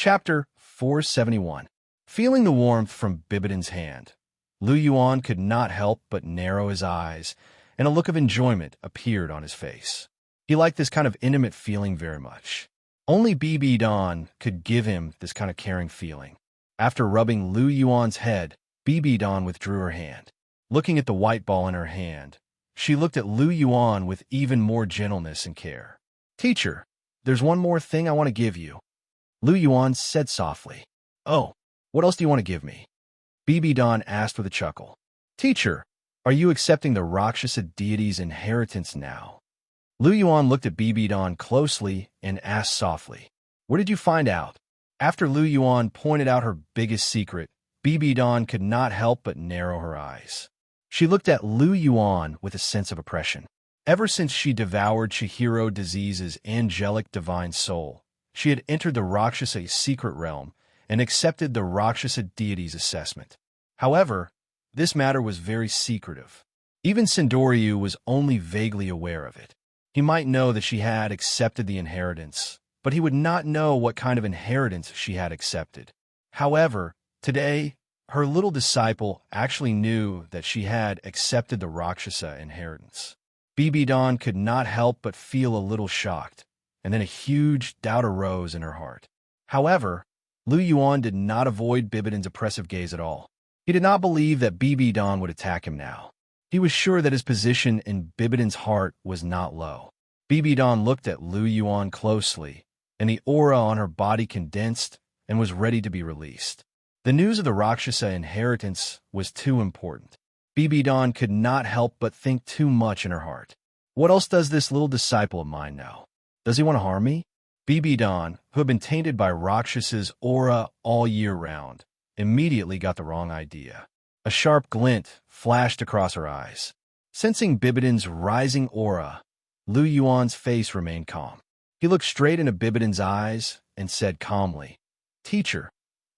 Chapter 471. Feeling the warmth from Bibidon's hand, Lu Yuan could not help but narrow his eyes, and a look of enjoyment appeared on his face. He liked this kind of intimate feeling very much. Only Bibidon could give him this kind of caring feeling. After rubbing Lu Yuan's head, Bibidon withdrew her hand. Looking at the white ball in her hand, she looked at Lu Yuan with even more gentleness and care. "Teacher, there's one more thing I want to give you," Lu Yuan said softly. "Oh, what else do you want to give me?" Bibidon asked with a chuckle. "Teacher, are you accepting the Rakshasa deity's inheritance now?" Lu Yuan looked at Bibidon closely and asked softly, "Where did you find out?" After Lu Yuan pointed out her biggest secret, Bibidon could not help but narrow her eyes. She looked at Lu Yuan with a sense of oppression. Ever since she devoured Chihiro Disease's angelic divine soul, she had entered the Rakshasa secret realm and accepted the Rakshasa deity's assessment. However, this matter was very secretive. Even Sindoryu was only vaguely aware of it. He might know that she had accepted the inheritance, but he would not know what kind of inheritance she had accepted. However, today, her little disciple actually knew that she had accepted the Rakshasa inheritance. Bibidon could not help but feel a little shocked, and then a huge doubt arose in her heart. However, Lu Yuan did not avoid Bibidon's oppressive gaze at all. He did not believe that Bibidon would attack him now. He was sure that his position in Bibidon's heart was not low. Bibidon looked at Lu Yuan closely, and the aura on her body condensed and was ready to be released. The news of the Rakshasa inheritance was too important. Bibidon could not help but think too much in her heart. What else does this little disciple of mine know? Does he want to harm me? Bibidon, who had been tainted by Rakshas's aura all year round, immediately got the wrong idea. A sharp glint flashed across her eyes. Sensing Bibidon's rising aura, Lu Yuan's face remained calm. He looked straight into Bibidon's eyes and said calmly, "Teacher,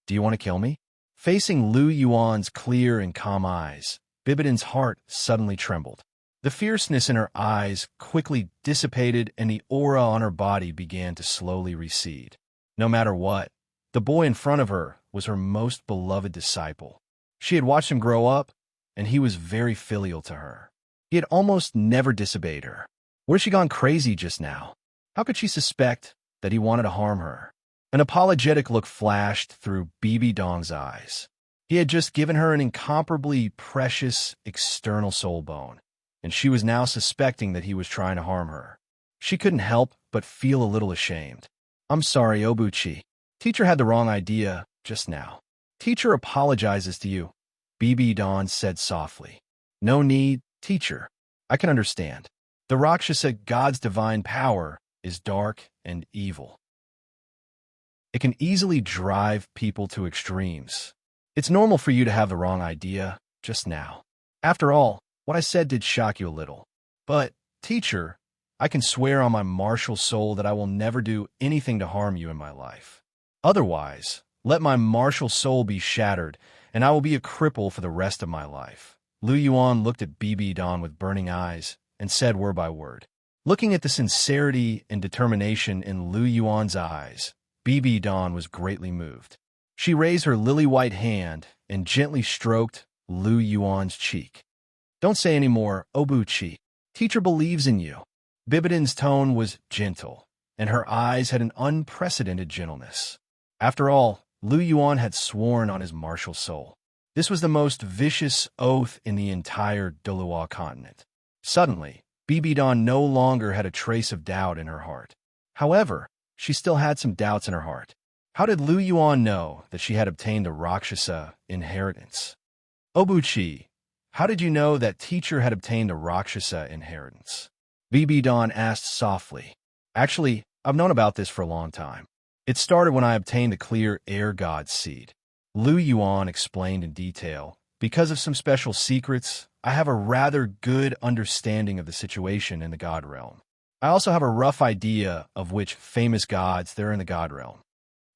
do you want to kill me?" Facing Lu Yuan's clear and calm eyes, Bibidon's heart suddenly trembled. The fierceness in her eyes quickly dissipated and the aura on her body began to slowly recede. No matter what, the boy in front of her was her most beloved disciple. She had watched him grow up, and he was very filial to her. He had almost never disobeyed her. Where's she gone crazy just now? How could she suspect that he wanted to harm her? An apologetic look flashed through Bibidon's eyes. He had just given her an incomparably precious external soul bone, and she was now suspecting that he was trying to harm her. She couldn't help but feel a little ashamed. "I'm sorry, Obuchi. Teacher had the wrong idea just now." "Teacher apologizes to you," Bibidon said softly. "No need, teacher. I can understand. The Rakshasa god's divine power is dark and evil. It can easily drive people to extremes. It's normal for you to have the wrong idea just now. After all, what I said did shock you a little. But, teacher, I can swear on my martial soul that I will never do anything to harm you in my life. Otherwise, let my martial soul be shattered, and I will be a cripple for the rest of my life." Lu Yuan looked at Bibidon with burning eyes and said word by word. Looking at the sincerity and determination in Lu Yuan's eyes, Bibidon was greatly moved. She raised her lily-white hand and gently stroked Lu Yuan's cheek. "Don't say any more, Obuchi. Teacher believes in you." Bibidon's tone was gentle, and her eyes had an unprecedented gentleness. After all, Lu Yuan had sworn on his martial soul. This was the most vicious oath in the entire Douluo continent. Suddenly, Bibidon no longer had a trace of doubt in her heart. However, she still had some doubts in her heart. How did Lu Yuan know that she had obtained the Rakshasa inheritance? "Obuchi, how did you know that teacher had obtained the Rakshasa inheritance?" Bibidon asked softly. "Actually, I've known about this for a long time. It started when I obtained the clear air god's seed." Lu Yuan explained in detail. "Because of some special secrets, I have a rather good understanding of the situation in the god realm. I also have a rough idea of which famous gods there are in the god realm.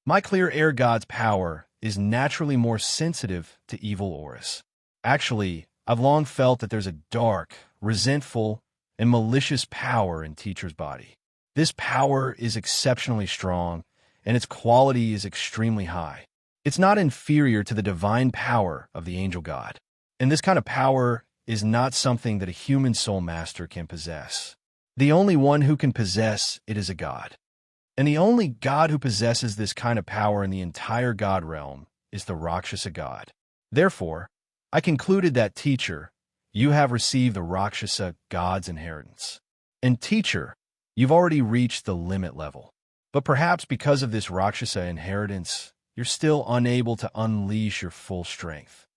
My clear air god's power is naturally more sensitive to evil auras. Actually, I've long felt that there's a dark, resentful, and malicious power in teacher's body. This power is exceptionally strong, and its quality is extremely high. It's not inferior to the divine power of the angel god. And this kind of power is not something that a human soul master can possess. The only one who can possess it is a god. And the only god who possesses this kind of power in the entire god realm is the Rakshasa god. Therefore, I concluded that, teacher, you have received the Rakshasa god's inheritance. And teacher, you've already reached the limit level. But perhaps because of this Rakshasa inheritance, you're still unable to unleash your full strength.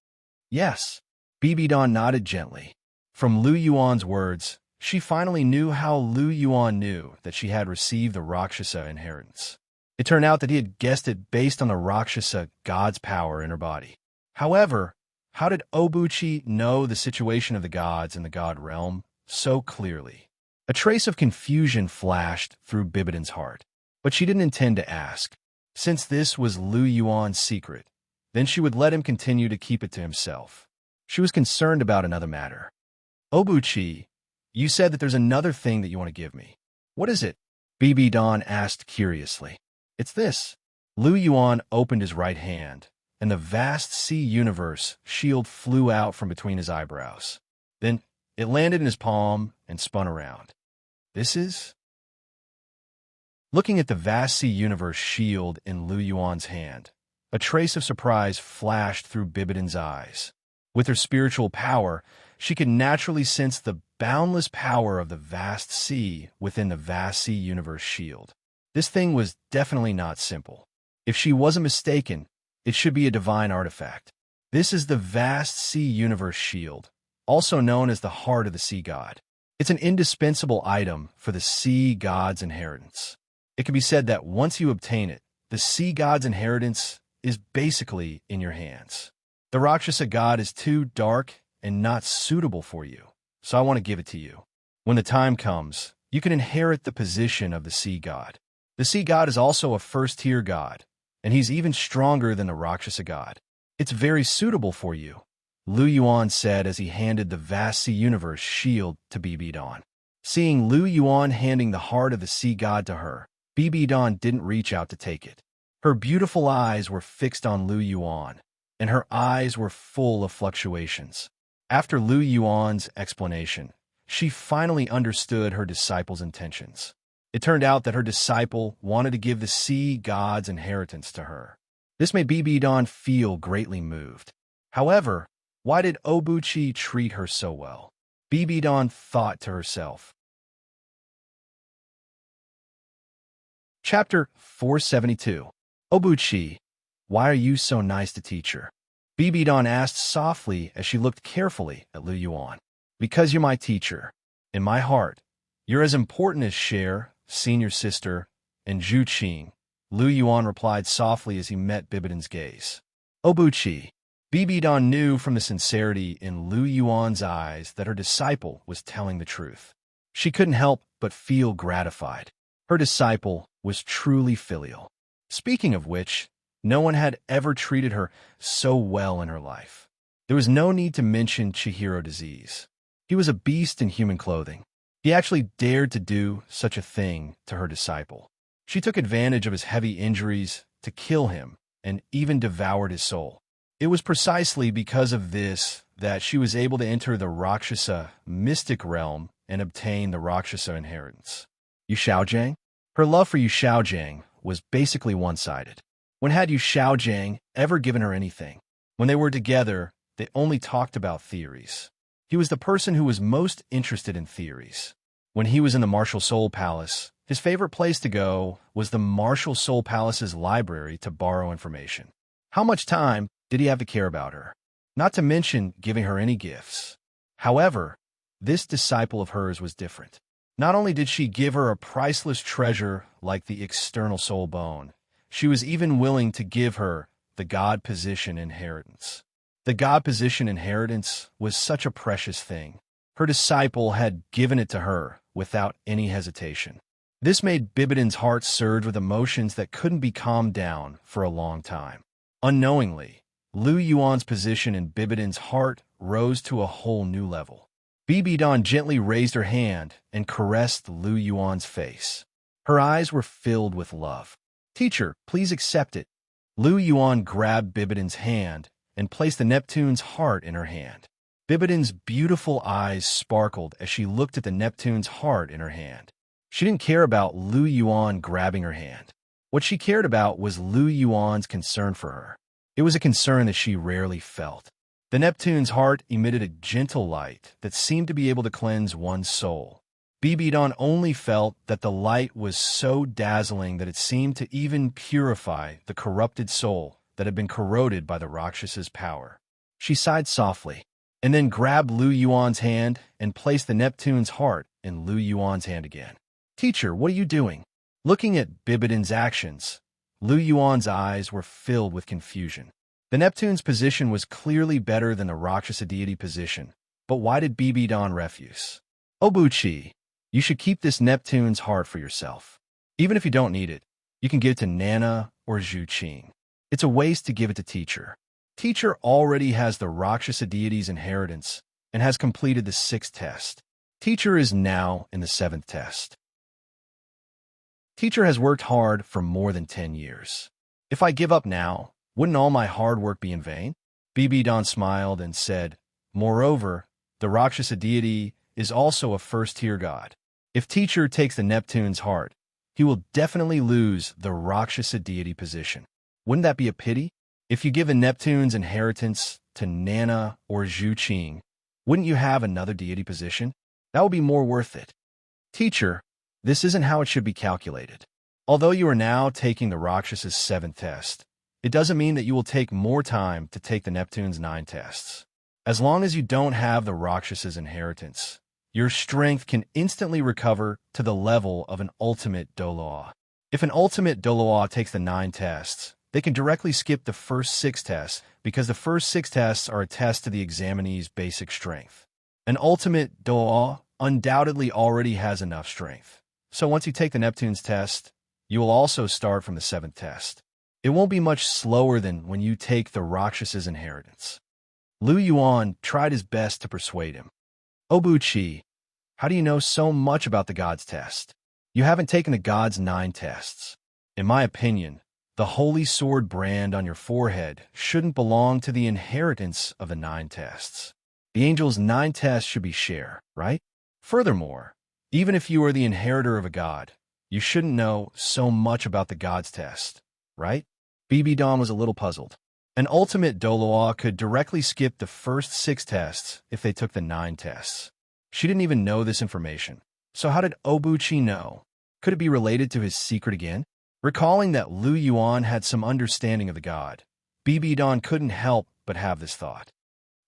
Yes, Bibidan nodded gently. From Lu Yuan's words, she finally knew how Lu Yuan knew that she had received the Rakshasa inheritance. It turned out that he had guessed it based on the Rakshasa god's power in her body. However, how did Obuchi know the situation of the gods in the god realm so clearly? A trace of confusion flashed through Bibidan's heart, but she didn't intend to ask. Since this was Lu Yuan's secret, then she would let him continue to keep it to himself. She was concerned about another matter. Obuchi, you said that there's another thing that you want to give me. What is it? Bibidan asked curiously. It's this. Lu Yuan opened his right hand, and the vast sea universe shield flew out from between his eyebrows. Then it landed in his palm and spun around. This is? Looking at the vast sea universe shield in Lu Yuan's hand, a trace of surprise flashed through Bibidan's eyes. With her spiritual power, she could naturally sense the boundless power of the vast sea within the vast sea universe shield. This thing was definitely not simple. If she wasn't mistaken, it should be a divine artifact. This is the vast sea universe shield, also known as the heart of the sea god. It's an indispensable item for the sea god's inheritance. It can be said that once you obtain it, the sea god's inheritance is basically in your hands. The Rakshasa god is too dark and not suitable for you, so I want to give it to you. When the time comes, you can inherit the position of the sea god. The sea god is also a first-tier god, and he's even stronger than the Rakshasa god. It's very suitable for you, Lu Yuan said as he handed the vast sea universe shield to Bibidan. Seeing Lu Yuan handing the heart of the sea god to her, Bibidan didn't reach out to take it. Her beautiful eyes were fixed on Lu Yuan, and her eyes were full of fluctuations. After Lu Yuan's explanation, she finally understood her disciple's intentions. It turned out that her disciple wanted to give the sea god's inheritance to her. This made Bibidan feel greatly moved. However, why did Obuchi treat her so well? Bibidan thought to herself. Chapter 472. Obuchi, why are you so nice to teacher? Bibidan asked softly as she looked carefully at Lu Yuan. Because you're my teacher. In my heart, you're as important as Cher, senior sister, and Zhu Qing, Lu Yuan replied softly as he met Bibidan's gaze. Obuchi. Bibidan knew from the sincerity in Lu Yuan's eyes that her disciple was telling the truth. She couldn't help but feel gratified. Her disciple was truly filial. Speaking of which, no one had ever treated her so well in her life. There was no need to mention Chihiro disease. He was a beast in human clothing. He actually dared to do such a thing to her disciple. She took advantage of his heavy injuries to kill him and even devoured his soul. It was precisely because of this that she was able to enter the Rakshasa mystic realm and obtain the Rakshasa inheritance. Yu Shaojiang? Her love for Yu Shaojiang was basically one-sided. When had Yu Shaojiang ever given her anything? When they were together, they only talked about theories. He was the person who was most interested in theories. When he was in the Martial Soul Palace, his favorite place to go was the Martial Soul Palace's library to borrow information. How much time did he have to care about her? Not to mention giving her any gifts. However, this disciple of hers was different. Not only did she give her a priceless treasure like the external soul bone, she was even willing to give her the God position inheritance. The God position inheritance was such a precious thing. Her disciple had given it to her without any hesitation. This made Bibidan's heart surge with emotions that couldn't be calmed down for a long time. Unknowingly, Lu Yuan's position in Bibidan's heart rose to a whole new level. Bibidan gently raised her hand and caressed Lu Yuan's face. Her eyes were filled with love. Teacher, please accept it. Lu Yuan grabbed Bibidon's hand and placed the Neptune's heart in her hand. Bibidon's beautiful eyes sparkled as she looked at the Neptune's heart in her hand. She didn't care about Lu Yuan grabbing her hand. What she cared about was Lu Yuan's concern for her. It was a concern that she rarely felt. The Neptune's heart emitted a gentle light that seemed to be able to cleanse one's soul. Bibidon only felt that the light was so dazzling that it seemed to even purify the corrupted soul that had been corroded by the Rakshasa's power. She sighed softly, and then grabbed Lu Yuan's hand and placed the Neptune's heart in Lu Yuan's hand again. Teacher, what are you doing? Looking at Bibidon's actions, Lu Yuan's eyes were filled with confusion. The Neptune's position was clearly better than the Rakshasa deity position, but why did Bibidon refuse? Obuchi, you should keep this Neptune's heart for yourself. Even if you don't need it, you can give it to Nana or Zhu Qing. It's a waste to give it to Teacher. Teacher already has the Rakshasa deity's inheritance and has completed the 6th test. Teacher is now in the 7th test. Teacher has worked hard for more than 10 years. If I give up now, wouldn't all my hard work be in vain? Bibidon smiled and said, moreover, the Rakshasa deity is also a first-tier god. If Teacher takes the Neptune's heart, he will definitely lose the Rakshasa deity position. Wouldn't that be a pity? If you give the Neptune's inheritance to Nana or Zhu Qing, wouldn't you have another deity position? That would be more worth it. Teacher, this isn't how it should be calculated. Although you are now taking the Rakshasa's 7th test, it doesn't mean that you will take more time to take the Neptune's 9 tests. As long as you don't have the Rakshasa's inheritance, your strength can instantly recover to the level of an ultimate Douluo. If an ultimate Douluo takes the 9 tests, they can directly skip the first 6 tests because the first 6 tests are a test to the examinee's basic strength. An ultimate Douluo undoubtedly already has enough strength. So once you take the Neptune's test, you will also start from the 7th test. It won't be much slower than when you take the Rakshasa's inheritance. Lu Yuan tried his best to persuade him. Obuchi, how do you know so much about the God's test? You haven't taken the God's 9 tests. In my opinion, the holy sword brand on your forehead shouldn't belong to the inheritance of the 9 tests. The angel's 9 tests should be share, right? Furthermore, even if you are the inheritor of a god, you shouldn't know so much about the God's test, right? Bibidon was a little puzzled. An ultimate Douluo could directly skip the first 6 tests if they took the 9 tests. She didn't even know this information. So how did Obuchi know? Could it be related to his secret again? Recalling that Lu Yuan had some understanding of the god, Bibidon couldn't help but have this thought.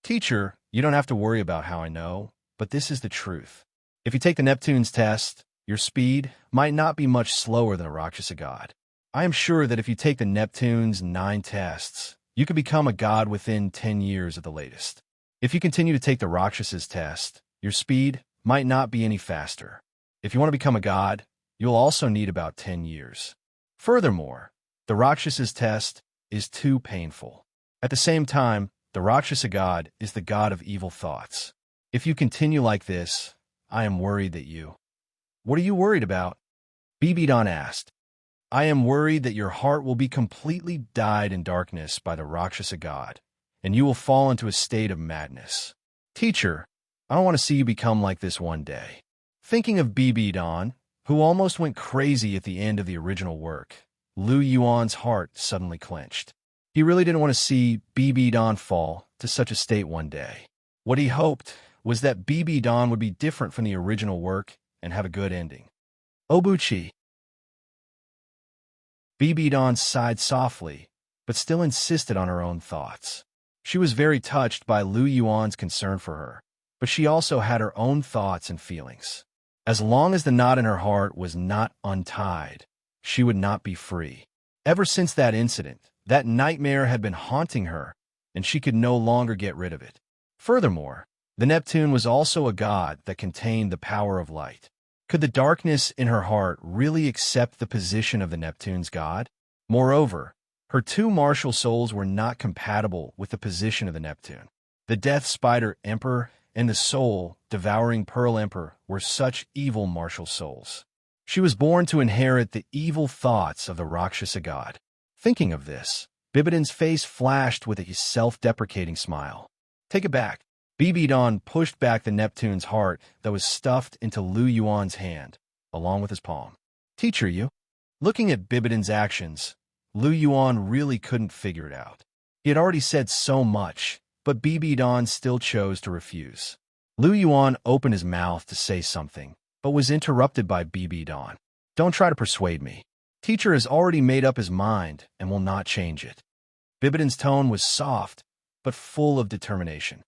Teacher, you don't have to worry about how I know, but this is the truth. If you take the Neptune's test, your speed might not be much slower than a Rakshasa god. I am sure that if you take the Neptune's 9 tests, you could become a god within 10 years at the latest. If you continue to take the Rakshasa's test, your speed might not be any faster. If you want to become a god, you'll also need about 10 years. Furthermore, the Rakshasa's test is too painful. At the same time, the Rakshasa god is the god of evil thoughts. If you continue like this, I am worried that you... What are you worried about? Bibidon asked. I am worried that your heart will be completely dyed in darkness by the Rakshasa god, and you will fall into a state of madness. Teacher, I don't want to see you become like this one day. Thinking of Bibidon, who almost went crazy at the end of the original work, Lu Yuan's heart suddenly clenched. He really didn't want to see Bibidon fall to such a state one day. What he hoped was that Bibidon would be different from the original work and have a good ending. Obuchi. Bibidon sighed softly, but still insisted on her own thoughts. She was very touched by Lu Yuan's concern for her, but she also had her own thoughts and feelings. As long as the knot in her heart was not untied, she would not be free. Ever since that incident, that nightmare had been haunting her, and she could no longer get rid of it. Furthermore, the Neptune was also a god that contained the power of light. Could the darkness in her heart really accept the position of the Neptune's god? Moreover, her 2 martial souls were not compatible with the position of the Neptune. The Death Spider Emperor and the soul-devouring Pearl Emperor were such evil martial souls. She was born to inherit the evil thoughts of the Rakshasa god. Thinking of this, Bibidon's face flashed with a self-deprecating smile. Take it back. Bibidon pushed back the Neptune's heart that was stuffed into Lu Yuan's hand, along with his palm. Teacher, you? Looking at Bibidon's actions, Lu Yuan really couldn't figure it out. He had already said so much, but Bibidon still chose to refuse. Lu Yuan opened his mouth to say something, but was interrupted by Bibidon. Don't try to persuade me. Teacher has already made up his mind and will not change it. Bibidon's tone was soft, but full of determination.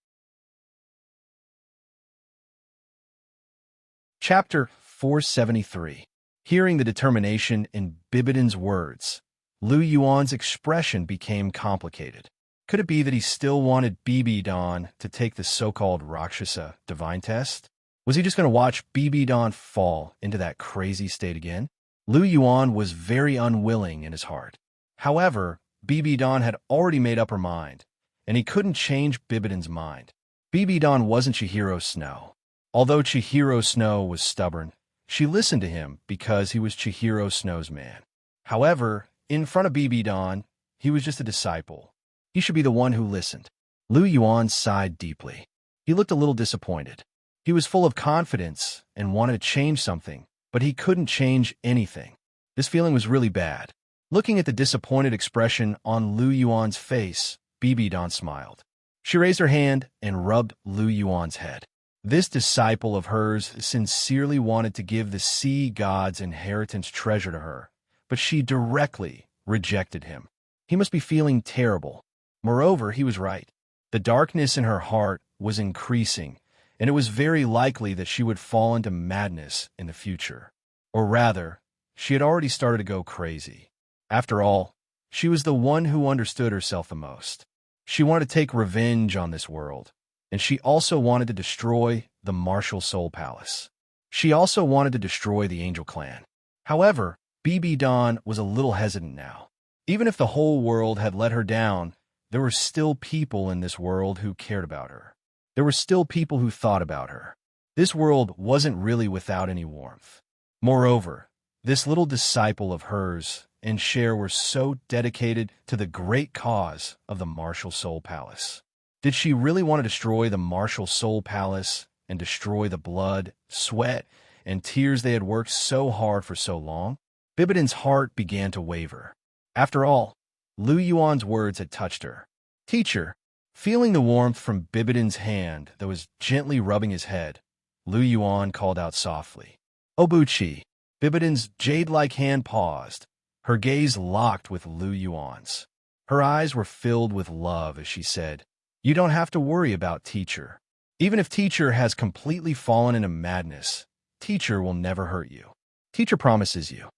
Chapter 473. Hearing the determination in Bibidon's words, Lu Yuan's expression became complicated. Could it be that he still wanted Bibidon to take the so-called Rakshasa divine test? Was he just going to watch Bibidon fall into that crazy state again? Lu Yuan was very unwilling in his heart. However, Bibidon had already made up her mind, and he couldn't change Bibidon's mind. Bibidon wasn't Chihiro Snow. Although Chihiro Snow was stubborn, she listened to him because he was Chihiro Snow's man. However, in front of Bibidon, he was just a disciple. He should be the one who listened. Lu Yuan sighed deeply. He looked a little disappointed. He was full of confidence and wanted to change something, but he couldn't change anything. This feeling was really bad. Looking at the disappointed expression on Lu Yuan's face, Bibidon smiled. She raised her hand and rubbed Lu Yuan's head. This disciple of hers sincerely wanted to give the sea god's inheritance treasure to her, but she directly rejected him. He must be feeling terrible. Moreover, he was right. The darkness in her heart was increasing, and it was very likely that she would fall into madness in the future. Or rather, she had already started to go crazy. After all, she was the one who understood herself the most. She wanted to take revenge on this world, and she also wanted to destroy the Martial Soul Palace. She also wanted to destroy the Angel Clan. However, Bibidon was a little hesitant now. Even if the whole world had let her down, there were still people in this world who cared about her. There were still people who thought about her. This world wasn't really without any warmth. Moreover, this little disciple of hers and Cher were so dedicated to the great cause of the Martial Soul Palace. Did she really want to destroy the Martial Soul Palace and destroy the blood, sweat, and tears they had worked so hard for so long? Bibidon's heart began to waver. After all, Lu Yuan's words had touched her. Teacher, feeling the warmth from Bibidon's hand that was gently rubbing his head, Lu Yuan called out softly. Obuchi. Bibidon's jade-like hand paused, her gaze locked with Lu Yuan's. Her eyes were filled with love as she said, You don't have to worry about Teacher. Even if Teacher has completely fallen into madness, Teacher will never hurt you. Teacher promises you.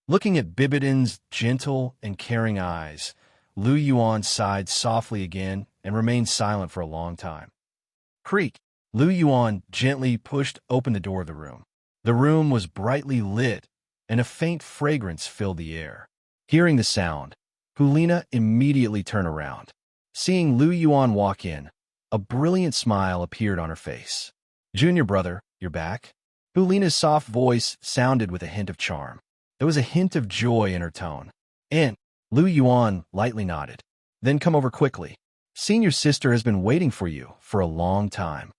Looking at Bibidon's gentle and caring eyes, Lu Yuan sighed softly again and remained silent for a long time. Creak. Lu Yuan gently pushed open the door of the room. The room was brightly lit, and a faint fragrance filled the air. Hearing the sound, Hulina immediately turned around. Seeing Lu Yuan walk in, a brilliant smile appeared on her face. Junior brother, you're back? Hulina's soft voice sounded with a hint of charm. There was a hint of joy in her tone. And Lu Yuan lightly nodded. Then come over quickly. Senior sister has been waiting for you for a long time.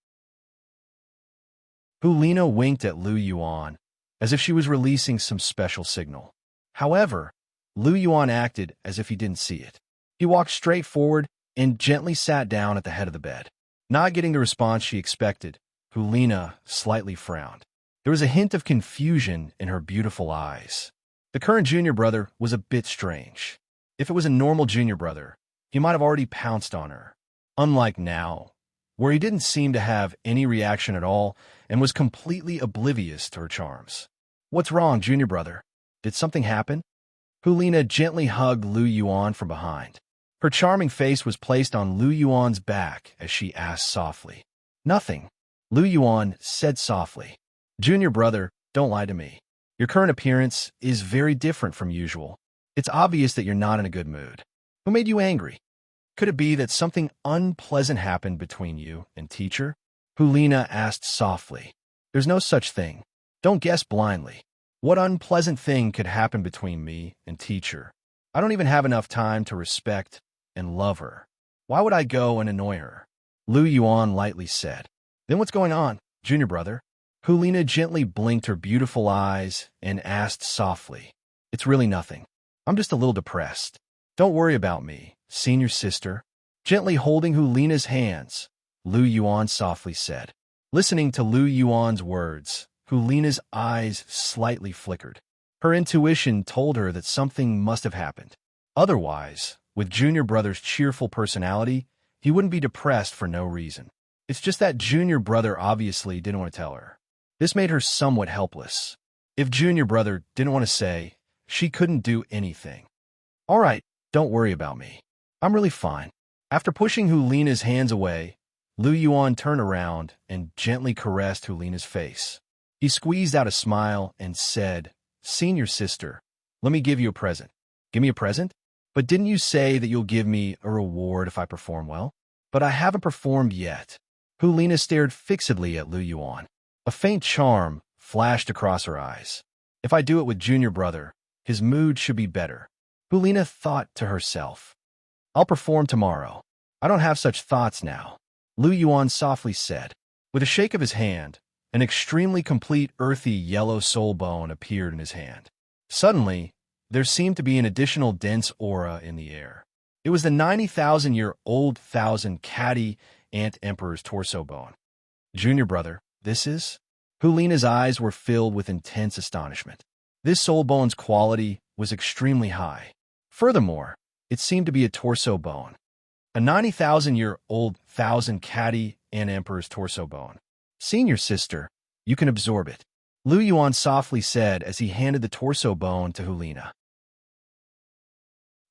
Hulina winked at Lu Yuan, as if she was releasing some special signal. However, Lu Yuan acted as if he didn't see it. He walked straight forward and gently sat down at the head of the bed. Not getting the response she expected, Hulina slightly frowned. There was a hint of confusion in her beautiful eyes. The current junior brother was a bit strange. If it was a normal junior brother, he might have already pounced on her. Unlike now, where he didn't seem to have any reaction at all and was completely oblivious to her charms. What's wrong, junior brother? Did something happen? Hulina gently hugged Lu Yuan from behind. Her charming face was placed on Lu Yuan's back as she asked softly. Nothing. Lu Yuan said softly. Junior brother, don't lie to me. Your current appearance is very different from usual. It's obvious that you're not in a good mood. Who made you angry? Could it be that something unpleasant happened between you and Teacher? Hulina asked softly. There's no such thing. Don't guess blindly. What unpleasant thing could happen between me and teacher? I don't even have enough time to respect and love her. Why would I go and annoy her? Lu Yuan lightly said. Then what's going on, junior brother? Hulina gently blinked her beautiful eyes and asked softly. It's really nothing. I'm just a little depressed. Don't worry about me, senior sister. Gently holding Hulina's hands, Lu Yuan softly said. Listening to Lu Yuan's words, Hulina's eyes slightly flickered. Her intuition told her that something must have happened. Otherwise, with junior brother's cheerful personality, he wouldn't be depressed for no reason. It's just that junior brother obviously didn't want to tell her. This made her somewhat helpless. If junior brother didn't want to say, she couldn't do anything. All right, don't worry about me. I'm really fine. After pushing Hulina's hands away, Lu Yuan turned around and gently caressed Hulina's face. He squeezed out a smile and said, Senior sister, let me give you a present. Give me a present? But didn't you say that you'll give me a reward if I perform well? But I haven't performed yet. Hulina stared fixedly at Lu Yuan. A faint charm flashed across her eyes. If I do it with junior brother, his mood should be better. Hulina thought to herself. I'll perform tomorrow. I don't have such thoughts now. Lu Yuan softly said. With a shake of his hand, an extremely complete earthy yellow soul bone appeared in his hand. Suddenly, there seemed to be an additional dense aura in the air. It was the 90,000-year-old thousand catty ant emperor's torso bone. Junior brother, this is? Hulina's eyes were filled with intense astonishment. This soul bone's quality was extremely high. Furthermore, it seemed to be a torso bone. A 90,000-year-old thousand catty ant emperor's torso bone. Senior sister, you can absorb it. Lu Yuan softly said as he handed the torso bone to Hulina.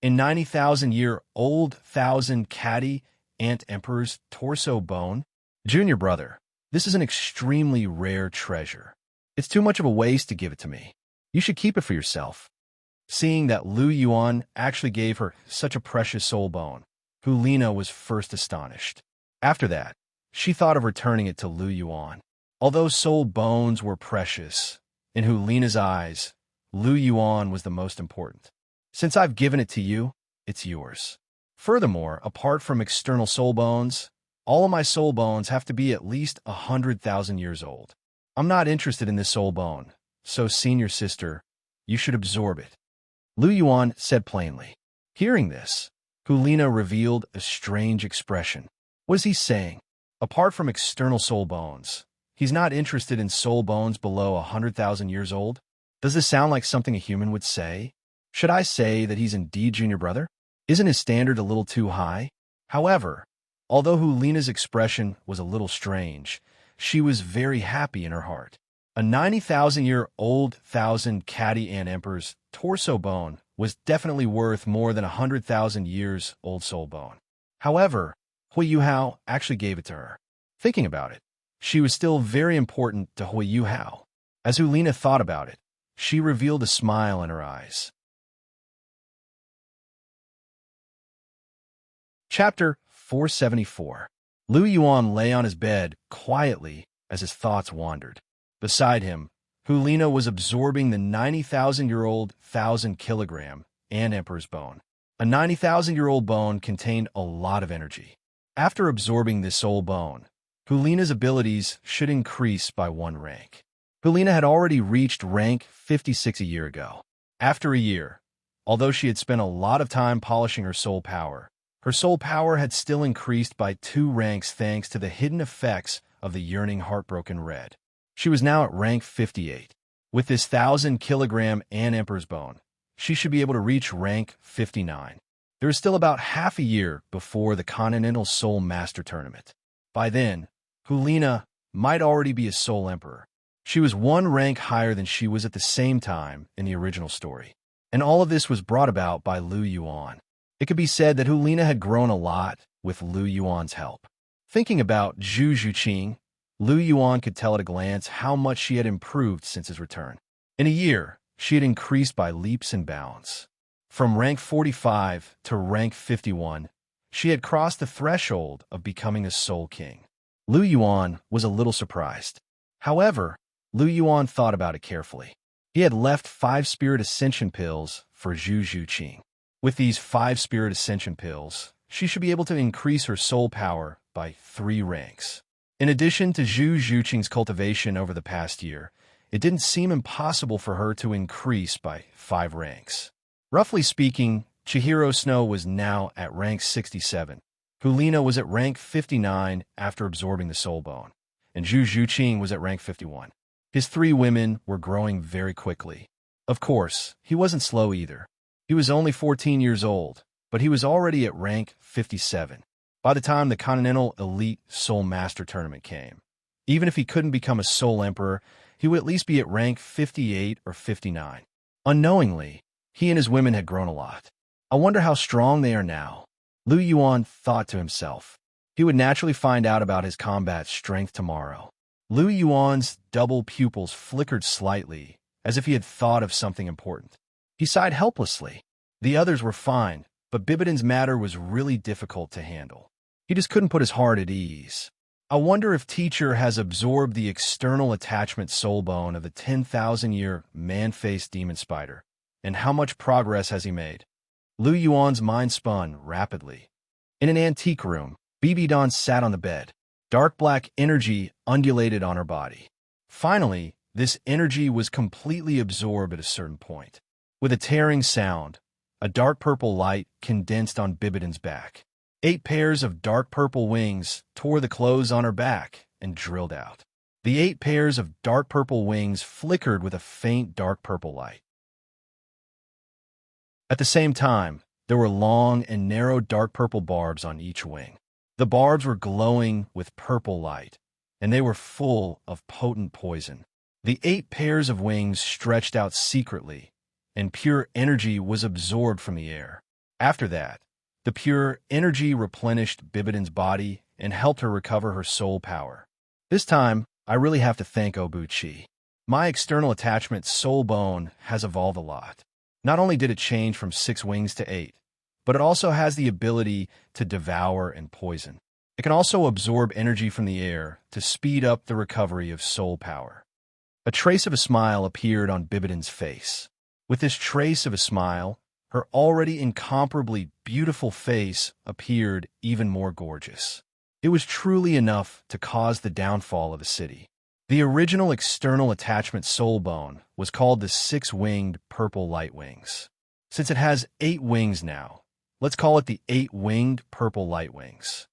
A 90,000-year-old thousand catty ant emperor's torso bone? Junior brother, this is an extremely rare treasure. It's too much of a waste to give it to me. You should keep it for yourself. Seeing that Lu Yuan actually gave her such a precious soul bone, Hulina was first astonished. After that, she thought of returning it to Lu Yuan. Although soul bones were precious, in Hulina's eyes, Lu Yuan was the most important. Since I've given it to you, it's yours. Furthermore, apart from external soul bones, all of my soul bones have to be at least 100,000 years old. I'm not interested in this soul bone, so senior sister, you should absorb it. Lu Yuan said plainly. Hearing this, Hulina revealed a strange expression. What is he saying? Apart from external soul bones, he's not interested in soul bones below 100,000 years old? Does this sound like something a human would say? Should I say that he's indeed junior brother? Isn't his standard a little too high? However, although Hulina's expression was a little strange, she was very happy in her heart. A 90,000-year-old thousand catty ant emperor's torso bone was definitely worth more than 100,000 years old soul bone. However, Hui Yuhao actually gave it to her. Thinking about it, she was still very important to Hui Yuhao. As Hulina thought about it, she revealed a smile in her eyes. Chapter 474. Lu Yuan lay on his bed quietly as his thoughts wandered. Beside him, Hulina was absorbing the 90,000-year-old thousand-kilogram ant emperor's bone. A 90,000-year-old bone contained a lot of energy. After absorbing this soul bone, Hulina's abilities should increase by 1 rank. Hulina had already reached rank 56 a year ago. After a year, although she had spent a lot of time polishing her soul power had still increased by 2 ranks thanks to the hidden effects of the yearning heartbroken red. She was now at rank 58. With this 1,000-kilogram ant emperor's bone, she should be able to reach rank 59. There is still about half a year before the Continental Soul Master Tournament. By then, Hulina might already be a Soul Emperor. She was 1 rank higher than she was at the same time in the original story. And all of this was brought about by Lu Yuan. It could be said that Hulina had grown a lot with Lu Yuan's help. Thinking about Zhu Zhuqing, Lu Yuan could tell at a glance how much she had improved since his return. In a year, she had increased by leaps and bounds. From rank 45 to rank 51, she had crossed the threshold of becoming a Soul King. Lu Yuan was a little surprised. However, Lu Yuan thought about it carefully. He had left 5 spirit ascension pills for Zhu Zhuqing. With these 5 spirit ascension pills, she should be able to increase her soul power by 3 ranks. In addition to Zhu Zhuqing's cultivation over the past year, it didn't seem impossible for her to increase by 5 ranks. Roughly speaking, Chihiro Snow was now at rank 67. Hulina was at rank 59 after absorbing the soul bone, and Zhu Zhuqing was at rank 51. His 3 women were growing very quickly. Of course, he wasn't slow either. He was only 14 years old, but he was already at rank 57 by the time the Continental Elite Soul Master Tournament came. Even if he couldn't become a Soul Emperor, he would at least be at rank 58 or 59. Unknowingly, he and his women had grown a lot. I wonder how strong they are now. Lu Yuan thought to himself. He would naturally find out about his combat strength tomorrow. Lu Yuan's double pupils flickered slightly, as if he had thought of something important. He sighed helplessly. The others were fine, but Bibidon's matter was really difficult to handle. He just couldn't put his heart at ease. I wonder if teacher has absorbed the external attachment soul bone of the 10,000-year man-faced demon spider, and how much progress has he made? Lu Yuan's mind spun rapidly. In an antique room, Bibidon sat on the bed. Dark black energy undulated on her body. Finally, this energy was completely absorbed at a certain point. With a tearing sound, a dark purple light condensed on Bibidon's back. 8 pairs of dark purple wings tore the clothes on her back and drilled out. The 8 pairs of dark purple wings flickered with a faint dark purple light. At the same time, there were long and narrow dark purple barbs on each wing. The barbs were glowing with purple light, and they were full of potent poison. The 8 pairs of wings stretched out secretly, and pure energy was absorbed from the air. After that, the pure energy replenished Bibidon's body and helped her recover her soul power. This time, I really have to thank Obuchi. My external attachment soul bone has evolved a lot. Not only did it change from 6 wings to 8, but it also has the ability to devour and poison. It can also absorb energy from the air to speed up the recovery of soul power. A trace of a smile appeared on Bibidon's face. With this trace of a smile, her already incomparably beautiful face appeared even more gorgeous. It was truly enough to cause the downfall of a city. The original external attachment soul bone was called the 6-winged purple light wings. Since it has 8 wings now, let's call it the 8-winged purple light wings.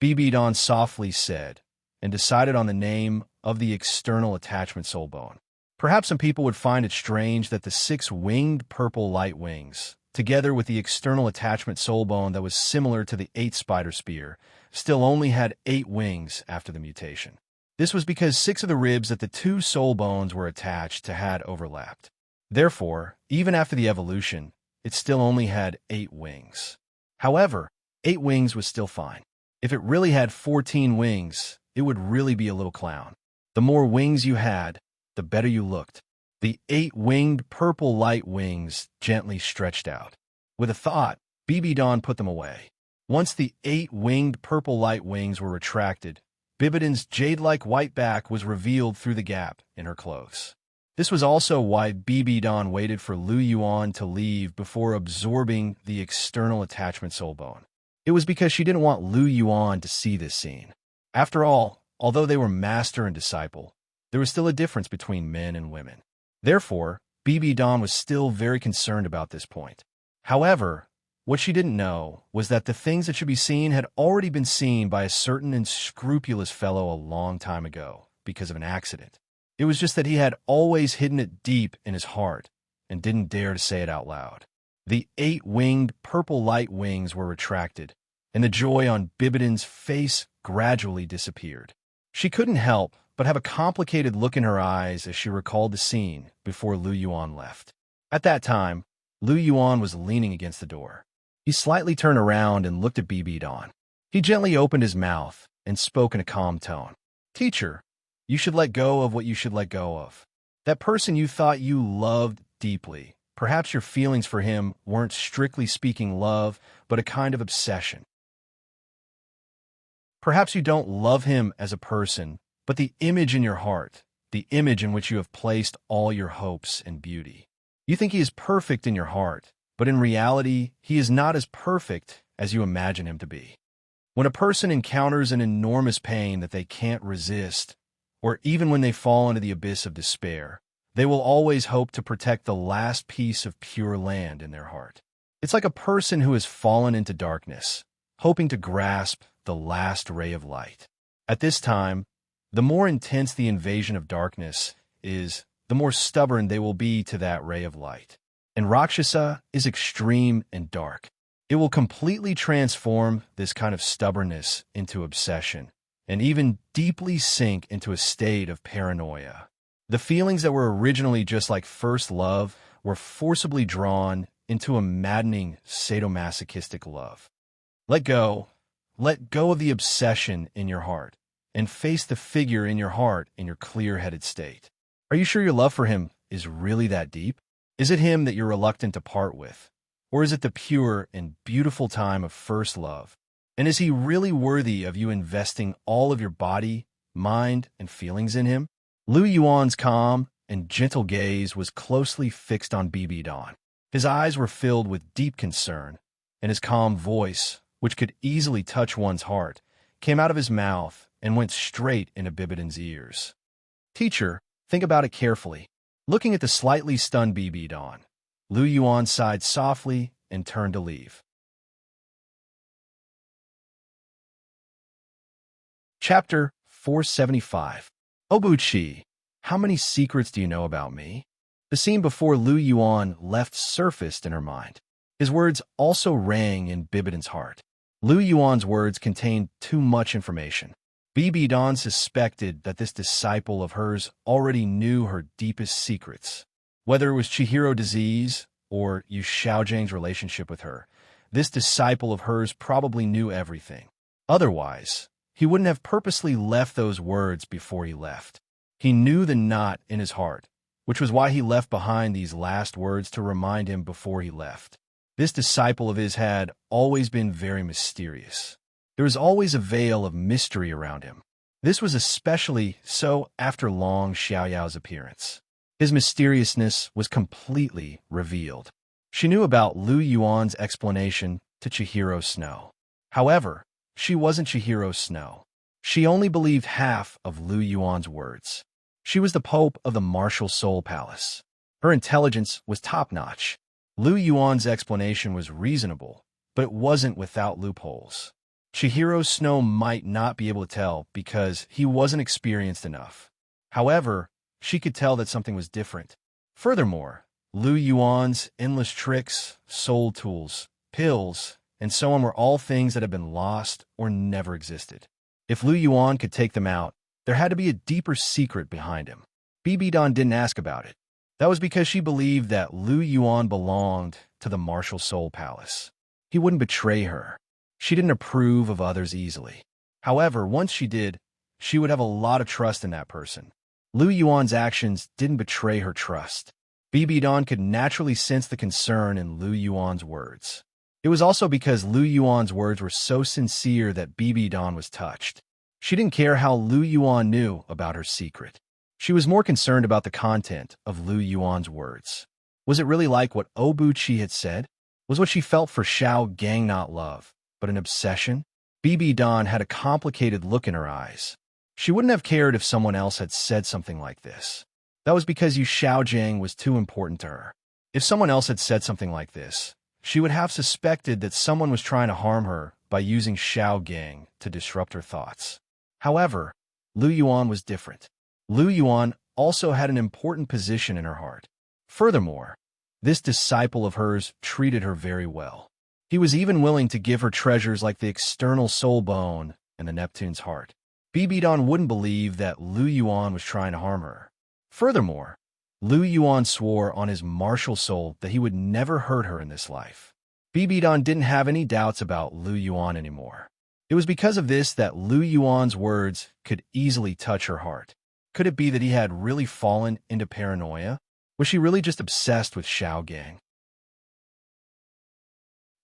Bibidon softly said, and decided on the name of the external attachment soul bone. Perhaps some people would find it strange that the 6-winged purple light wings, together with the external attachment soul bone that was similar to the 8 spider spear, still only had 8 wings after the mutation. This was because 6 of the ribs that the 2 soul bones were attached to had overlapped. Therefore, even after the evolution, it still only had 8 wings. However, 8 wings was still fine. If it really had 14 wings, it would really be a little clown. The more wings you had, the better you looked. The 8-winged purple light wings gently stretched out. With a thought, Bibidon put them away. Once the 8-winged purple light wings were retracted, Bibidon's jade-like white back was revealed through the gap in her clothes. This was also why Bibidon waited for Lu Yuan to leave before absorbing the external attachment soul bone. It was because she didn't want Lu Yuan to see this scene. After all, although they were master and disciple, there was still a difference between men and women. Therefore, Bibidon was still very concerned about this point. However, what she didn't know was that the things that should be seen had already been seen by a certain unscrupulous fellow a long time ago because of an accident. It was just that he had always hidden it deep in his heart and didn't dare to say it out loud. The 8-winged purple light wings were retracted, and the joy on Bibidon's face gradually disappeared. She couldn't help but have a complicated look in her eyes as she recalled the scene before Lu Yuan left. At that time, Lu Yuan was leaning against the door. He slightly turned around and looked at Bibidon. He gently opened his mouth and spoke in a calm tone. "Teacher, you should let go of what you should let go of. That person you thought you loved deeply, perhaps your feelings for him weren't strictly speaking love, but a kind of obsession. Perhaps you don't love him as a person, but the image in your heart, the image in which you have placed all your hopes and beauty. You think he is perfect in your heart, but in reality, he is not as perfect as you imagine him to be. When a person encounters an enormous pain that they can't resist, or even when they fall into the abyss of despair, they will always hope to protect the last piece of pure land in their heart. It's like a person who has fallen into darkness, hoping to grasp the last ray of light. At this time, the more intense the invasion of darkness is, the more stubborn they will be to that ray of light. And Rakshasa is extreme and dark. It will completely transform this kind of stubbornness into obsession, and even deeply sink into a state of paranoia. The feelings that were originally just like first love were forcibly drawn into a maddening sadomasochistic love. Let go of the obsession in your heart, and face the figure in your heart in your clear-headed state. Are you sure your love for him is really that deep? Is it him that you're reluctant to part with? Or is it the pure and beautiful time of first love? And is he really worthy of you investing all of your body, mind, and feelings in him? Lu Yuan's calm and gentle gaze was closely fixed on Bibi Dan. His eyes were filled with deep concern, and his calm voice, which could easily touch one's heart, came out of his mouth and went straight into Bibidan's ears. Teacher, think about it carefully. Looking at the slightly stunned Bibi Dan, Lu Yuan sighed softly and turned to leave. Chapter 475. Obuchi, how many secrets do you know about me? The scene before Lu Yuan left surfaced in her mind. His words also rang in Bibidan's heart. Lu Yuan's words contained too much information. Bibi Dan suspected that this disciple of hers already knew her deepest secrets. Whether it was Chihiro disease or Yu Xiaojiang's relationship with her, this disciple of hers probably knew everything. Otherwise, he wouldn't have purposely left those words before he left. He knew the knot in his heart, which was why he left behind these last words to remind him before he left. This disciple of his had always been very mysterious. There was always a veil of mystery around him. This was especially so after Long Xiaoyao's appearance. His mysteriousness was completely revealed. She knew about Lu Yuan's explanation to Chihiro Snow. However, she wasn't Chihiro Snow. She only believed half of Lu Yuan's words. She was the Pope of the Martial Soul Palace. Her intelligence was top-notch. Lu Yuan's explanation was reasonable, but it wasn't without loopholes. Chihiro Snow might not be able to tell because he wasn't experienced enough. However, she could tell that something was different. Furthermore, Lu Yuan's endless tricks, soul tools, pills, and so on were all things that had been lost or never existed. If Lu Yuan could take them out, there had to be a deeper secret behind him. Bibi Dan didn't ask about it. That was because she believed that Lu Yuan belonged to the Martial Soul Palace. He wouldn't betray her. She didn't approve of others easily. However, once she did, she would have a lot of trust in that person. Lu Yuan's actions didn't betray her trust. Bibi Dan could naturally sense the concern in Lu Yuan's words. It was also because Lu Yuan's words were so sincere that Bibi Dan was touched. She didn't care how Lu Yuan knew about her secret. She was more concerned about the content of Lu Yuan's words. Was it really like what Obuchi had said? Was what she felt for Xiao Gang not love, but an obsession? Bibi Dan had a complicated look in her eyes. She wouldn't have cared if someone else had said something like this. That was because Yu Xiaojiang was too important to her. If someone else had said something like this, she would have suspected that someone was trying to harm her by using Xiao Gang to disrupt her thoughts. However, Lu Yuan was different. Lu Yuan also had an important position in her heart. Furthermore, this disciple of hers treated her very well. He was even willing to give her treasures like the external soul bone and the Neptune's heart. Bibi Dan wouldn't believe that Lu Yuan was trying to harm her. Furthermore, Lu Yuan swore on his martial soul that he would never hurt her in this life. Bibi Dan didn't have any doubts about Lu Yuan anymore. It was because of this that Lu Yuan's words could easily touch her heart. Could it be that he had really fallen into paranoia? Was she really just obsessed with Xiao Gang?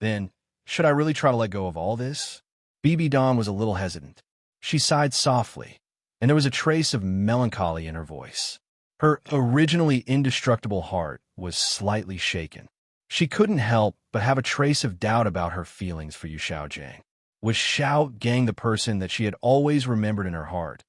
Then, should I really try to let go of all this? Bibi Dan was a little hesitant. She sighed softly. and there was a trace of melancholy in her voice. Her originally indestructible heart was slightly shaken. She couldn't help but have a trace of doubt about her feelings for Yu Xiaojiang. Was Xiaojiang the person that she had always remembered in her heart?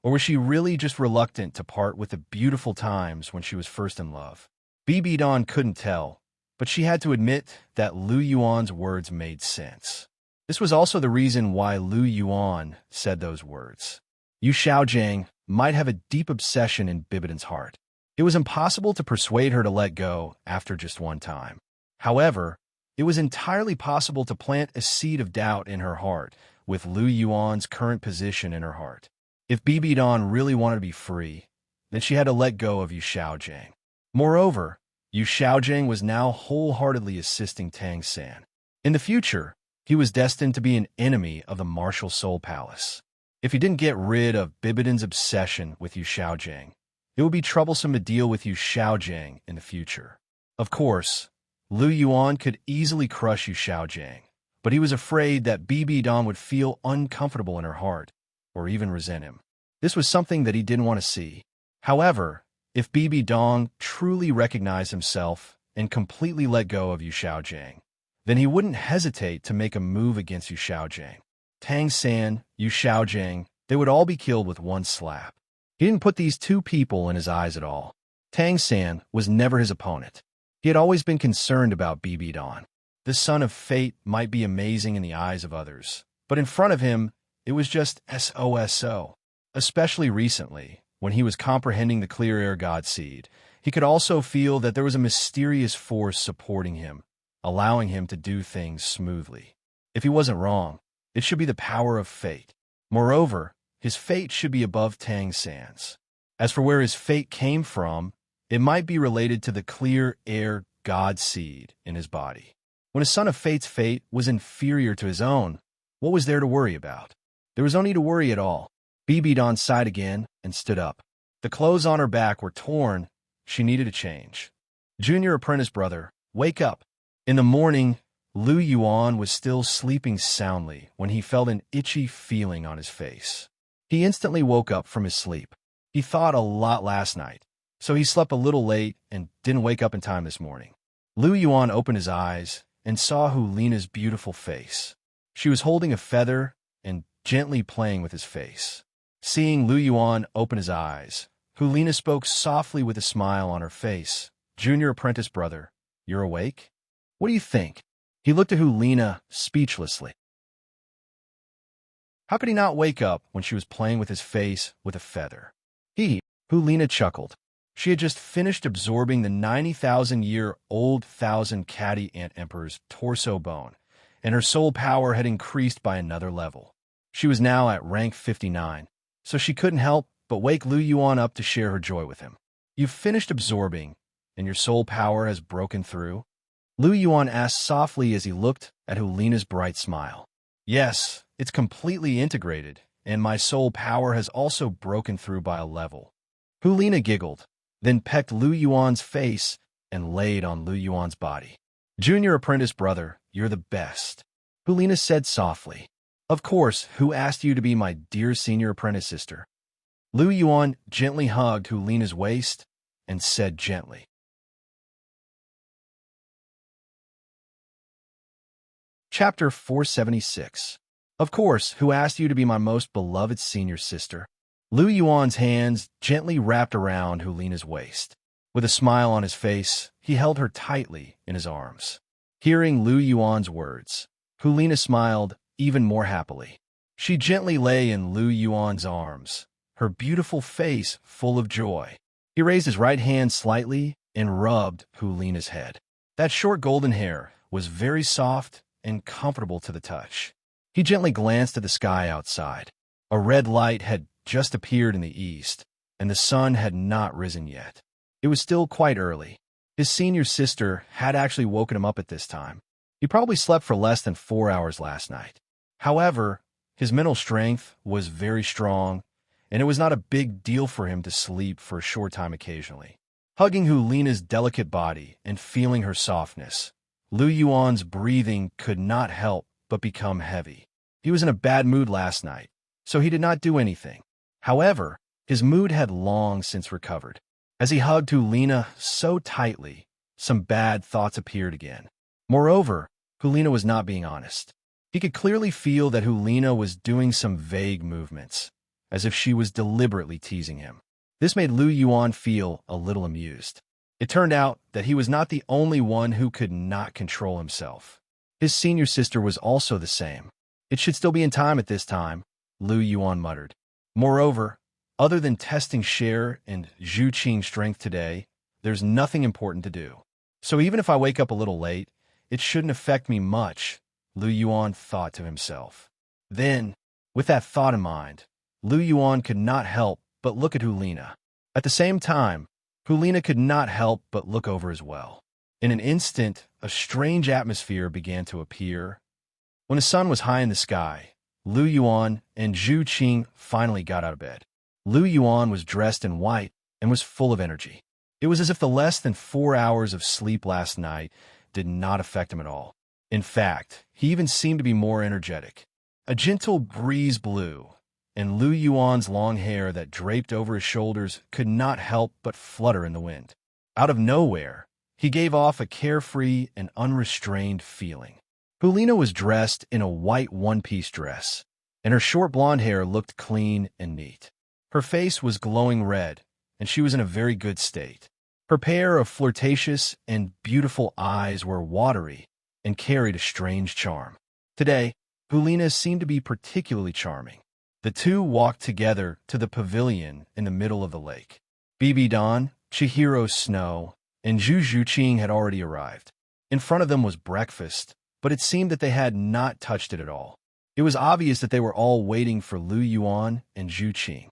Or was she really just reluctant to part with the beautiful times when she was first in love? Bibi Dan couldn't tell, but she had to admit that Lu Yuan's words made sense. This was also the reason why Lu Yuan said those words. Yu Xiaojiang might have a deep obsession in Bibidan's heart. It was impossible to persuade her to let go after just one time. However, it was entirely possible to plant a seed of doubt in her heart with Lu Yuan's current position in her heart. If Bibi Dan really wanted to be free, then she had to let go of Yu Xiaojiang. Moreover, Yu Xiaojiang was now wholeheartedly assisting Tang San. In the future, he was destined to be an enemy of the Martial Soul Palace. If he didn't get rid of Bibidan's obsession with Yu Xiaojiang, it would be troublesome to deal with Yu Xiaojiang in the future. Of course, Lu Yuan could easily crush Yu Xiaojiang, but he was afraid that Bibi Dan would feel uncomfortable in her heart, or even resent him. This was something that he didn't want to see. However, if Bibi Dan truly recognized himself and completely let go of Yu Xiaojiang, then he wouldn't hesitate to make a move against Yu Xiaojiang. Tang San, Yu Xiaojiang, they would all be killed with one slap. He didn't put these two people in his eyes at all. Tang San was never his opponent. He had always been concerned about Bibi Dan. The son of fate might be amazing in the eyes of others, but in front of him, it was just SOSO. Especially recently, when he was comprehending the clear air god seed, he could also feel that there was a mysterious force supporting him, allowing him to do things smoothly. If he wasn't wrong, it should be the power of fate. Moreover, his fate should be above Tang San's. As for where his fate came from, it might be related to the clear air god seed in his body. When a son of fate's fate was inferior to his own, what was there to worry about? There was no need to worry at all. Bibi Dan sighed again and stood up. The clothes on her back were torn. She needed a change. Junior apprentice brother, wake up. In the morning, Lu Yuan was still sleeping soundly when he felt an itchy feeling on his face. He instantly woke up from his sleep. He thought a lot last night, so he slept a little late and didn't wake up in time this morning. Lu Yuan opened his eyes and saw Hulina's beautiful face. She was holding a feather and gently playing with his face. Seeing Lu Yuan open his eyes, Hulina spoke softly with a smile on her face. Junior apprentice brother, you're awake? What do you think? He looked at Hulina speechlessly. How could he not wake up when she was playing with his face with a feather? Hulina chuckled. She had just finished absorbing the 90,000-year-old thousand catty ant emperor's torso bone, and her soul power had increased by another level. She was now at rank 59, so she couldn't help but wake Lu Yuan up to share her joy with him. You've finished absorbing, and your soul power has broken through? Lu Yuan asked softly as he looked at Hulina's bright smile. Yes, it's completely integrated, and my soul power has also broken through by a level. Hulina giggled, then pecked Lu Yuan's face and laid on Lu Yuan's body. Junior apprentice brother, you're the best, Hulina said softly. Of course, who asked you to be my dear senior apprentice sister? Lu Yuan gently hugged Hulina's waist and said gently. Chapter 476. Of course, who asked you to be my most beloved senior sister? Lu Yuan's hands gently wrapped around Hulina's waist. With a smile on his face, he held her tightly in his arms. Hearing Lu Yuan's words, Hulina smiled even more happily. She gently lay in Lu Yuan's arms, her beautiful face full of joy. He raised his right hand slightly and rubbed Hulina's head. That short golden hair was very soft and comfortable to the touch. He gently glanced at the sky outside. A red light had just appeared in the east, and the sun had not risen yet. It was still quite early. His senior sister had actually woken him up at this time. He probably slept for less than 4 hours last night. However, his mental strength was very strong, and it was not a big deal for him to sleep for a short time occasionally. Hugging Hulina's delicate body and feeling her softness, Lu Yuan's breathing could not help but become heavy. He was in a bad mood last night, so he did not do anything. However, his mood had long since recovered. As he hugged Hulina so tightly, some bad thoughts appeared again. Moreover, Hulina was not being honest. He could clearly feel that Hulina was doing some vague movements, as if she was deliberately teasing him. This made Lu Yuan feel a little amused. It turned out that he was not the only one who could not control himself. His senior sister was also the same. It should still be in time at this time, Lu Yuan muttered. Moreover, other than testing Cher and Zhu Qing's strength today, there's nothing important to do. So even if I wake up a little late, it shouldn't affect me much, Lu Yuan thought to himself. Then, with that thought in mind, Lu Yuan could not help but look at Hulina. At the same time, Hulina could not help but look over as well. In an instant, a strange atmosphere began to appear. When the sun was high in the sky, Lu Yuan and Zhu Qing finally got out of bed. Lu Yuan was dressed in white and was full of energy. It was as if the less than 4 hours of sleep last night did not affect him at all. In fact, he even seemed to be more energetic. A gentle breeze blew, and Lu Yuan's long hair that draped over his shoulders could not help but flutter in the wind. Out of nowhere, he gave off a carefree and unrestrained feeling. Hulina was dressed in a white one-piece dress, and her short blonde hair looked clean and neat. Her face was glowing red, and she was in a very good state. Her pair of flirtatious and beautiful eyes were watery and carried a strange charm. Today, Hulina seemed to be particularly charming. The two walked together to the pavilion in the middle of the lake. Bibi Don, Chihiro Snow, and Zhu Qing had already arrived. In front of them was breakfast, but it seemed that they had not touched it at all. It was obvious that they were all waiting for Lu Yuan and Zhu Qing.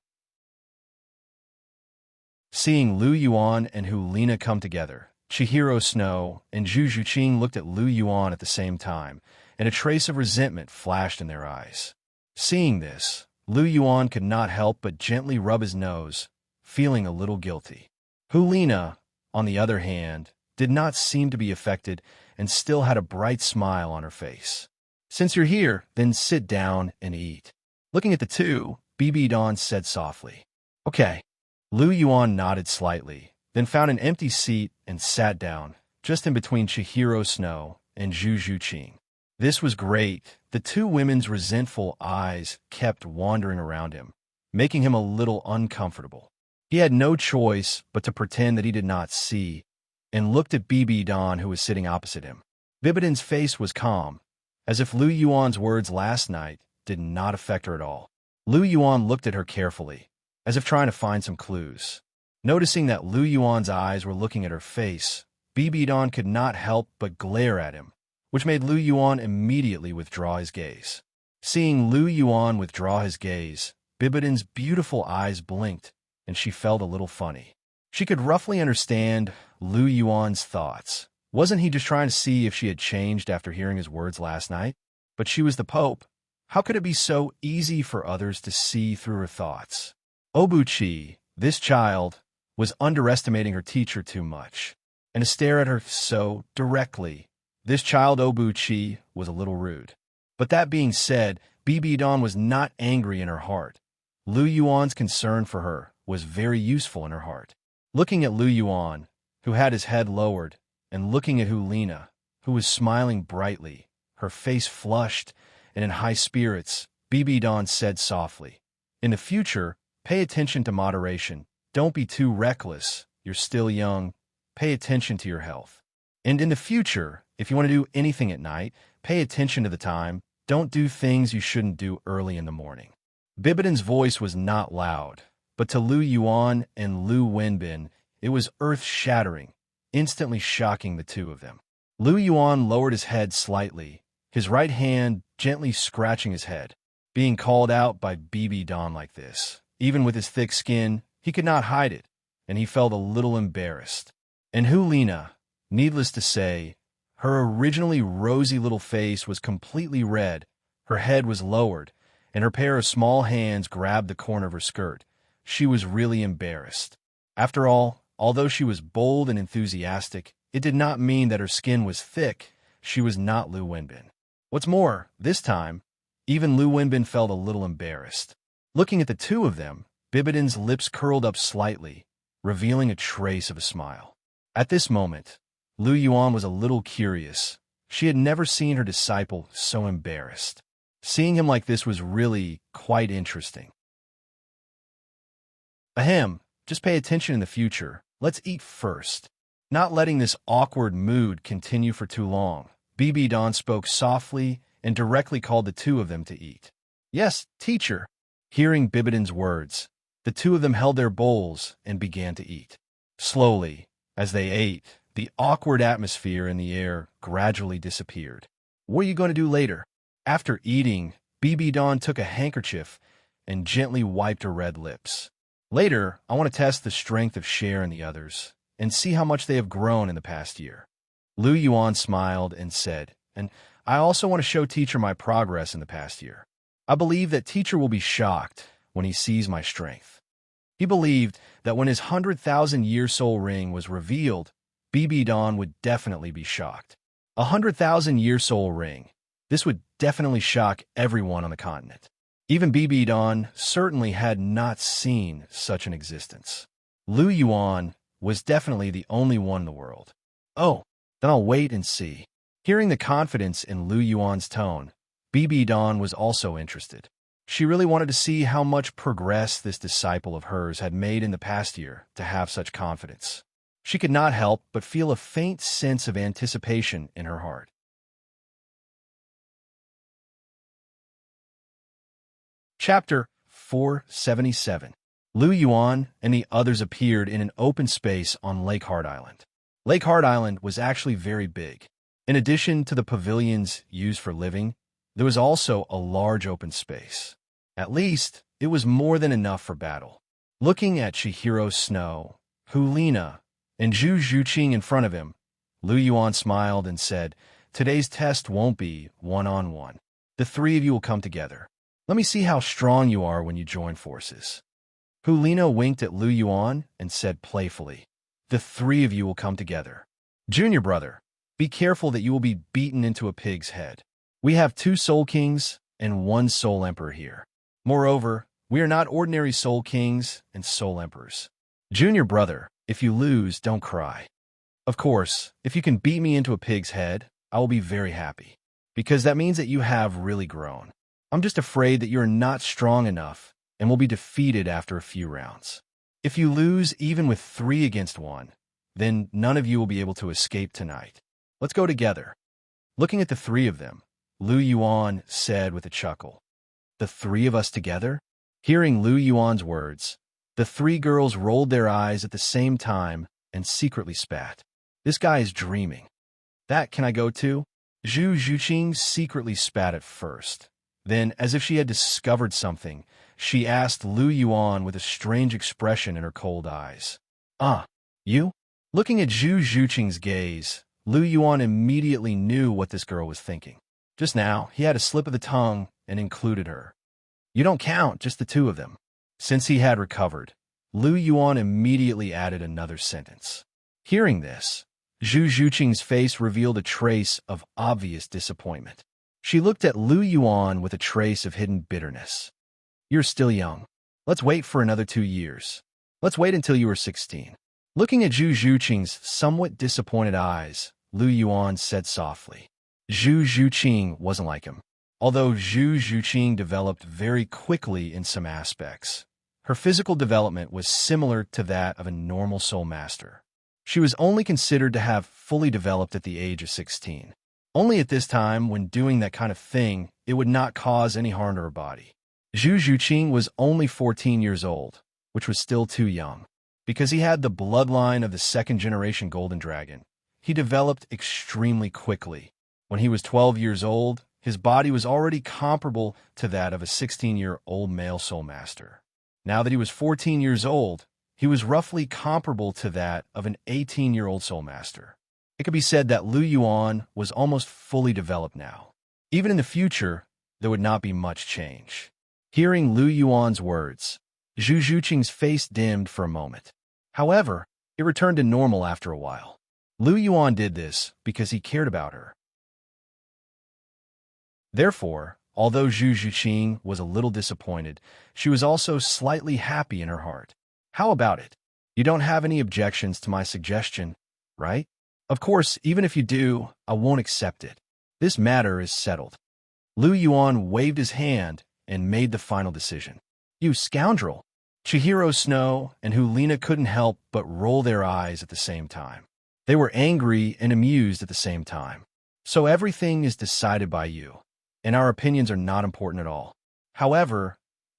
Seeing Lu Yuan and Hulina come together, Chihiro Snow and Zhu Qing looked at Lu Yuan at the same time, and a trace of resentment flashed in their eyes. Seeing this, Lu Yuan could not help but gently rub his nose, feeling a little guilty. Hulina, on the other hand, did not seem to be affected and still had a bright smile on her face. "Since you're here, then sit down and eat." Looking at the two, Bibi Don said softly, "Okay." Lu Yuan nodded slightly, then found an empty seat and sat down, just in between Chihiro Snow and Zhu Qing. This was great. The two women's resentful eyes kept wandering around him, making him a little uncomfortable. He had no choice but to pretend that he did not see, and looked at Bibi Don, who was sitting opposite him. Bibidon's face was calm, as if Lu Yuan's words last night did not affect her at all. Lu Yuan looked at her carefully, as if trying to find some clues. Noticing that Lu Yuan's eyes were looking at her face, Bibi Don could not help but glare at him, which made Lu Yuan immediately withdraw his gaze. Seeing Lu Yuan withdraw his gaze, Bibidon's beautiful eyes blinked, and she felt a little funny. She could roughly understand Lu Yuan's thoughts. Wasn't he just trying to see if she had changed after hearing his words last night? But she was the Pope. How could it be so easy for others to see through her thoughts? Obuchi, this child, was underestimating her teacher too much, and to stare at her so directly. This child Obuchi was a little rude. But that being said, Bibi Don was not angry in her heart. Lu Yuan's concern for her was very useful in her heart. Looking at Lu Yuan, who had his head lowered, and looking at Hulina, who was smiling brightly, her face flushed and in high spirits, Bibi Don said softly, "In the future, pay attention to moderation. Don't be too reckless. You're still young. Pay attention to your health. And in the future, if you want to do anything at night, pay attention to the time. Don't do things you shouldn't do early in the morning." Bibidon's voice was not loud, but to Lu Yuan and Lu Wenbin, it was earth-shattering, instantly shocking the two of them. Lu Yuan lowered his head slightly, his right hand gently scratching his head. Being called out by Bibi Don like this, even with his thick skin, he could not hide it, and he felt a little embarrassed. And Hulina, needless to say, her originally rosy little face was completely red, her head was lowered, and her pair of small hands grabbed the corner of her skirt. She was really embarrassed. After all, although she was bold and enthusiastic, it did not mean that her skin was thick. She was not Lu Wenbin. What's more, this time, even Lu Wenbin felt a little embarrassed. Looking at the two of them, Bibidon's lips curled up slightly, revealing a trace of a smile. At this moment, Lu Yuan was a little curious. She had never seen her disciple so embarrassed. Seeing him like this was really quite interesting. Ahem, just pay attention in the future. Let's eat first. Not letting this awkward mood continue for too long, Bibidon spoke softly and directly called the two of them to eat. Yes, teacher. Hearing Bibidon's words, the two of them held their bowls and began to eat. Slowly, as they ate, the awkward atmosphere in the air gradually disappeared. What are you going to do later? After eating, Bibidon took a handkerchief and gently wiped her red lips. Later, I want to test the strength of Cher and the others, and see how much they have grown in the past year. Lu Yuan smiled and said, and I also want to show teacher my progress in the past year. I believe that teacher will be shocked when he sees my strength. He believed that when his 100,000-year soul ring was revealed, Bibidon would definitely be shocked. 100,000-year soul ring. This would definitely shock everyone on the continent. Even Bibidon certainly had not seen such an existence. Lu Yuan was definitely the only one in the world. Oh, then I'll wait and see. Hearing the confidence in Lu Yuan's tone, Bibidon was also interested. She really wanted to see how much progress this disciple of hers had made in the past year to have such confidence. She could not help but feel a faint sense of anticipation in her heart. Chapter 477. Lu Yuan and the others appeared in an open space on Lake Heart Island. Lake Heart Island was actually very big. In addition to the pavilions used for living, there was also a large open space. At least, it was more than enough for battle. Looking at Chihiro Snow, Hulina, and Zhu Zhuqing in front of him, Lu Yuan smiled and said, "Today's test won't be one-on-one. The three of you will come together. Let me see how strong you are when you join forces." Hulina winked at Lu Yuan and said playfully, "The three of you will come together. Junior brother, be careful that you will be beaten into a pig's head. We have 2 Soul Kings and 1 Soul Emperor here. Moreover, we are not ordinary Soul Kings and Soul Emperors. Junior brother, if you lose, don't cry. Of course, if you can beat me into a pig's head, I will be very happy, because that means that you have really grown. I'm just afraid that you are not strong enough and will be defeated after a few rounds. If you lose even with 3 against 1, then none of you will be able to escape tonight. Let's go together." Looking at the 3 of them, Lu Yuan said with a chuckle, "The 3 of us together?" Hearing Lu Yuan's words, the 3 girls rolled their eyes at the same time and secretly spat. This guy is dreaming. That can I go too? Zhu Zhuqing secretly spat at first. Then, as if she had discovered something, she asked Lu Yuan with a strange expression in her cold eyes. You?" Looking at Zhu Zhuqing's gaze, Lu Yuan immediately knew what this girl was thinking. Just now, he had a slip of the tongue and included her. You don't count, just the 2 of them. Since he had recovered, Lu Yuan immediately added another sentence. Hearing this, Zhu Zhuqing's face revealed a trace of obvious disappointment. She looked at Lu Yuan with a trace of hidden bitterness. "You're still young. Let's wait for another 2 years. Let's wait until you are 16. Looking at Zhu Zhuqing's somewhat disappointed eyes, Lu Yuan said softly. Zhu Zhuqing wasn't like him. Although Zhu Zhuqing developed very quickly in some aspects, her physical development was similar to that of a normal soul master. She was only considered to have fully developed at the age of 16. Only at this time, when doing that kind of thing, it would not cause any harm to her body. Zhu Zhuqing was only 14 years old, which was still too young. Because he had the bloodline of the 2nd-generation Golden Dragon, he developed extremely quickly. When he was 12 years old, his body was already comparable to that of a 16-year-old male soul master. Now that he was 14 years old, he was roughly comparable to that of an 18-year-old soul master. It could be said that Lu Yuan was almost fully developed now. Even in the future, there would not be much change. Hearing Lu Yuan's words, Zhu Zhuqing's face dimmed for a moment. However, it returned to normal after a while. Lu Yuan did this because he cared about her. Therefore, Although Zhu Juqing was a little disappointed, she was also slightly happy in her heart. How about it? You don't have any objections to my suggestion, right? Of course, even if you do, I won't accept it. This matter is settled. Lu Yuan waved his hand and made the final decision. You scoundrel! Chihiro Snow and Hulina couldn't help but roll their eyes at the same time. They were angry and amused at the same time. So everything is decided by you, and our opinions are not important at all. However,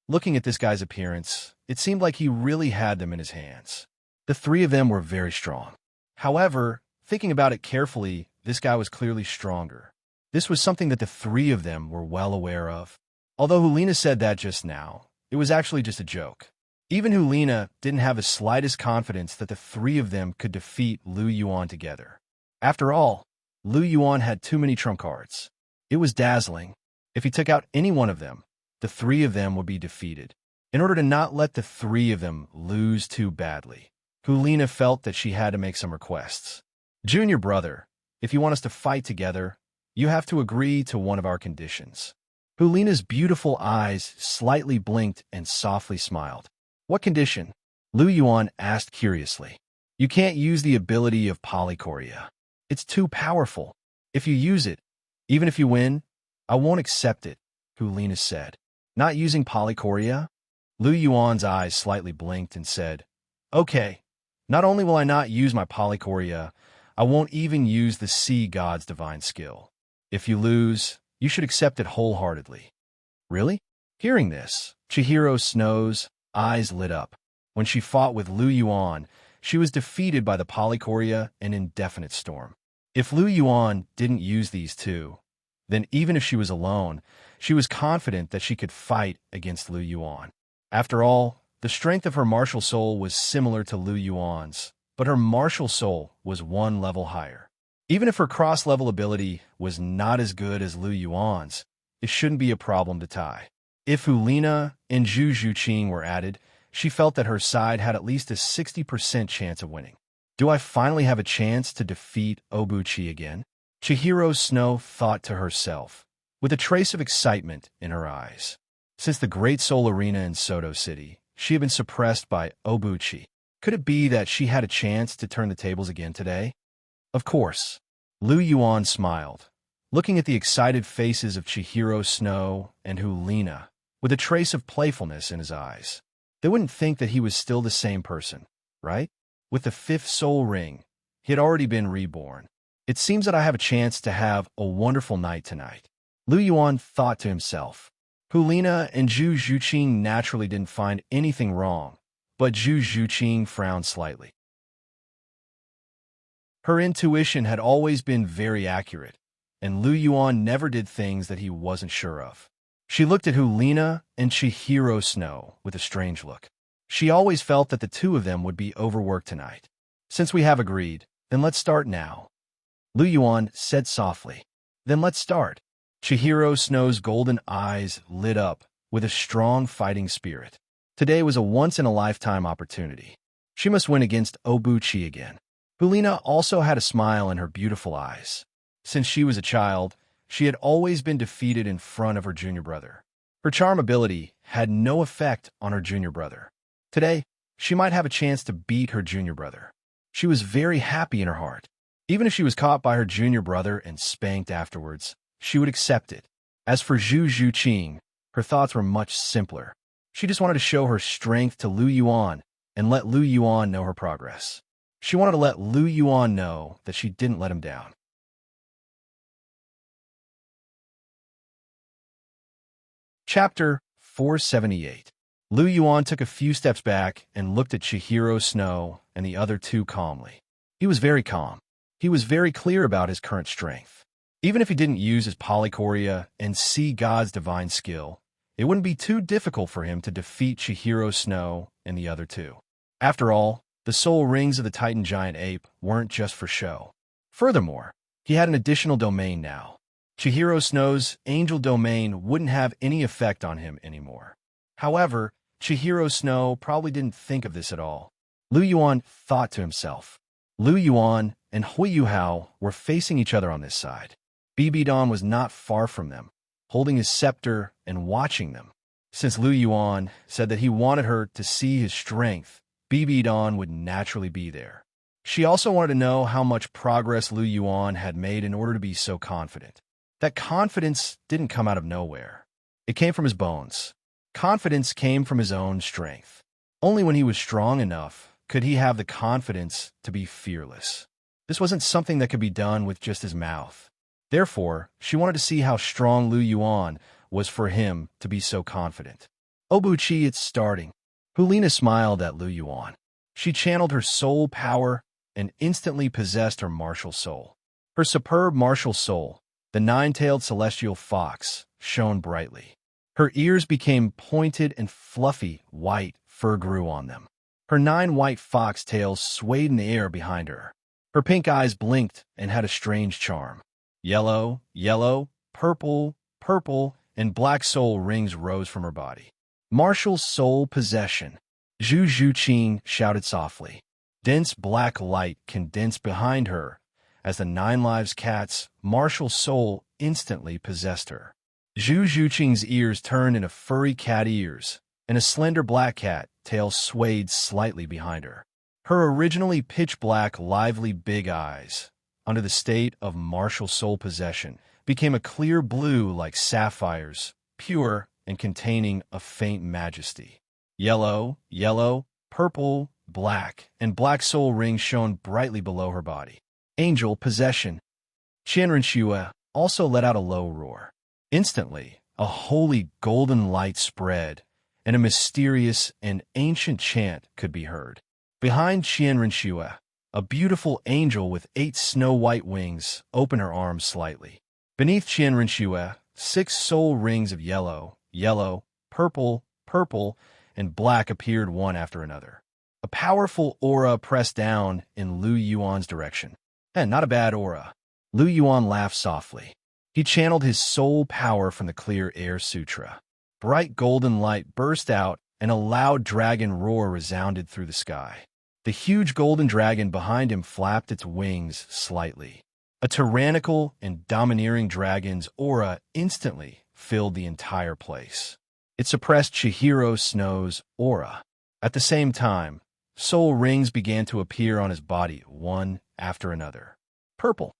looking at this guy's appearance, it seemed like he really had them in his hands. The three of them were very strong. However, thinking about it carefully, this guy was clearly stronger. This was something that the three of them were well aware of. Although Hulina said that just now, it was actually just a joke. Even Hulina didn't have the slightest confidence that the three of them could defeat Lu Yuan together. After all, Lu Yuan had too many trump cards. It was dazzling. If he took out any one of them, the three of them would be defeated. In order to not let the three of them lose too badly, Hulina felt that she had to make some requests. Junior brother, if you want us to fight together, you have to agree to one of our conditions. Hulina's beautiful eyes slightly blinked and softly smiled. What condition? Lu Yuan asked curiously. You can't use the ability of polychoria. It's too powerful. If you use it, even if you win, I won't accept it, Hulina said. Not using polychoria? Lu Yuan's eyes slightly blinked and said, Okay, not only will I not use my polychoria, I won't even use the sea god's divine skill. If you lose, you should accept it wholeheartedly. Really? Hearing this, Chihiro Snow's eyes lit up. When she fought with Lu Yuan, she was defeated by the polychoria and indefinite storm. If Lu Yuan didn't use these two, then even if she was alone, she was confident that she could fight against Lu Yuan. After all, the strength of her martial soul was similar to Lu Yuan's, but her martial soul was one level higher. Even if her cross-level ability was not as good as Lu Yuan's, it shouldn't be a problem to tie. If Hulina and Zhu Juqing were added, she felt that her side had at least a 60% chance of winning. Do I finally have a chance to defeat Obuchi again? Chihiro Snow thought to herself, with a trace of excitement in her eyes. Since the Great Soul Arena in Soto City, she had been suppressed by Obuchi. Could it be that she had a chance to turn the tables again today? Of course. Lu Yuan smiled, looking at the excited faces of Chihiro Snow and Hulina, with a trace of playfulness in his eyes. They wouldn't think that he was still the same person, right? With the fifth soul ring, he had already been reborn. It seems that I have a chance to have a wonderful night tonight. Lu Yuan thought to himself. Hulina and Zhu Juqing naturally didn't find anything wrong, but Zhu Juqing frowned slightly. Her intuition had always been very accurate, and Lu Yuan never did things that he wasn't sure of. She looked at Hulina and Chihiro Snow with a strange look. She always felt that the two of them would be overworked tonight. Since we have agreed, then let's start now. Lu Yuan said softly. Then let's start. Chihiro Snow's golden eyes lit up with a strong fighting spirit. Today was a once-in-a-lifetime opportunity. She must win against Obuchi again. Hulina also had a smile in her beautiful eyes. Since she was a child, she had always been defeated in front of her junior brother. Her charm ability had no effect on her junior brother. Today, she might have a chance to beat her junior brother. She was very happy in her heart. Even if she was caught by her junior brother and spanked afterwards, she would accept it. As for Zhu Juqing, her thoughts were much simpler. She just wanted to show her strength to Lu Yuan and let Lu Yuan know her progress. She wanted to let Lu Yuan know that she didn't let him down. Chapter 478. Lu Yuan took a few steps back and looked at Chihiro Snow and the other two calmly. He was very calm. He was very clear about his current strength. Even if he didn't use his polychoria and see God's divine skill, it wouldn't be too difficult for him to defeat Chihiro Snow and the other two. After all, the soul rings of the Titan Giant Ape weren't just for show. Furthermore, he had an additional domain now. Chihiro Snow's angel domain wouldn't have any effect on him anymore. However, Chihiro Snow probably didn't think of this at all. Lu Yuan thought to himself. Lu Yuan and Hui Yuhao were facing each other on this side. Bibidon was not far from them, holding his scepter and watching them. Since Lu Yuan said that he wanted her to see his strength, Bibidon would naturally be there. She also wanted to know how much progress Lu Yuan had made in order to be so confident. That confidence didn't come out of nowhere. It came from his bones. Confidence came from his own strength. Only when he was strong enough could he have the confidence to be fearless. This wasn't something that could be done with just his mouth. Therefore, she wanted to see how strong Lu Yuan was for him to be so confident. Obuchi, it's starting. Hulina smiled at Lu Yuan. She channeled her soul power and instantly possessed her martial soul. Her superb martial soul, the nine-tailed celestial fox, shone brightly. Her ears became pointed and fluffy, white fur grew on them. Her 9 white fox tails swayed in the air behind her. Her pink eyes blinked and had a strange charm. Yellow, yellow, purple, purple, and black soul rings rose from her body. Martial soul possession. Zhu Zhuqing shouted softly. Dense black light condensed behind her as the 9 lives cat's martial soul instantly possessed her. Zhu Zhuqing's ears turned into furry cat ears, and a slender black cat tail swayed slightly behind her. Her originally pitch-black, lively big eyes, under the state of martial soul possession, became a clear blue like sapphires, pure and containing a faint majesty. Yellow, yellow, purple, black, and black soul rings shone brightly below her body. Angel possession. Qianrenxue also let out a low roar. Instantly, a holy golden light spread, and a mysterious and ancient chant could be heard. Behind Qianrenxue, a beautiful angel with 8 snow-white wings opened her arms slightly. Beneath Qianrenxue, 6 soul rings of yellow, yellow, purple, purple, and black appeared one after another. A powerful aura pressed down in Lu Yuan's direction. And not a bad aura. Lu Yuan laughed softly. He channeled his soul power from the clear air sutra. Bright golden light burst out, and a loud dragon roar resounded through the sky. The huge golden dragon behind him flapped its wings slightly. A tyrannical and domineering dragon's aura instantly filled the entire place. It suppressed Chihiro Snow's aura. At the same time, soul rings began to appear on his body, one after another. Purple.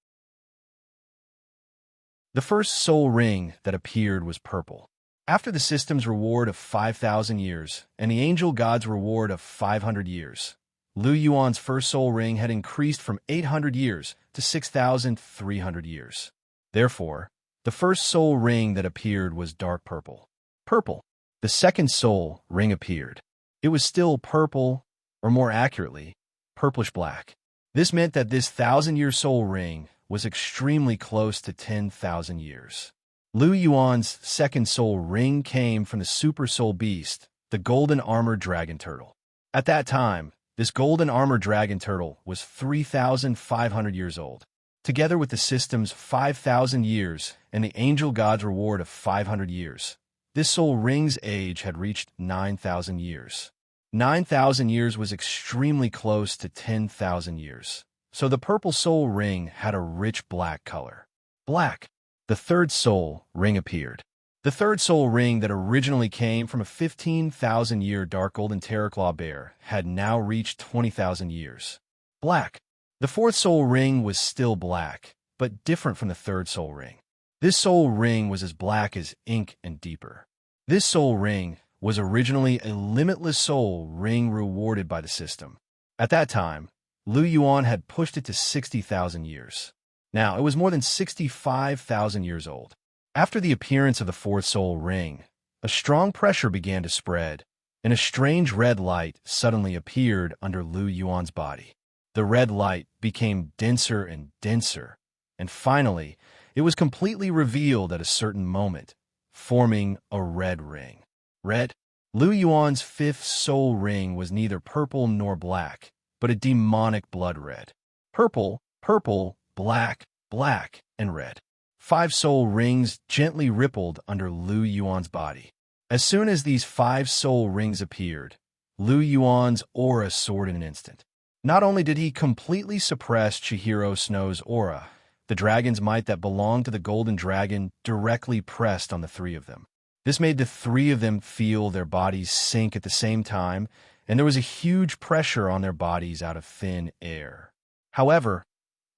The first soul ring that appeared was purple. After the system's reward of 5,000 years and the angel god's reward of 500 years, Lu Yuan's first soul ring had increased from 800 years to 6,300 years. Therefore, the first soul ring that appeared was dark purple. Purple. The second soul ring appeared. It was still purple, or more accurately, purplish-black. This meant that this 1,000-year soul ring was extremely close to 10,000 years. Lu Yuan's second soul ring came from the super soul beast, the golden armored dragon turtle. At that time, this golden armored dragon turtle was 3,500 years old. Together with the system's 5,000 years and the angel god's reward of 500 years, this soul ring's age had reached 9,000 years. 9,000 years was extremely close to 10,000 years. So the purple soul ring had a rich black color. Black. The third soul ring appeared. The third soul ring that originally came from a 15,000-year dark golden terraclaw bear had now reached 20,000 years. Black. The fourth soul ring was still black, but different from the third soul ring. This soul ring was as black as ink and deeper. This soul ring was originally a limitless soul ring rewarded by the system. At that time, Lu Yuan had pushed it to 60,000 years. Now, it was more than 65,000 years old. After the appearance of the fourth soul ring, a strong pressure began to spread, and a strange red light suddenly appeared under Lu Yuan's body. The red light became denser and denser, and finally, it was completely revealed at a certain moment, forming a red ring. Red? Lu Yuan's fifth soul ring was neither purple nor black, but a demonic blood red. Purple, purple, black, black, and red. 5 soul rings gently rippled under Lu Yuan's body. As soon as these 5 soul rings appeared, Lu Yuan's aura soared in an instant. Not only did he completely suppress Chihiro Snow's aura, the dragon's might that belonged to the golden dragon directly pressed on the three of them. This made the three of them feel their bodies sink at the same time, and there was a huge pressure on their bodies out of thin air. However,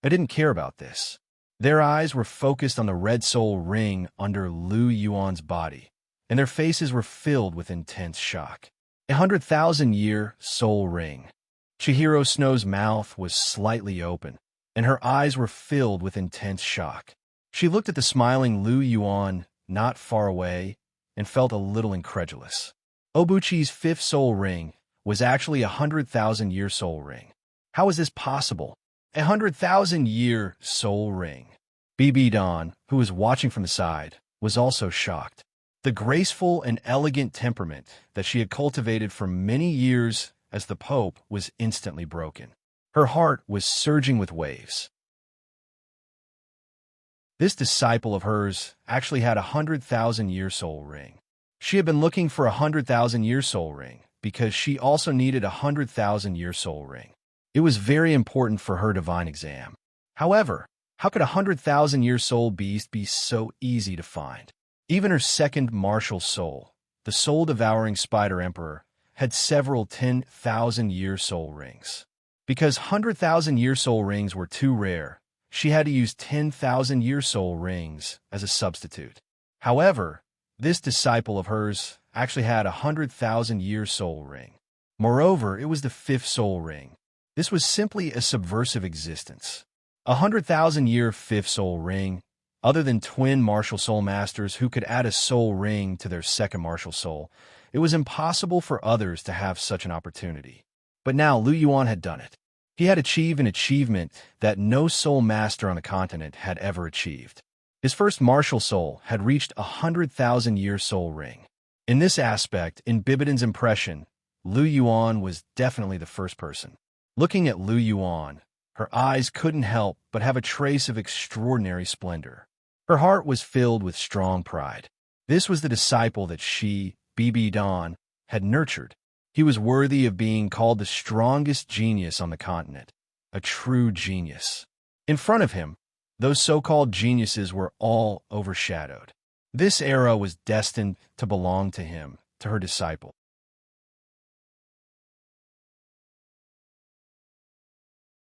I didn't care about this. Their eyes were focused on the red soul ring under Lu Yuan's body, and their faces were filled with intense shock. 100,000-year soul ring. Chihiro Snow's mouth was slightly open, and her eyes were filled with intense shock. She looked at the smiling Lu Yuan not far away and felt a little incredulous. Obuchi's fifth soul ring was actually 100,000-year soul ring. How is this possible? 100,000-year soul ring. BB Don, who was watching from the side, was also shocked. The graceful and elegant temperament that she had cultivated for many years as the Pope was instantly broken. Her heart was surging with waves. This disciple of hers actually had 100,000-year soul ring. She had been looking for 100,000-year soul ring because she also needed 100,000-year soul ring. It was very important for her divine exam. However, how could 100,000-year soul beast be so easy to find? Even her second martial soul, the soul-devouring Spider Emperor, had several 10,000-year soul rings. Because 100,000-year soul rings were too rare, she had to use 10,000-year soul rings as a substitute. However, this disciple of hers actually had a 100,000-year soul ring. Moreover, it was the fifth soul ring. This was simply a subversive existence. 100,000-year fifth soul ring. Other than twin martial soul masters who could add a soul ring to their second martial soul, it was impossible for others to have such an opportunity. But now Lu Yuan had done it. He had achieved an achievement that no soul master on the continent had ever achieved. His first martial soul had reached a 100,000-year soul ring. In this aspect, in Bibidon's impression, Lu Yuan was definitely the first person. Looking at Lu Yuan, her eyes couldn't help but have a trace of extraordinary splendor. Her heart was filled with strong pride. This was the disciple that she, BB Don, had nurtured. He was worthy of being called the strongest genius on the continent, a true genius. In front of him, those so-called geniuses were all overshadowed. This era was destined to belong to him, to her disciple.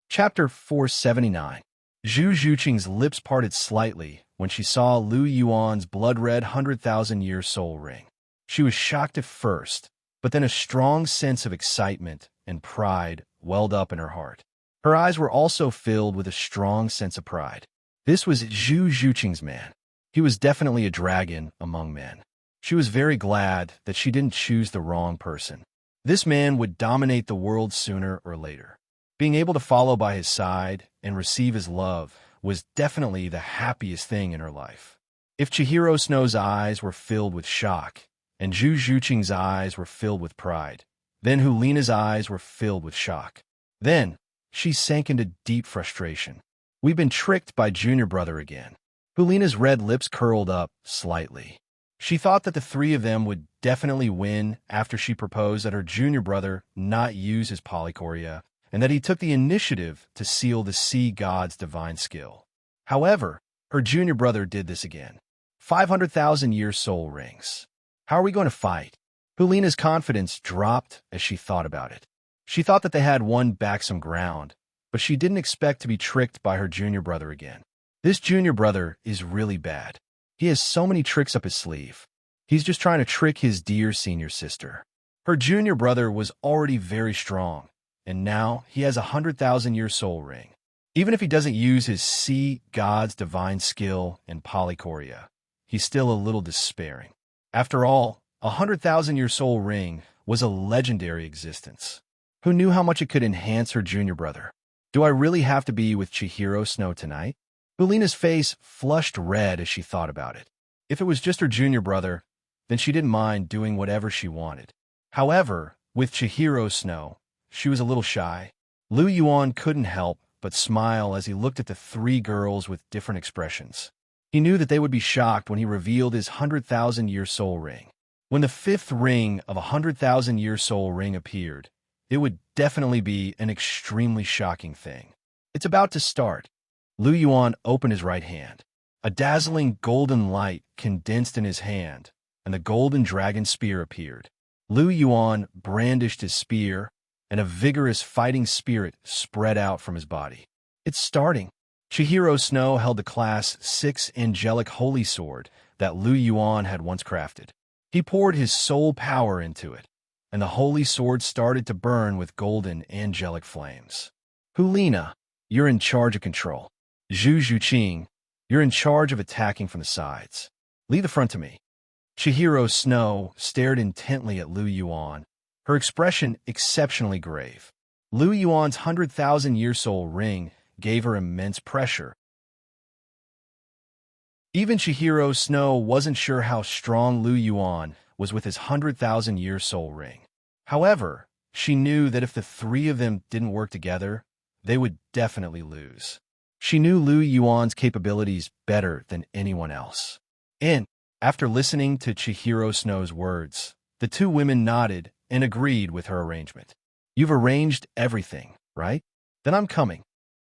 Chapter 479. Zhu Zhuqing's lips parted slightly when she saw Lu Yuan's blood-red 100,000-year soul ring. She was shocked at first, but then a strong sense of excitement and pride welled up in her heart. Her eyes were also filled with a strong sense of pride. This was Zhu Zhuqing's man. He was definitely a dragon among men. She was very glad that she didn't choose the wrong person. This man would dominate the world sooner or later. Being able to follow by his side and receive his love was definitely the happiest thing in her life. If Chihiro Snow's eyes were filled with shock, and Zhu Zhuqing's eyes were filled with pride, then Hulina's eyes were filled with shock. Then, she sank into deep frustration. We've been tricked by Junior Brother again. Hulina's red lips curled up slightly. She thought that the three of them would definitely win after she proposed that her junior brother not use his polychoria, and that he took the initiative to seal the sea god's divine skill. However, her junior brother did this again. 500,000-year soul rings. How are we going to fight? Hulina's confidence dropped as she thought about it. She thought that they had won back some ground, but she didn't expect to be tricked by her junior brother again. This junior brother is really bad. He has so many tricks up his sleeve. He's just trying to trick his dear senior sister. Her junior brother was already very strong, and now he has a 100,000-year soul ring. Even if he doesn't use his sea god's divine skill and polychoria, he's still a little despairing. After all, a 100,000-year soul ring was a legendary existence. Who knew how much it could enhance her junior brother? Do I really have to be with Chihiro Snow tonight? Hulina's face flushed red as she thought about it. If it was just her junior brother, then she didn't mind doing whatever she wanted. However, with Chihiro Snow, she was a little shy. Lu Yuan couldn't help but smile as he looked at the three girls with different expressions. He knew that they would be shocked when he revealed his 100,000-year soul ring. When the fifth ring of a 100,000-year soul ring appeared, it would definitely be an extremely shocking thing. It's about to start. Lu Yuan opened his right hand. A dazzling golden light condensed in his hand, and the golden dragon spear appeared. Lu Yuan brandished his spear, and a vigorous fighting spirit spread out from his body. It's starting. Chihiro Snow held the Class 6 angelic holy sword that Lu Yuan had once crafted. He poured his soul power into it, and the holy sword started to burn with golden angelic flames. Hulina, you're in charge of control. Zhu Zhuqing, you're in charge of attacking from the sides. Lead the front to me. Chihiro Snow stared intently at Lu Yuan, her expression exceptionally grave. Lu Yuan's 100,000-year soul ring gave her immense pressure. Even Chihiro Snow wasn't sure how strong Lu Yuan was with his 100,000-year soul ring. However, she knew that if the three of them didn't work together, they would definitely lose. She knew Lu Yuan's capabilities better than anyone else. And, after listening to Chihiro Snow's words, the two women nodded and agreed with her arrangement. You've arranged everything, right? Then I'm coming.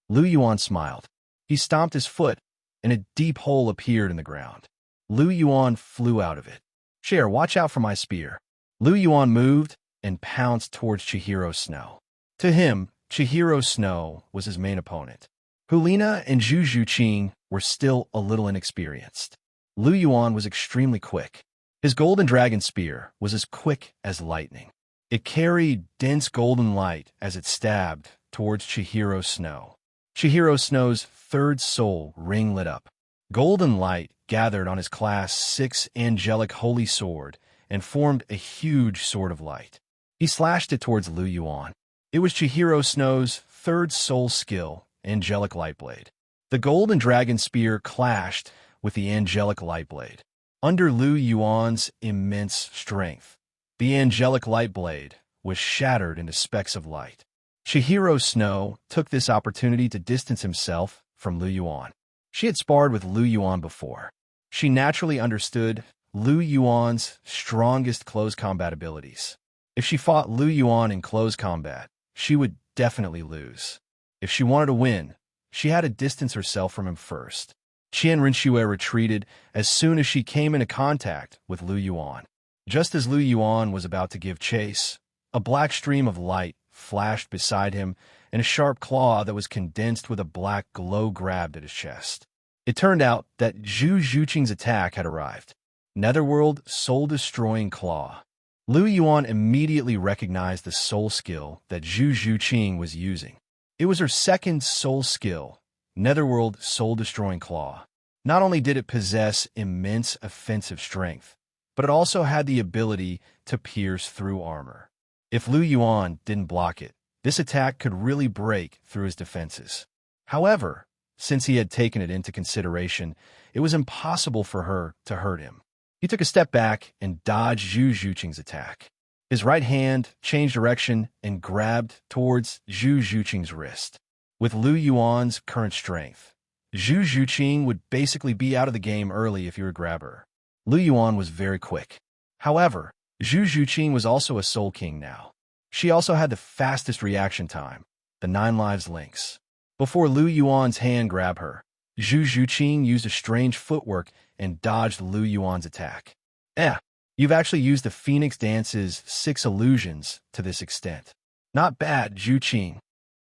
Lu Yuan smiled. He stomped his foot, and a deep hole appeared in the ground. Lu Yuan flew out of it. Cher, watch out for my spear. Lu Yuan moved and pounced towards Chihiro Snow. To him, Chihiro Snow was his main opponent. Hulina and Zhu Zhuqing were still a little inexperienced. Lu Yuan was extremely quick. His golden dragon spear was as quick as lightning. It carried dense golden light as it stabbed towards Chihiro Snow. Chihiro Snow's third soul ring lit up. Golden light gathered on his Class 6 angelic holy sword and formed a huge sword of light. He slashed it towards Lu Yuan. It was Chihiro Snow's third soul skill, Angelic Lightblade. The golden dragon spear clashed with the angelic lightblade. Under Lu Yuan's immense strength, the angelic lightblade was shattered into specks of light. Chihiro Snow took this opportunity to distance himself from Lu Yuan. She had sparred with Lu Yuan before. She naturally understood Lu Yuan's strongest close combat abilities. If she fought Lu Yuan in close combat, she would definitely lose. If she wanted to win, she had to distance herself from him first. Qian Rinxue retreated as soon as she came into contact with Lu Yuan. Just as Lu Yuan was about to give chase, a black stream of light flashed beside him, and a sharp claw that was condensed with a black glow grabbed at his chest. It turned out that Zhu Zhuqing's attack had arrived. Netherworld Soul-Destroying Claw. Lu Yuan immediately recognized the soul skill that Zhu Zhuqing was using. It was her second soul skill, Netherworld Soul-Destroying Claw. Not only did it possess immense offensive strength, but it also had the ability to pierce through armor. If Lu Yuan didn't block it, this attack could really break through his defenses. However, since he had taken it into consideration, it was impossible for her to hurt him. He took a step back and dodged Zhu Zhuqing's attack. His right hand changed direction and grabbed towards Zhu Zhuqing's wrist. With Lu Yuan's current strength, Zhu Zhuqing would basically be out of the game early if you would grab her. Lu Yuan was very quick. However, Zhu Zhuqing was also a Soul King now. She also had the fastest reaction time, the 9 lives lynx. Before Lu Yuan's hand grabbed her, Zhu Zhuqing used a strange footwork and dodged Lu Yuan's attack. You've actually used the Phoenix Dance's 6 illusions to this extent. Not bad, Zhuqing.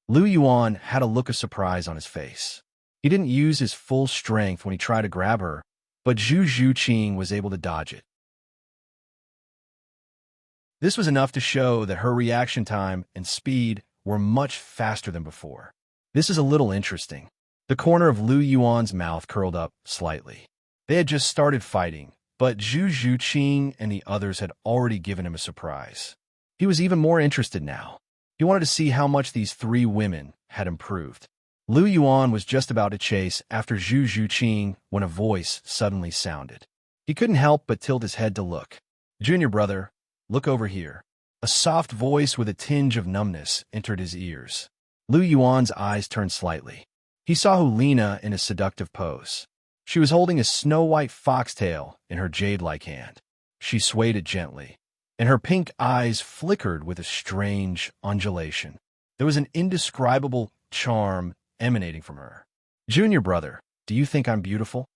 Lu Yuan had a look of surprise on his face. He didn't use his full strength when he tried to grab her, but Zhu Zhuqing was able to dodge it. This was enough to show that her reaction time and speed were much faster than before. This is a little interesting. The corner of Lu Yuan's mouth curled up slightly. They had just started fighting, but Zhu Zhuqing and the others had already given him a surprise. He was even more interested now. He wanted to see how much these 3 women had improved. Lu Yuan was just about to chase after Zhu Zhuqing when a voice suddenly sounded. He couldn't help but tilt his head to look. Junior brother, look over here. A soft voice with a tinge of numbness entered his ears. Lu Yuan's eyes turned slightly. He saw Hulina in a seductive pose. She was holding a snow-white foxtail in her jade-like hand. She swayed it gently, and her pink eyes flickered with a strange undulation. There was an indescribable charm emanating from her. Junior brother, do you think I'm beautiful?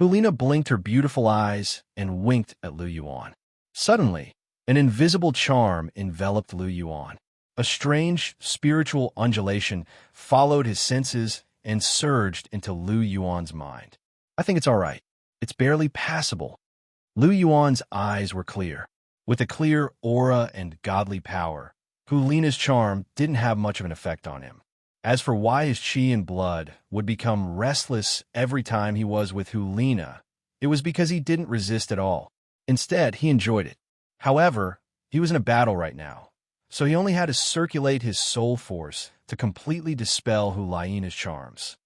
Hulina blinked her beautiful eyes and winked at Lu Yuan. Suddenly, an invisible charm enveloped Lu Yuan. A strange, spiritual undulation followed his senses and surged into Lu Yuan's mind. I think it's all right. It's barely passable. Lu Yuan's eyes were clear. With a clear aura and godly power, Hulina's charm didn't have much of an effect on him. As for why his chi and blood would become restless every time he was with Hulina, it was because he didn't resist at all. Instead, he enjoyed it. However, he was in a battle right now, so he only had to circulate his soul force to completely dispel Hulina's charms.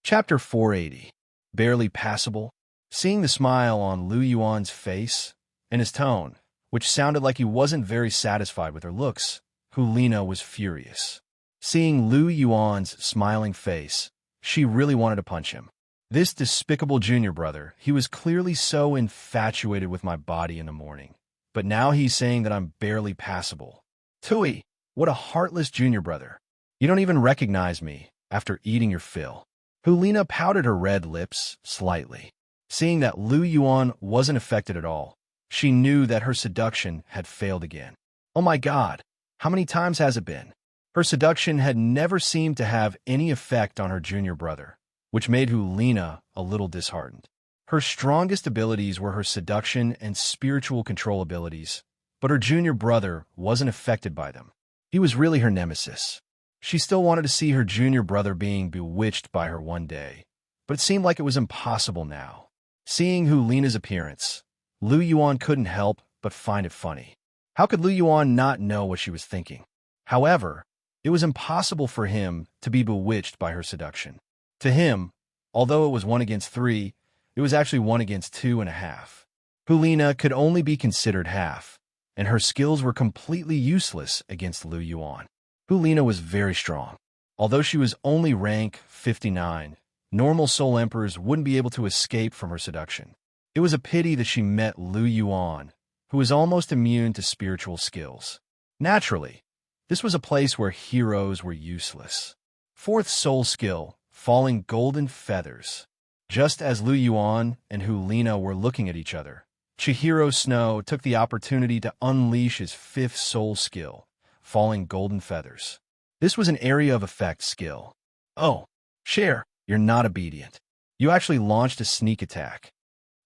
Chapter 480. Barely Passable. Seeing the smile on Lu Yuan's face and his tone, which sounded like he wasn't very satisfied with her looks, Hulina was furious. Seeing Lu Yuan's smiling face, she really wanted to punch him. This despicable junior brother, he was clearly so infatuated with my body in the morning. But now he's saying that I'm barely passable. Tui, what a heartless junior brother. You don't even recognize me after eating your fill. Hulina pouted her red lips slightly. Seeing that Lu Yuan wasn't affected at all, she knew that her seduction had failed again. Oh my God, how many times has it been? Her seduction had never seemed to have any effect on her junior brother, which made Hulina a little disheartened. Her strongest abilities were her seduction and spiritual control abilities, but her junior brother wasn't affected by them. He was really her nemesis. She still wanted to see her junior brother being bewitched by her one day, but it seemed like it was impossible now. Seeing Hulina's appearance, Lu Yuan couldn't help but find it funny. How could Lu Yuan not know what she was thinking? However, it was impossible for him to be bewitched by her seduction. To him, although it was 1 against 3, it was actually 1 against 2.5. Hulina could only be considered half, and her skills were completely useless against Lu Yuan. Hulina was very strong. Although she was only rank 59, normal soul emperors wouldn't be able to escape from her seduction. It was a pity that she met Lu Yuan, who was almost immune to spiritual skills. Naturally, this was a place where heroes were useless. 4th soul skill, falling golden feathers. Just as Lu Yuan and Hulina were looking at each other, Chihiro Snow took the opportunity to unleash his 5th soul skill, falling golden feathers. This was an area of effect skill. Oh, Cher, you're not obedient. You actually launched a sneak attack.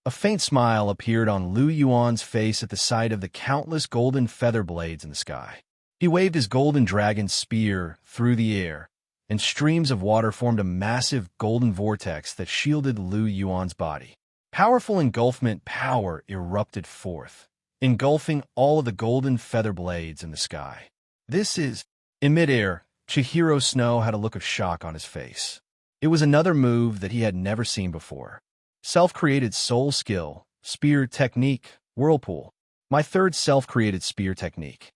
A faint smile appeared on Lu Yuan's face at the sight of the countless golden feather blades in the sky. He waved his golden dragon spear through the air, and streams of water formed a massive golden vortex that shielded Lu Yuan's body. Powerful engulfment power erupted forth, engulfing all of the golden feather blades in the sky. This is... In midair, Chihiro Snow had a look of shock on his face. It was another move that he had never seen before. Self-created soul skill, spear technique, whirlpool. My 3rd self-created spear technique.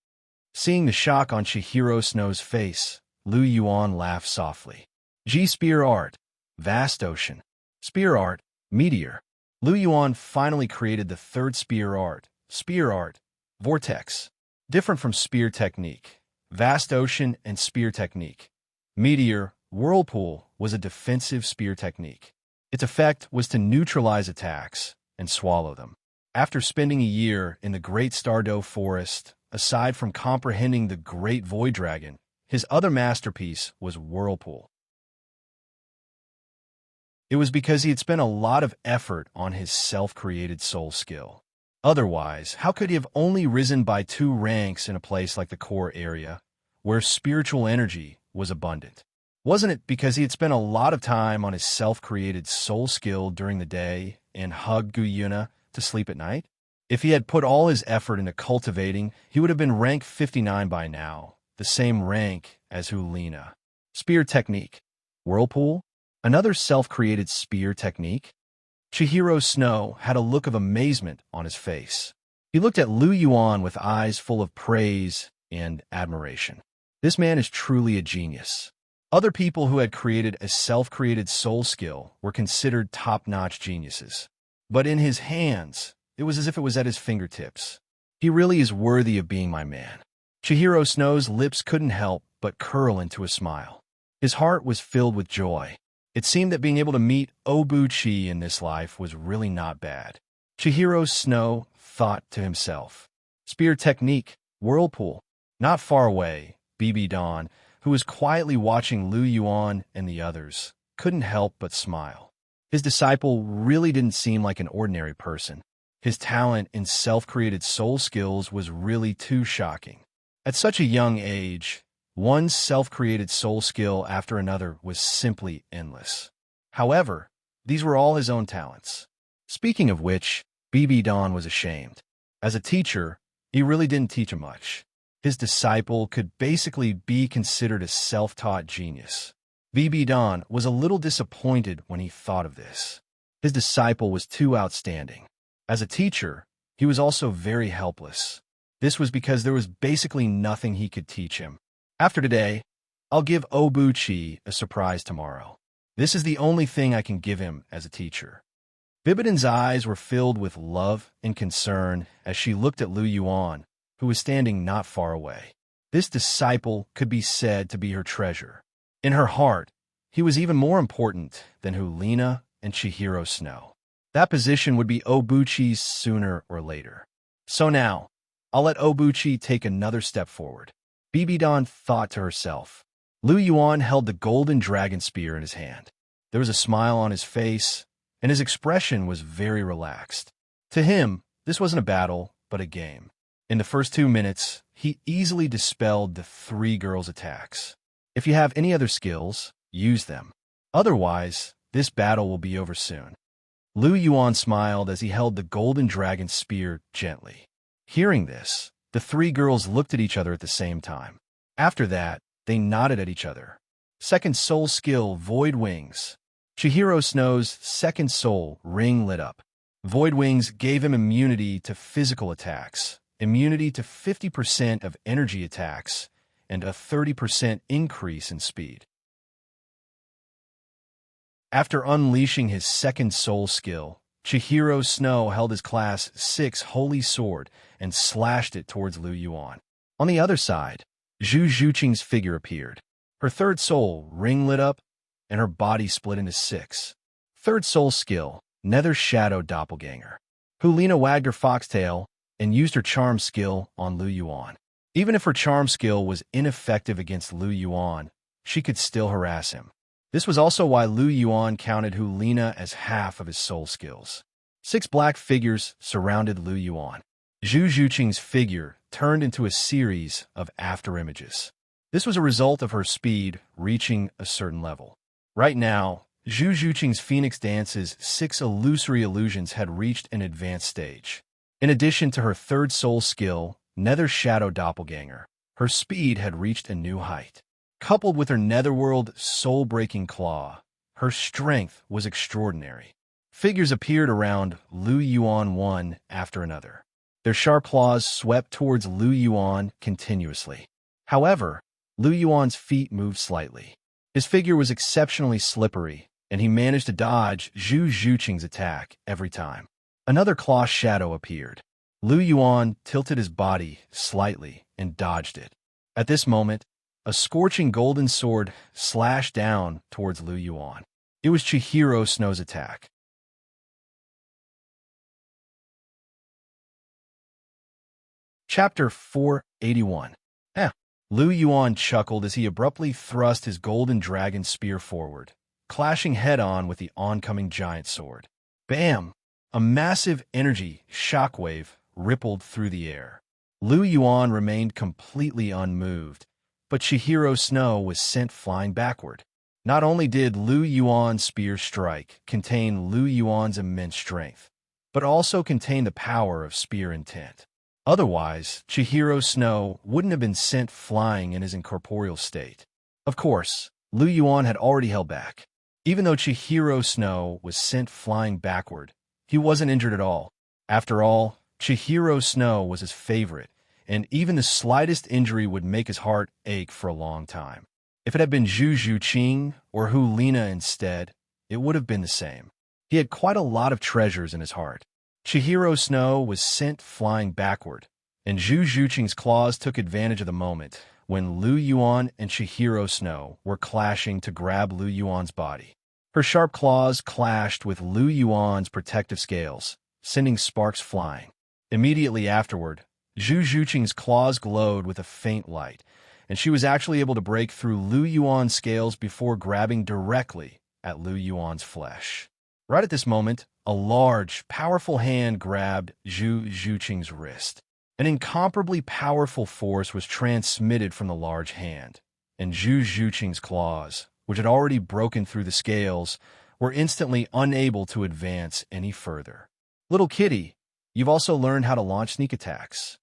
Seeing the shock on Chihiro Snow's face, Lu Yuan laughed softly. Spear art, vast ocean. Spear art, meteor. Lu Yuan finally created the 3rd spear art, vortex. Different from spear technique, vast ocean and spear technique. Meteor, whirlpool was a defensive spear technique. Its effect was to neutralize attacks and swallow them. After spending a year in the Great Stardow Forest, aside from comprehending the Great Void Dragon, his other masterpiece was Whirlpool. It was because he had spent a lot of effort on his self-created soul skill. Otherwise, how could he have only risen by 2 ranks in a place like the core area, where spiritual energy was abundant? Wasn't it because he had spent a lot of time on his self-created soul skill during the day and hugged Guyuna to sleep at night? If he had put all his effort into cultivating, he would have been rank 59 by now, the same rank as Hulina. Spear technique. Whirlpool? Another self-created spear technique? Chihiro Snow had a look of amazement on his face. He looked at Lu Yuan with eyes full of praise and admiration. This man is truly a genius. Other people who had created a self-created soul skill were considered top-notch geniuses. But in his hands, it was as if it was at his fingertips. He really is worthy of being my man. Chihiro Snow's lips couldn't help but curl into a smile. His heart was filled with joy. It seemed that being able to meet Obuchi in this life was really not bad. Chihiro Snow thought to himself. Spear technique, whirlpool. Not far away, BB Dawn, who was quietly watching Lu Yuan and the others, couldn't help but smile. His disciple really didn't seem like an ordinary person. His talent in self-created soul skills was really too shocking. At such a young age, one self-created soul skill after another was simply endless. However, these were all his own talents. Speaking of which, BB Dawn was ashamed. As a teacher, he really didn't teach him much. His disciple could basically be considered a self-taught genius. BB Dawn was a little disappointed when he thought of this. His disciple was too outstanding. As a teacher, he was also very helpless. This was because there was basically nothing he could teach him. After today, I'll give Obuchi a surprise tomorrow. This is the only thing I can give him as a teacher. Bibiden's eyes were filled with love and concern as she looked at Lu Yuan, who was standing not far away. This disciple could be said to be her treasure. In her heart, he was even more important than Hulina and Chihiro Snow. That position would be Obuchi's sooner or later. So now, I'll let Obuchi take another step forward. BB Dawn thought to herself. Lu Yuan held the golden dragon spear in his hand. There was a smile on his face, and his expression was very relaxed. To him, this wasn't a battle, but a game. In the first 2 minutes, he easily dispelled the 3 girls' attacks. If you have any other skills, use them. Otherwise, this battle will be over soon. Lu Yuan smiled as he held the golden dragon spear gently. Hearing this, the 3 girls looked at each other at the same time. After that, they nodded at each other. Second soul skill, Void Wings. Chihiro Snow's second soul ring lit up. Void Wings gave him immunity to physical attacks, immunity to 50% of energy attacks, and a 30% increase in speed. After unleashing his second soul skill, Chihiro Snow held his Class 6 Holy Sword and slashed it towards Lu Yuan. On the other side, Zhu Zhuqing's figure appeared. Her third soul ring lit up, and her body split into 6. Third soul skill, Nether Shadow Doppelganger. Hulina wagged her foxtail and used her charm skill on Lu Yuan. Even if her charm skill was ineffective against Lu Yuan, she could still harass him. This was also why Lu Yuan counted Hulina as half of his soul skills. 6 black figures surrounded Lu Yuan. Zhu Zhuqing's figure turned into a series of afterimages. This was a result of her speed reaching a certain level. Right now, Zhu Zhuqing's Phoenix Dance's 6 illusory illusions had reached an advanced stage. In addition to her third soul skill, Nether Shadow Doppelganger, her speed had reached a new height. Coupled with her netherworld soul-breaking claw, her strength was extraordinary. Figures appeared around Lu Yuan one after another. Their sharp claws swept towards Lu Yuan continuously. However, Lu Yuan's feet moved slightly. His figure was exceptionally slippery, and he managed to dodge Zhu Zhuqing's attack every time. Another claw shadow appeared. Lu Yuan tilted his body slightly and dodged it. At this moment, a scorching golden sword slashed down towards Lu Yuan. It was Chihiro Snow's attack. Chapter 481. Lu Yuan chuckled as he abruptly thrust his golden dragon spear forward, clashing head-on with the oncoming giant sword. Bam! A massive energy shockwave rippled through the air. Lu Yuan remained completely unmoved, but Chihiro Snow was sent flying backward. Not only did Lu Yuan's spear strike contain Lu Yuan's immense strength, but also contained the power of spear intent. Otherwise, Chihiro Snow wouldn't have been sent flying in his incorporeal state. Of course, Lu Yuan had already held back. Even though Chihiro Snow was sent flying backward, he wasn't injured at all. After all, Chihiro Snow was his favorite, and even the slightest injury would make his heart ache for a long time. If it had been Zhu Zhuqing or Hulina instead, it would have been the same. He had quite a lot of treasures in his heart. Chihiro Snow was sent flying backward, and Zhu Zhuqing's claws took advantage of the moment when Lu Yuan and Chihiro Snow were clashing to grab Lu Yuan's body. Her sharp claws clashed with Lu Yuan's protective scales, sending sparks flying. Immediately afterward, Zhu Zhuqing's claws glowed with a faint light, and she was actually able to break through Lu Yuan's scales before grabbing directly at Lu Yuan's flesh. Right at this moment, a large, powerful hand grabbed Zhu Zhuqing's wrist. An incomparably powerful force was transmitted from the large hand, and Zhu Zhuqing's claws, which had already broken through the scales, were instantly unable to advance any further. "Little kitty, you've also learned how to launch sneak attacks."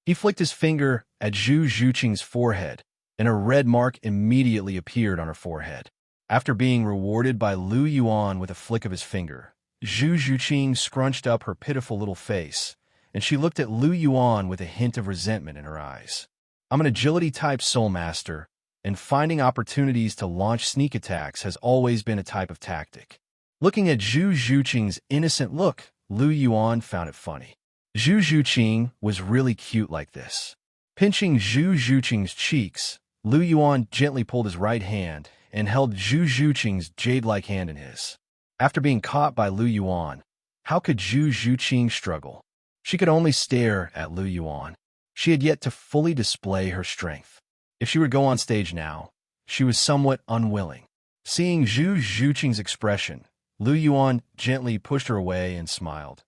He flicked his finger at Zhu Zhuqing's forehead, and a red mark immediately appeared on her forehead. After being rewarded by Lu Yuan with a flick of his finger, Zhu Zhuqing scrunched up her pitiful little face, and she looked at Lu Yuan with a hint of resentment in her eyes. "I'm an agility-type soul master, and finding opportunities to launch sneak attacks has always been a type of tactic." Looking at Zhu Zhuqing's innocent look, Lu Yuan found it funny. Zhu Zhuqing was really cute like this. Pinching Zhu Zhuqing's cheeks, Lu Yuan gently pulled his right hand and held Zhu Zhuqing's jade-like hand in his. After being caught by Lu Yuan, how could Zhu Zhuqing struggle? She could only stare at Lu Yuan. She had yet to fully display her strength. If she would go on stage now, she was somewhat unwilling. Seeing Zhu Zhuqing's expression, Lu Yuan gently pushed her away and smiled.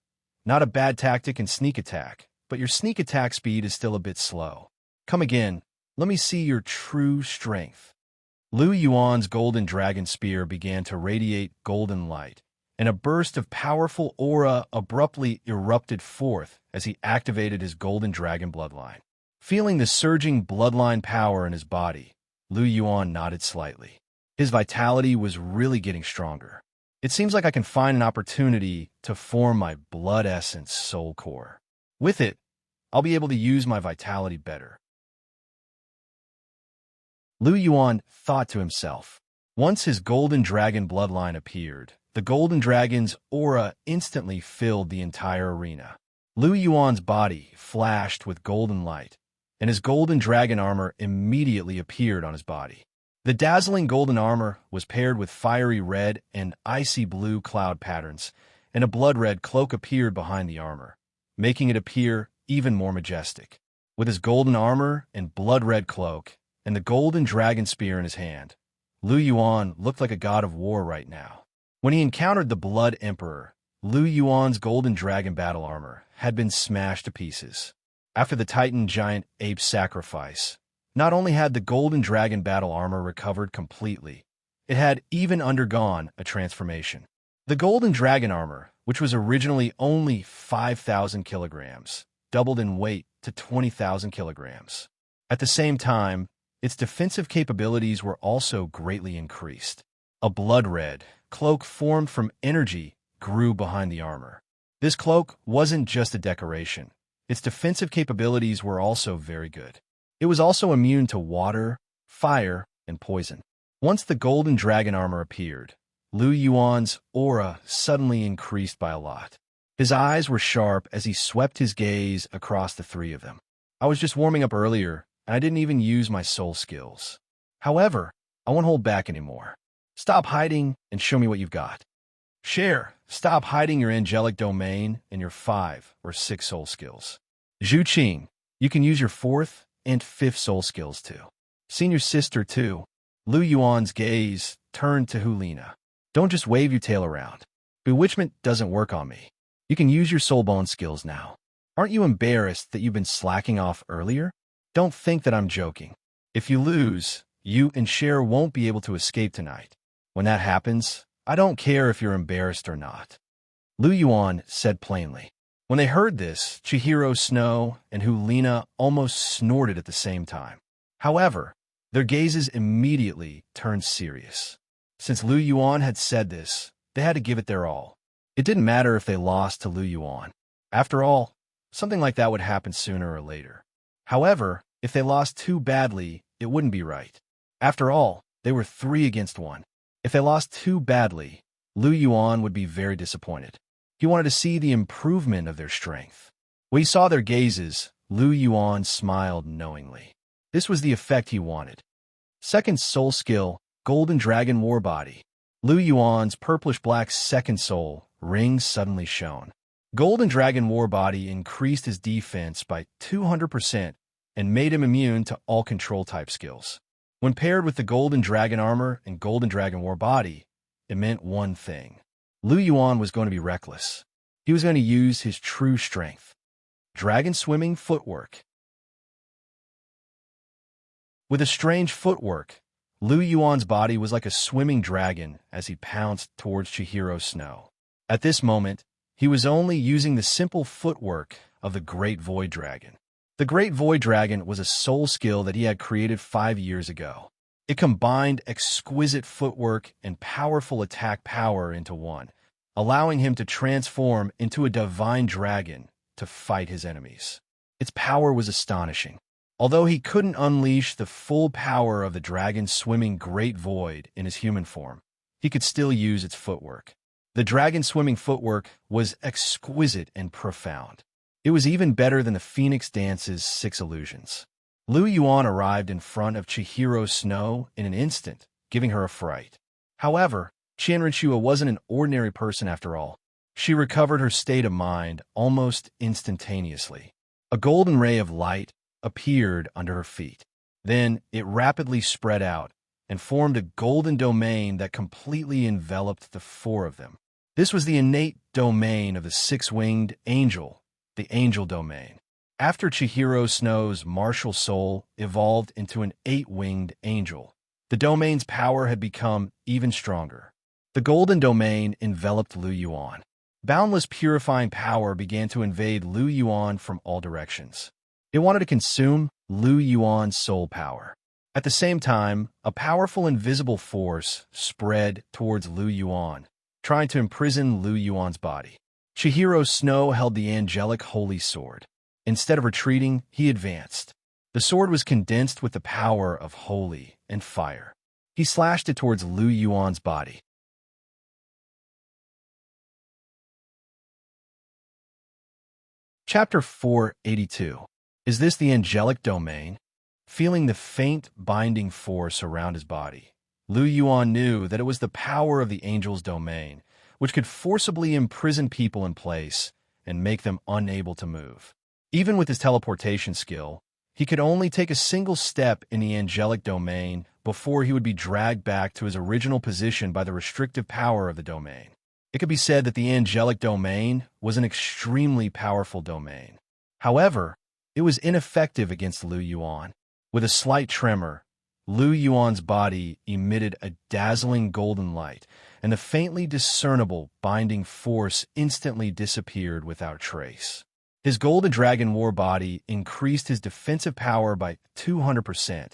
"Not a bad tactic in sneak attack, but your sneak attack speed is still a bit slow. Come again, let me see your true strength." Lu Yuan's golden dragon spear began to radiate golden light, and a burst of powerful aura abruptly erupted forth as he activated his golden dragon bloodline. Feeling the surging bloodline power in his body, Lu Yuan nodded slightly. His vitality was really getting stronger. "It seems like I can find an opportunity to form my blood essence soul core. With it, I'll be able to use my vitality better." Lu Yuan thought to himself. Once his golden dragon bloodline appeared, the golden dragon's aura instantly filled the entire arena. Lu Yuan's body flashed with golden light, and his golden dragon armor immediately appeared on his body. The dazzling golden armor was paired with fiery red and icy blue cloud patterns, and a blood-red cloak appeared behind the armor, making it appear even more majestic. With his golden armor and blood-red cloak, and the golden dragon spear in his hand, Lu Yuan looked like a god of war right now. When he encountered the Blood Emperor, Lu Yuan's golden dragon battle armor had been smashed to pieces. After the Titan giant ape sacrifice, not only had the golden dragon battle armor recovered completely, it had even undergone a transformation. The golden dragon armor, which was originally only 5,000 kilograms, doubled in weight to 20,000 kilograms. At the same time, its defensive capabilities were also greatly increased. A blood-red cloak formed from energy grew behind the armor. This cloak wasn't just a decoration. Its defensive capabilities were also very good. It was also immune to water, fire, and poison. Once the golden dragon armor appeared, Lu Yuan's aura suddenly increased by a lot. His eyes were sharp as he swept his gaze across the three of them. "I was just warming up earlier, and I didn't even use my soul skills. However, I won't hold back anymore. Stop hiding and show me what you've got. Stop hiding your angelic domain and your 5 or 6 soul skills. Zhuqing, you can use your 4th and 5th soul skills too. Senior sister too." Lu Yuan's gaze turned to Hulina. "Don't just wave your tail around. Bewitchment doesn't work on me. You can use your soulbone skills now. Aren't you embarrassed that you've been slacking off earlier? Don't think that I'm joking. If you lose, you and Cher won't be able to escape tonight. When that happens, I don't care if you're embarrassed or not." Lu Yuan said plainly. When they heard this, Chihiro Snow and Hulina almost snorted at the same time. However, their gazes immediately turned serious. Since Lu Yuan had said this, they had to give it their all. It didn't matter if they lost to Lu Yuan. After all, something like that would happen sooner or later. However, if they lost too badly, it wouldn't be right. After all, they were 3 against 1. If they lost too badly, Lu Yuan would be very disappointed. He wanted to see the improvement of their strength. When he saw their gazes, Lu Yuan smiled knowingly. This was the effect he wanted. Second soul skill, Golden Dragon War Body. Lu Yuan's purplish-black second soul ring suddenly shone. Golden Dragon War Body increased his defense by 200% and made him immune to all control-type skills. When paired with the Golden Dragon Armor and Golden Dragon War Body, it meant one thing. Lu Yuan was going to be reckless. He was going to use his true strength. Dragon Swimming Footwork. With a strange footwork, Lu Yuan's body was like a swimming dragon as he pounced towards Chihiro Snow. At this moment, he was only using the simple footwork of the Great Void Dragon. The Great Void Dragon was a soul skill that he had created 5 years ago. It combined exquisite footwork and powerful attack power into one, allowing him to transform into a divine dragon to fight his enemies. Its power was astonishing. Although he couldn't unleash the full power of the dragon swimming Great Void in his human form, he could still use its footwork. The dragon swimming footwork was exquisite and profound. It was even better than the Phoenix Dance's 6 illusions. Lu Yuan arrived in front of Chihiro Snow in an instant, giving her a fright. However, Qianrenshua wasn't an ordinary person after all. She recovered her state of mind almost instantaneously. A golden ray of light appeared under her feet. Then it rapidly spread out and formed a golden domain that completely enveloped the 4 of them. This was the innate domain of the 6-winged angel, the angel domain. After Chihiro Snow's martial soul evolved into an 8-winged angel, the domain's power had become even stronger. The golden domain enveloped Lu Yuan. Boundless purifying power began to invade Lu Yuan from all directions. It wanted to consume Lu Yuan's soul power. At the same time, a powerful invisible force spread towards Lu Yuan, trying to imprison Lu Yuan's body. Chihiro Snow held the angelic holy sword. Instead of retreating, he advanced. The sword was condensed with the power of holy and fire. He slashed it towards Lu Yuan's body. Chapter 482. Is this the angelic domain? Feeling the faint binding force around his body, Lu Yuan knew that it was the power of the angel's domain, which could forcibly imprison people in place and make them unable to move. Even with his teleportation skill, he could only take a single step in the angelic domain before he would be dragged back to his original position by the restrictive power of the domain. It could be said that the angelic domain was an extremely powerful domain. However, it was ineffective against Lu Yuan. With a slight tremor, Lu Yuan's body emitted a dazzling golden light, and the faintly discernible binding force instantly disappeared without trace. His Golden Dragon War Body increased his defensive power by 200%,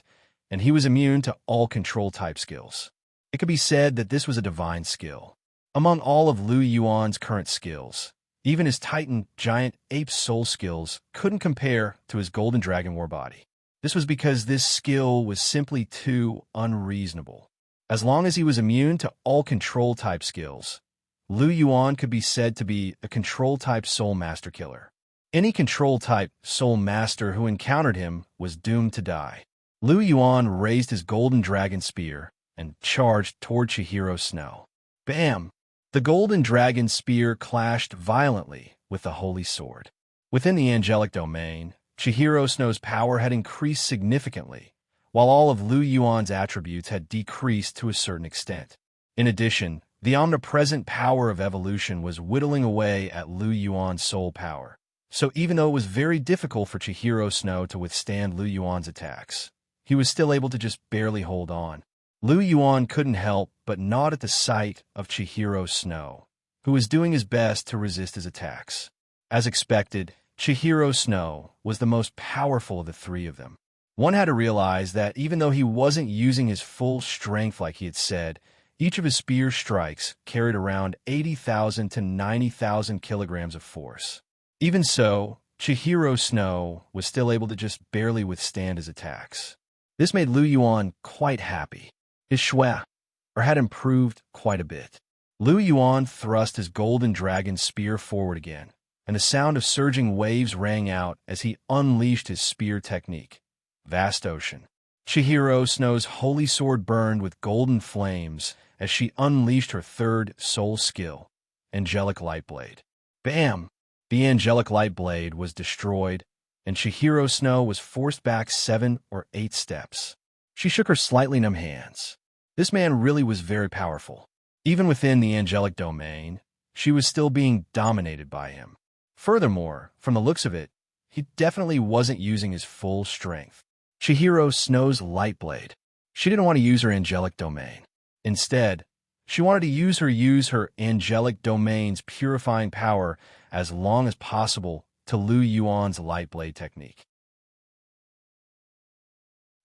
and he was immune to all control-type skills. It could be said that this was a divine skill. Among all of Lu Yuan's current skills, even his Titan Giant Ape Soul skills couldn't compare to his Golden Dragon War Body. This was because this skill was simply too unreasonable. As long as he was immune to all control-type skills, Lu Yuan could be said to be a control-type Soul Master killer. Any control-type Soul Master who encountered him was doomed to die. Lu Yuan raised his Golden Dragon Spear and charged toward Chihiro Snow. Bam! The Golden Dragon Spear clashed violently with the Holy Sword. Within the angelic domain, Chihiro Snow's power had increased significantly, while all of Lu Yuan's attributes had decreased to a certain extent. In addition, the omnipresent power of evolution was whittling away at Lu Yuan's soul power. So even though it was very difficult for Chihiro Snow to withstand Lu Yuan's attacks, he was still able to just barely hold on. Lu Yuan couldn't help but nod at the sight of Chihiro Snow, who was doing his best to resist his attacks. As expected, Chihiro Snow was the most powerful of the 3 of them. One had to realize that even though he wasn't using his full strength like he had said, each of his spear strikes carried around 80,000 to 90,000 kilograms of force. Even so, Chihiro Snow was still able to just barely withstand his attacks. This made Lu Yuan quite happy. His shui had improved quite a bit. Lu Yuan thrust his Golden Dragon Spear forward again, and the sound of surging waves rang out as he unleashed his spear technique. Vast ocean. Chihiro Snow's holy sword burned with golden flames as she unleashed her third soul skill, Angelic Light Blade. Bam! The Angelic Light Blade was destroyed, and Chihiro Snow was forced back 7 or 8 steps. She shook her slightly numb hands. This man really was very powerful. Even within the angelic domain, she was still being dominated by him. Furthermore, from the looks of it, he definitely wasn't using his full strength. Chihiro Snow's Light Blade. She didn't want to use her angelic domain. Instead, she wanted to use her angelic domain's purifying power as long as possible to Lu Yuan's Light Blade technique.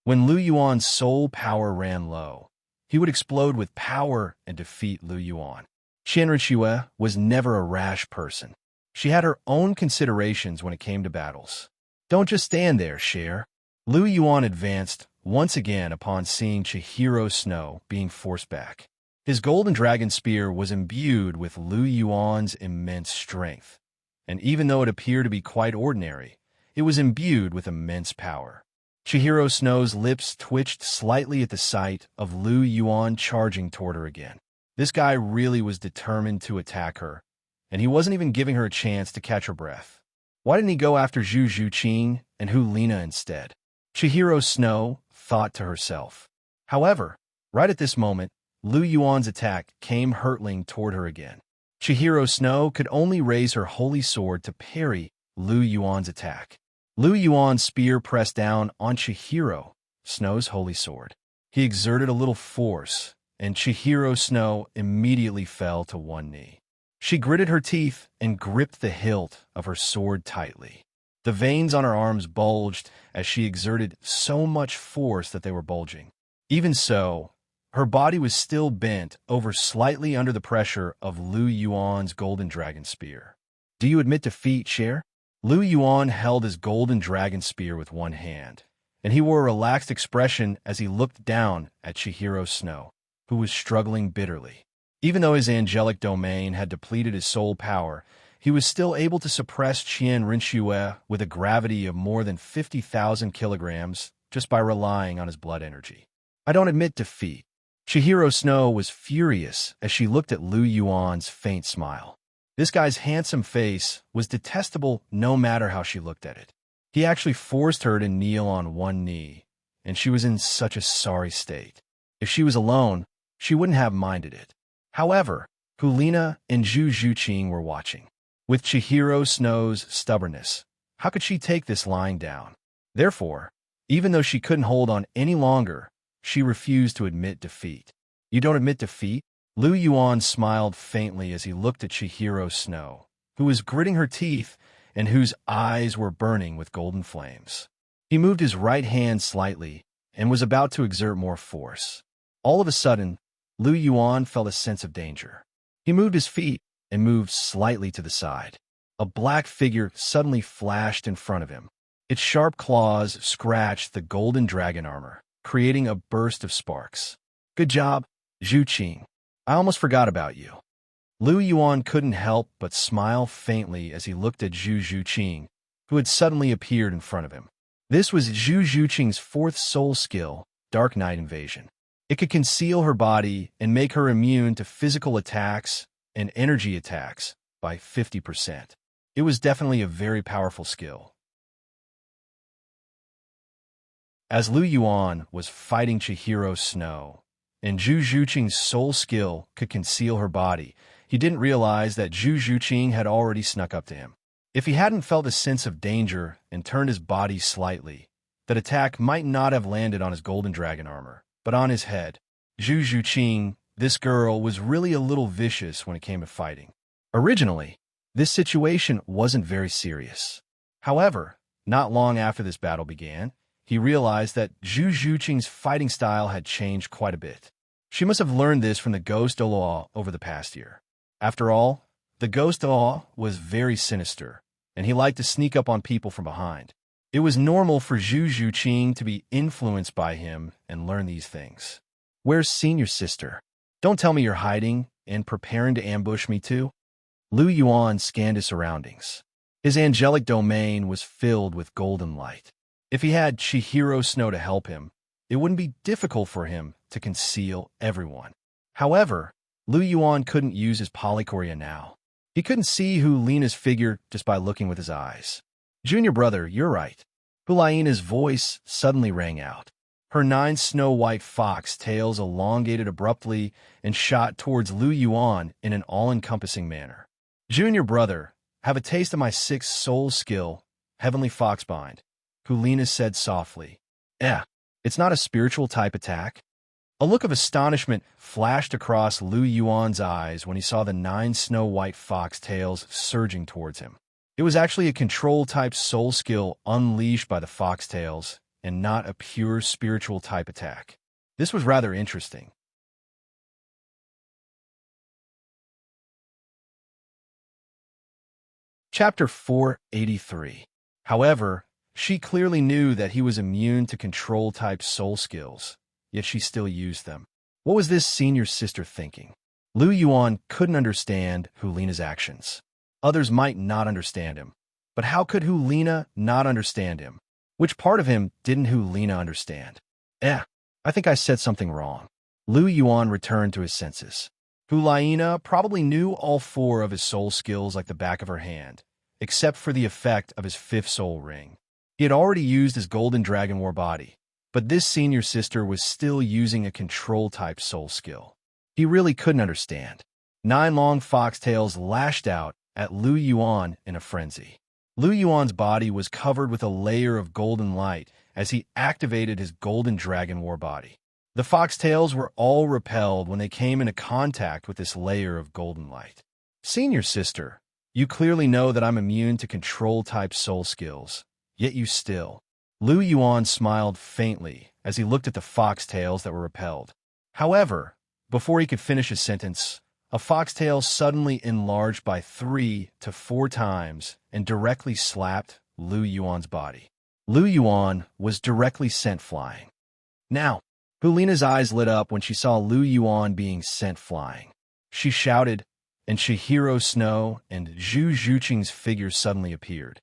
When Lu Yuan's soul power ran low, he would explode with power and defeat Lu Yuan. Qianren was never a rash person. She had her own considerations when it came to battles. Don't just stand there, Cher. Lu Yuan advanced once again upon seeing Chihiro Snow being forced back. His golden dragon spear was imbued with Lu Yuan's immense strength, and even though it appeared to be quite ordinary, it was imbued with immense power. Chihiro Snow's lips twitched slightly at the sight of Lu Yuan charging toward her again. This guy really was determined to attack her, and he wasn't even giving her a chance to catch her breath. Why didn't he go after Zhu Zhuqing and Hulina instead? Chihiro Snow thought to herself. However, right at this moment, Lu Yuan's attack came hurtling toward her again. Chihiro Snow could only raise her holy sword to parry Lu Yuan's attack. Lu Yuan's spear pressed down on Chihiro Snow's holy sword. He exerted a little force, and Chihiro Snow immediately fell to one knee. She gritted her teeth and gripped the hilt of her sword tightly. The veins on her arms bulged as she exerted so much force that they were bulging. Even so, her body was still bent over slightly under the pressure of Lu Yuan's golden dragon spear. Do you admit defeat, Cher? Lu Yuan held his golden dragon spear with one hand, and he wore a relaxed expression as he looked down at Chihiro Snow, who was struggling bitterly. Even though his angelic domain had depleted his soul power, he was still able to suppress Qianren with a gravity of more than 50,000 kilograms just by relying on his blood energy. I don't admit defeat. Chihiro Snow was furious as she looked at Lu Yuan's faint smile. This guy's handsome face was detestable no matter how she looked at it. He actually forced her to kneel on one knee, and she was in such a sorry state. If she was alone, she wouldn't have minded it. However, Hulina and Zhu Zhuqing were watching. With Chihiro Snow's stubbornness, how could she take this lying down? Therefore, even though she couldn't hold on any longer, she refused to admit defeat. You don't admit defeat? Lu Yuan smiled faintly as he looked at Chihiro Snow, who was gritting her teeth and whose eyes were burning with golden flames. He moved his right hand slightly and was about to exert more force. All of a sudden, Lu Yuan felt a sense of danger. He moved his feet and moved slightly to the side. A black figure suddenly flashed in front of him. Its sharp claws scratched the golden dragon armor, creating a burst of sparks. Good job, Zhuqing. I almost forgot about you. Lu Yuan couldn't help but smile faintly as he looked at Zhu Zhuqing, who had suddenly appeared in front of him. This was Zhu Zhuqing's fourth soul skill, Dark Night Invasion. It could conceal her body and make her immune to physical attacks and energy attacks by 50%. It was definitely a very powerful skill. As Lu Yuan was fighting Chihiro Snow, and Zhu Zhuqing's soul skill could conceal her body, he didn't realize that Zhu Zhuqing had already snuck up to him. If he hadn't felt a sense of danger and turned his body slightly, that attack might not have landed on his golden dragon armor, but on his head. Zhu Zhuqing, this girl, was really a little vicious when it came to fighting. Originally, this situation wasn't very serious. However, not long after this battle began, he realized that Zhu Zhuqing's fighting style had changed quite a bit. She must have learned this from the ghost Douluo over the past year. After all, the ghost Douluo was very sinister, and he liked to sneak up on people from behind. It was normal for Zhu Zhuqing to be influenced by him and learn these things. Where's senior sister? Don't tell me you're hiding and preparing to ambush me too? Lu Yuan scanned his surroundings. His angelic domain was filled with golden light. If he had Chihiro Snow to help him, it wouldn't be difficult for him to conceal everyone. However, Lu Yuan couldn't use his polychoria now. He couldn't see Hulina's figure just by looking with his eyes. "Junior brother, you're right." Hulina's voice suddenly rang out. Her 9 snow-white fox tails elongated abruptly and shot towards Lu Yuan in an all-encompassing manner. "Junior brother, have a taste of my 6th soul skill, Heavenly Foxbind," Hulina said softly. It's not a spiritual type attack." A look of astonishment flashed across Lu Yuan's eyes when he saw the 9 snow-white fox tails surging towards him. It was actually a control-type soul skill unleashed by the foxtails, and not a pure spiritual type attack. This was rather interesting. Chapter 483. However, she clearly knew that he was immune to control-type soul skills, yet she still used them. What was this senior sister thinking? Lu Yuan couldn't understand Hulina's actions. Others might not understand him, but how could Hulina not understand him? Which part of him didn't Hulina understand? I think I said something wrong. Lu Yuan returned to his senses. Hulina probably knew all 4 of his soul skills like the back of her hand, except for the effect of his 5th soul ring. He had already used his golden dragon war body, but this senior sister was still using a control-type soul skill. He really couldn't understand. 9 long foxtails lashed out at Lu Yuan in a frenzy. Lu Yuan's body was covered with a layer of golden light as he activated his golden dragon war body. The foxtails were all repelled when they came into contact with this layer of golden light. "Senior sister, you clearly know that I'm immune to control-type soul skills, yet you still..." Lu Yuan smiled faintly as he looked at the foxtails that were repelled. However, before he could finish his sentence, a foxtail suddenly enlarged by 3 to 4 times and directly slapped Lu Yuan's body. Lu Yuan was directly sent flying. Now, Hulina's eyes lit up when she saw Lu Yuan being sent flying. She shouted, and Chihiro Snow and Zhu Zhuqing's figures suddenly appeared.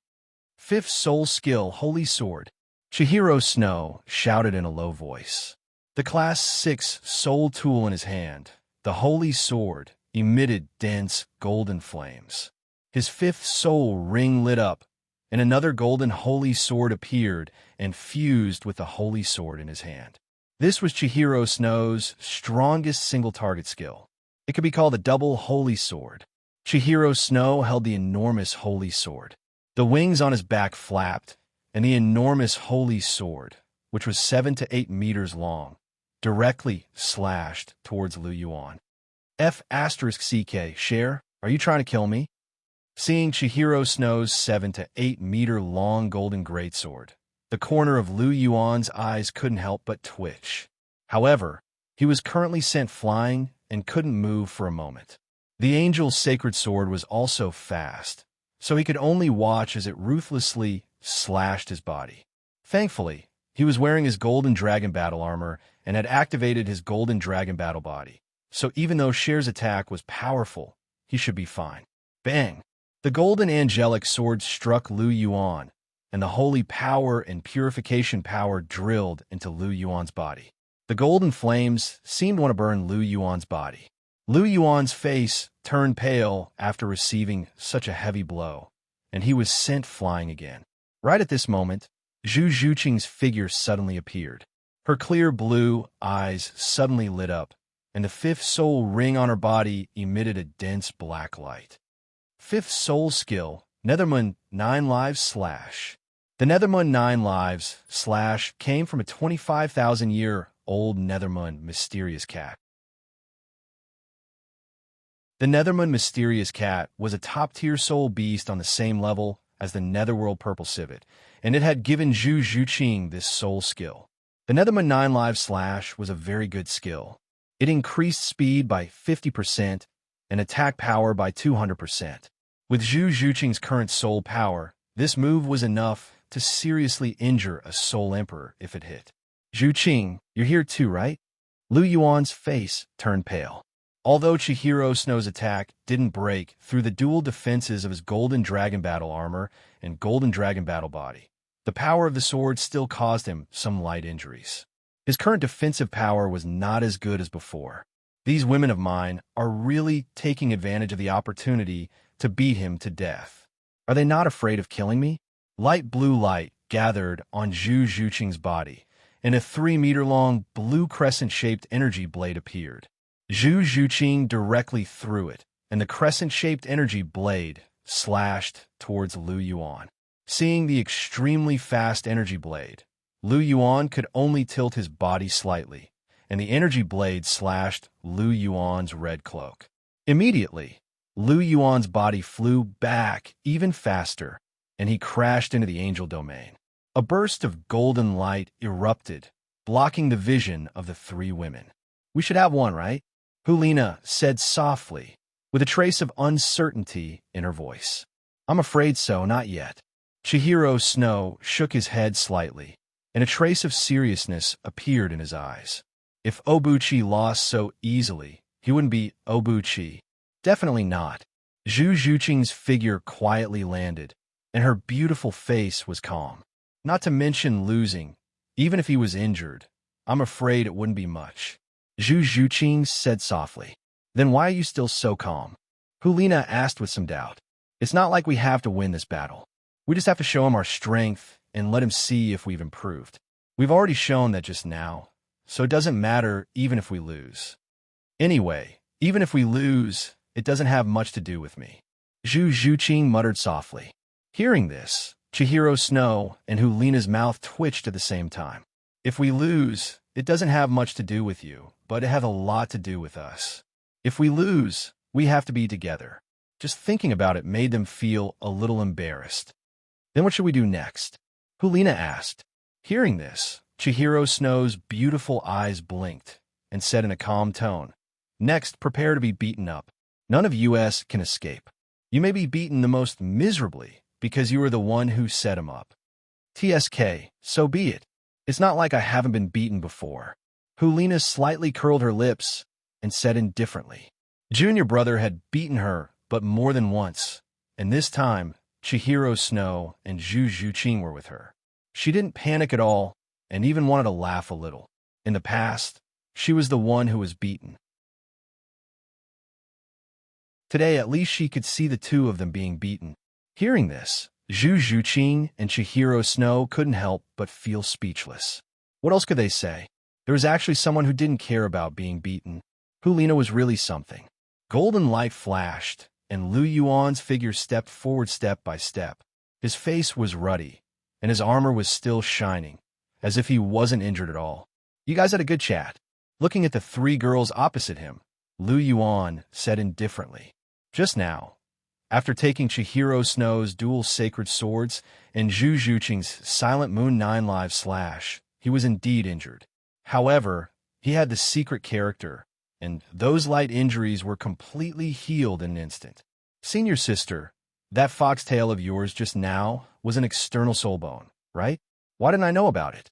5th soul skill, Holy Sword. Chihiro Snow shouted in a low voice. The Class 6 soul tool in his hand, the Holy Sword, emitted dense golden flames. His 5th soul ring lit up, and another golden Holy Sword appeared and fused with the Holy Sword in his hand. This was Chihiro Snow's strongest single-target skill. It could be called a double Holy Sword. Chihiro Snow held the enormous Holy Sword. The wings on his back flapped, and the enormous Holy Sword, which was 7 to 8 meters long, directly slashed towards Lu Yuan. F*CK, Cher, are you trying to kill me? Seeing Chihiro Snow's 7 to 8 meter long golden greatsword, the corner of Lu Yuan's eyes couldn't help but twitch. However, he was currently sent flying and couldn't move for a moment. The angel's sacred sword was also fast, so he could only watch as it ruthlessly slashed his body. Thankfully, he was wearing his golden dragon battle armor and had activated his golden dragon battle body, so even though Cher's attack was powerful, he should be fine. Bang! The golden angelic sword struck Lu Yuan, and the holy power and purification power drilled into Lu Yuan's body. The golden flames seemed to want to burn Lu Yuan's body. Lu Yuan's face turned pale after receiving such a heavy blow, and he was sent flying again. Right at this moment, Zhu Zhuqing's figure suddenly appeared. Her clear blue eyes suddenly lit up, and the 5th soul ring on her body emitted a dense black light. 5th soul skill, Nethermoon 9 Lives Slash. The Nethermoon 9 Lives Slash came from a 25,000-year-old Nethermoon mysterious cat. The Nethermoon mysterious cat was a top-tier soul beast on the same level as the Netherworld purple civet, and it had given Zhu Zhuqing this soul skill. The Nethermoon 9 Lives Slash was a very good skill. It increased speed by 50% and attack power by 200%. With Zhu Zhuqing's current soul power, this move was enough to seriously injure a soul emperor if it hit. "Zhuqing, you're here too, right?" Lu Yuan's face turned pale. Although Chihiro Snow's attack didn't break through the dual defenses of his Golden Dragon Battle armor and Golden Dragon Battle body, the power of the sword still caused him some light injuries. His current defensive power was not as good as before. These women of mine are really taking advantage of the opportunity to beat him to death. Are they not afraid of killing me? Light blue light gathered on Zhu Zhuqing's body, and a 3-meter-long blue crescent-shaped energy blade appeared. Zhu Zhuqing directly threw it, and the crescent-shaped energy blade slashed towards Lu Yuan. Seeing the extremely fast energy blade, Lu Yuan could only tilt his body slightly, and the energy blade slashed Lu Yuan's red cloak. Immediately, Lu Yuan's body flew back even faster, and he crashed into the angel domain. A burst of golden light erupted, blocking the vision of the 3 women. "We should have one, right?" Hulina said softly, with a trace of uncertainty in her voice. "I'm afraid so, not yet." Chihiro Snow shook his head slightly, and a trace of seriousness appeared in his eyes. If Obuchi lost so easily, he wouldn't be Obuchi. Definitely not. Zhu Zhuqing's figure quietly landed, and her beautiful face was calm. Not to mention losing, even if he was injured, I'm afraid it wouldn't be much. Zhu Zhuqing said softly. "Then why are you still so calm?" Hulina asked with some doubt. "It's not like we have to win this battle. We just have to show him our strength and let him see if we've improved. We've already shown that just now, so it doesn't matter even if we lose. Anyway, even if we lose, it doesn't have much to do with me." Zhu Zhuqing muttered softly. Hearing this, Chihiro Snow and Hulina's mouth twitched at the same time. "If we lose, it doesn't have much to do with you, but it has a lot to do with us. If we lose, we have to be together." Just thinking about it made them feel a little embarrassed. "Then what should we do next?" Hulina asked. Hearing this, Chihiro Snow's beautiful eyes blinked and said in a calm tone, "Next, prepare to be beaten up. None of us can escape. You may be beaten the most miserably because you are the one who set him up. TSK, so be it. It's not like I haven't been beaten before." Hulina slightly curled her lips and said indifferently. Junior brother had beaten her, but more than once, and this time, Chihiro Snow and Zhu Zhuqing were with her. She didn't panic at all and even wanted to laugh a little. In the past, she was the one who was beaten. Today, at least she could see the 2 of them being beaten. Hearing this, Zhu Zhuqing and Chihiro Snow couldn't help but feel speechless. What else could they say? There was actually someone who didn't care about being beaten. Hulina was really something. Golden light flashed, and Lu Yuan's figure stepped forward step by step. His face was ruddy, and his armor was still shining, as if he wasn't injured at all. "You guys had a good chat." Looking at the 3 girls opposite him, Lu Yuan said indifferently. Just now, after taking Chihiro Snow's dual sacred swords and Zhu Zhuqing's Silent Moon 9 live slash, he was indeed injured. However, he had the secret character, and those light injuries were completely healed in an instant. "Senior sister, that foxtail of yours just now was an external soul bone, right? Why didn't I know about it?"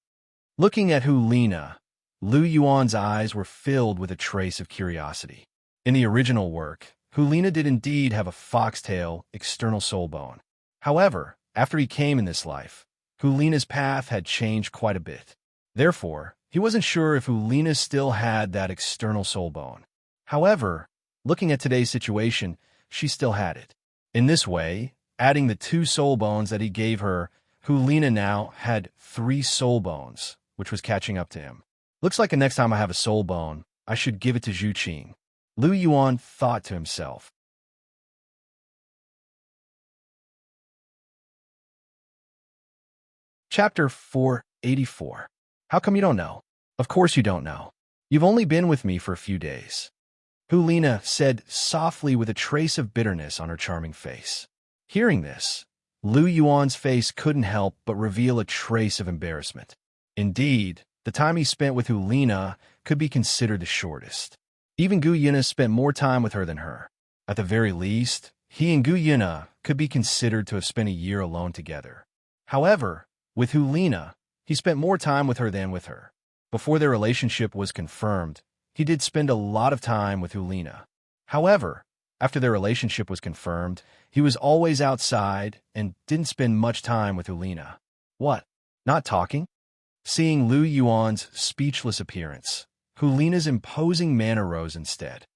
Looking at Hulina, Lu Yuan's eyes were filled with a trace of curiosity. In the original work, Hulina did indeed have a foxtail external soul bone. However, after he came in this life, Hulina's path had changed quite a bit. Therefore, he wasn't sure if Hulina still had that external soul bone. However, looking at today's situation, she still had it. In this way, adding the 2 soul bones that he gave her, Hulina now had 3 soul bones, which was catching up to him. Looks like the next time I have a soul bone, I should give it to Zhuqing. Lu Yuan thought to himself. Chapter 484. How come you don't know? Of course you don't know. You've only been with me for a few days. Hulina said softly with a trace of bitterness on her charming face. Hearing this, Lu Yuan's face couldn't help but reveal a trace of embarrassment. Indeed, the time he spent with Hulina could be considered the shortest. Even Gu Yina spent more time with her than her. At the very least, he and Gu Yina could be considered to have spent a year alone together. However, with Hulina, he spent more time with her than with her. Before their relationship was confirmed, he did spend a lot of time with Hulina. However, after their relationship was confirmed, he was always outside and didn't spend much time with Hulina. What? Not talking? Seeing Lu Yuan's speechless appearance, Hulina's imposing manner rose instead.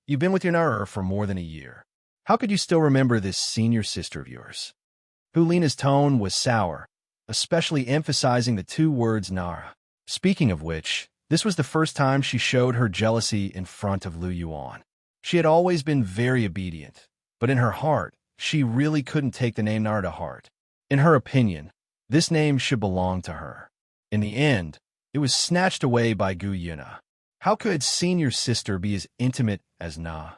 You've been with your Nara for more than a year. How could you still remember this senior sister of yours? Hulina's tone was sour, especially emphasizing the two words Nara. Speaking of which, this was the first time she showed her jealousy in front of Lu Yuan. She had always been very obedient, but in her heart, she really couldn't take the name Nara to heart. In her opinion, this name should belong to her. In the end, it was snatched away by Gu Yuna. How could senior sister be as intimate as Na?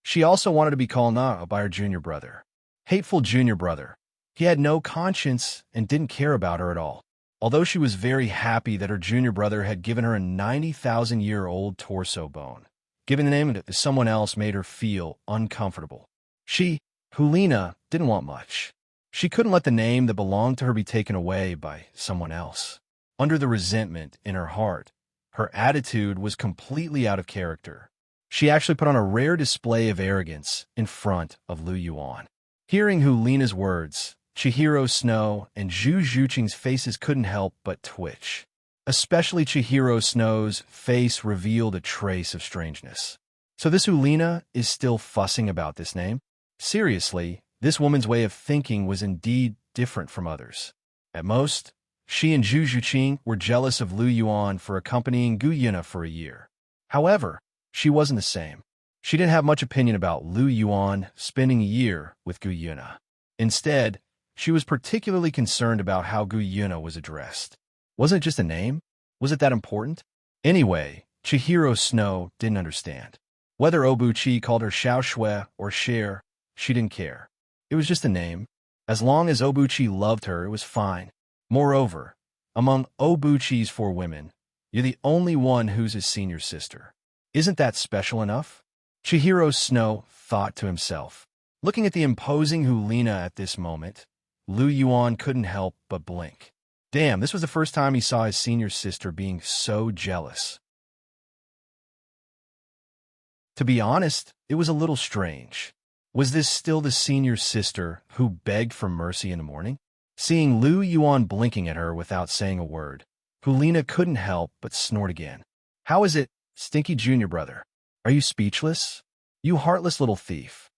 She also wanted to be called Na by her junior brother. Hateful junior brother. He had no conscience and didn't care about her at all. Although she was very happy that her junior brother had given her a 90,000-year-old torso bone, giving the name to someone else made her feel uncomfortable. She, Hulina, didn't want much. She couldn't let the name that belonged to her be taken away by someone else. Under the resentment in her heart, her attitude was completely out of character. She actually put on a rare display of arrogance in front of Lu Yuan. Hearing Hulina's words, Chihiro Snow and Zhu Zhuqing's faces couldn't help but twitch. Especially Chihiro Snow's face revealed a trace of strangeness. So this Hulina is still fussing about this name? Seriously, this woman's way of thinking was indeed different from others. At most, she and Zhu Zhuqing were jealous of Lu Yuan for accompanying Gu Yuna for a year. However, she wasn't the same. She didn't have much opinion about Lu Yuan spending a year with Gu Yuna. Instead, she was particularly concerned about how Gu Yuna was addressed. Wasn't it just a name? Was it that important? Anyway, Chihiro Snow didn't understand. Whether Obuchi called her Xiao Shui or Cher, she didn't care. It was just a name. As long as Obuchi loved her, it was fine. Moreover, among Obuchi's 4 women, you're the only one who's his senior sister. Isn't that special enough? Chihiro Snow thought to himself. Looking at the imposing Hulina at this moment, Lu Yuan couldn't help but blink. Damn, this was the first time he saw his senior sister being so jealous. To be honest, it was a little strange. Was this still the senior sister who begged for mercy in the morning? Seeing Lu Yuan blinking at her without saying a word, Hulina couldn't help but snort again. How is it, stinky junior brother? Are you speechless? You heartless little thief.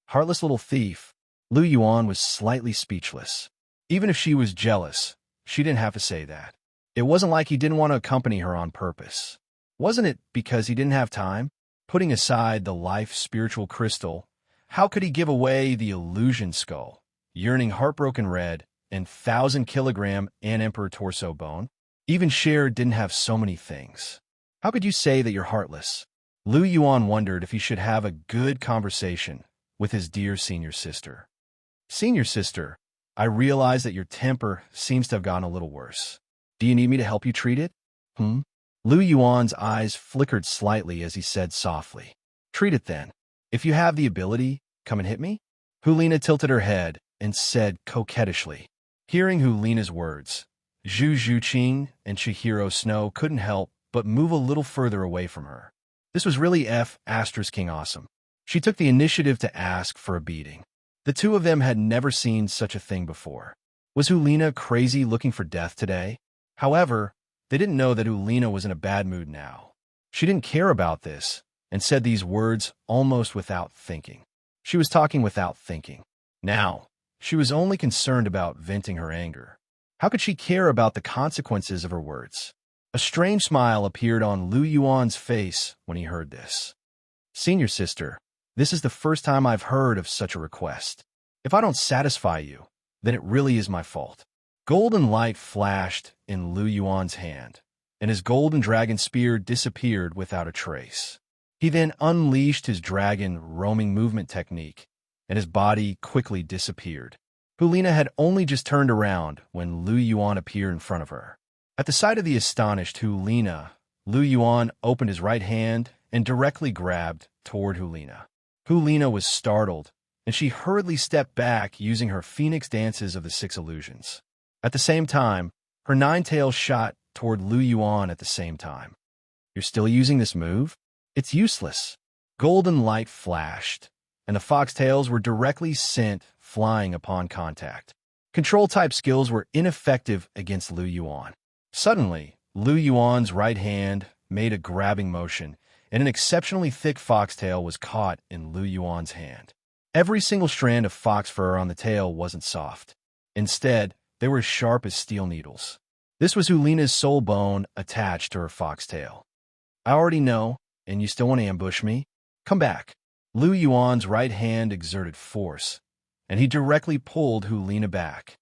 Heartless little thief. Lu Yuan was slightly speechless. Even if she was jealous, she didn't have to say that. It wasn't like he didn't want to accompany her on purpose. Wasn't it because he didn't have time? Putting aside the life spiritual crystal, how could he give away the illusion skull, yearning heartbroken red, and 1,000-kilogram An Emperor torso bone? Even Cher didn't have so many things. How could you say that you're heartless? Lu Yuan wondered if he should have a good conversation with his dear senior sister. Senior sister, I realize that your temper seems to have gotten a little worse. Do you need me to help you treat it? Lu Yuan's eyes flickered slightly as he said softly. Treat it then. If you have the ability, come and hit me? Hulina tilted her head and said coquettishly. Hearing Hulina's words, Zhu Zhuqing and Chihiro Snow couldn't help but move a little further away from her. This was really King awesome. She took the initiative to ask for a beating. The two of them had never seen such a thing before. Was Hulina crazy looking for death today? However, they didn't know that Hulina was in a bad mood now. She didn't care about this and said these words almost without thinking. She was talking without thinking. Now, she was only concerned about venting her anger. How could she care about the consequences of her words? A strange smile appeared on Lu Yuan's face when he heard this. Senior sister, this is the first time I've heard of such a request. If I don't satisfy you, then it really is my fault. Golden light flashed in Lu Yuan's hand, and his golden dragon spear disappeared without a trace. He then unleashed his dragon roaming movement technique, and his body quickly disappeared. Hulina had only just turned around when Lu Yuan appeared in front of her. At the sight of the astonished Hulina, Lu Yuan opened his right hand and directly grabbed toward Hulina. Hulina was startled, and she hurriedly stepped back using her phoenix dances of the 6 illusions. At the same time, her 9 tails shot toward Lu Yuan at the same time. You're still using this move? It's useless. Golden light flashed, and the foxtails were directly sent flying upon contact. Control-type skills were ineffective against Lu Yuan. Suddenly, Lu Yuan's right hand made a grabbing motion, and an exceptionally thick foxtail was caught in Lu Yuan's hand. Every single strand of fox fur on the tail wasn't soft. Instead, they were as sharp as steel needles. This was Hulina's soul bone attached to her foxtail. I already know, and you still want to ambush me? Come back. Lu Yuan's right hand exerted force, and he directly pulled Hulina back.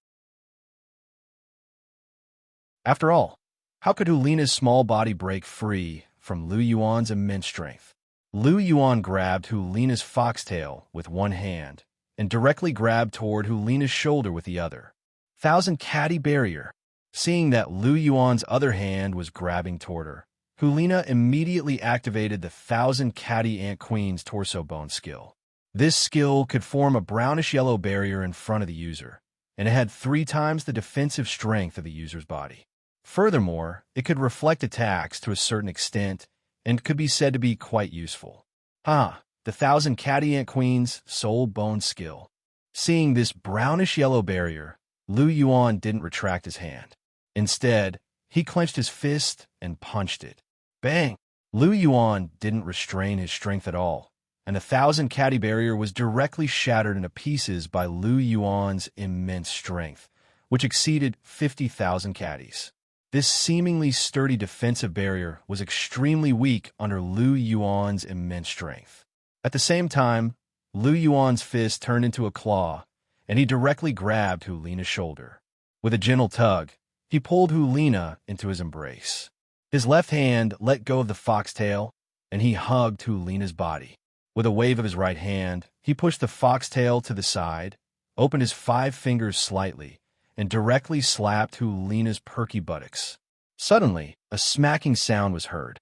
After all, how could Hulina's small body break free from Lu Yuan's immense strength? Lu Yuan grabbed Hulina's foxtail with one hand and directly grabbed toward Hulina's shoulder with the other. Thousand Catty Barrier. Seeing that Lu Yuan's other hand was grabbing toward her, Hulina immediately activated the Thousand Catty Ant Queen's torso bone skill. This skill could form a brownish-yellow barrier in front of the user, and it had 3 times the defensive strength of the user's body. Furthermore, it could reflect attacks to a certain extent and could be said to be quite useful. The Thousand Catty Ant Queen's soul bone skill. Seeing this brownish-yellow barrier, Lu Yuan didn't retract his hand. Instead, he clenched his fist and punched it. Bang! Lu Yuan didn't restrain his strength at all, and the Thousand Catty Barrier was directly shattered into pieces by Lu Yuan's immense strength, which exceeded 50,000 catties. This seemingly sturdy defensive barrier was extremely weak under Lu Yuan's immense strength. At the same time, Lu Yuan's fist turned into a claw, and he directly grabbed Hulina's shoulder. With a gentle tug, he pulled Hulina into his embrace. His left hand let go of the foxtail, and he hugged Hulina's body. With a wave of his right hand, he pushed the foxtail to the side, opened his 5 fingers slightly, and directly slapped Hulina's perky buttocks. Suddenly, a smacking sound was heard.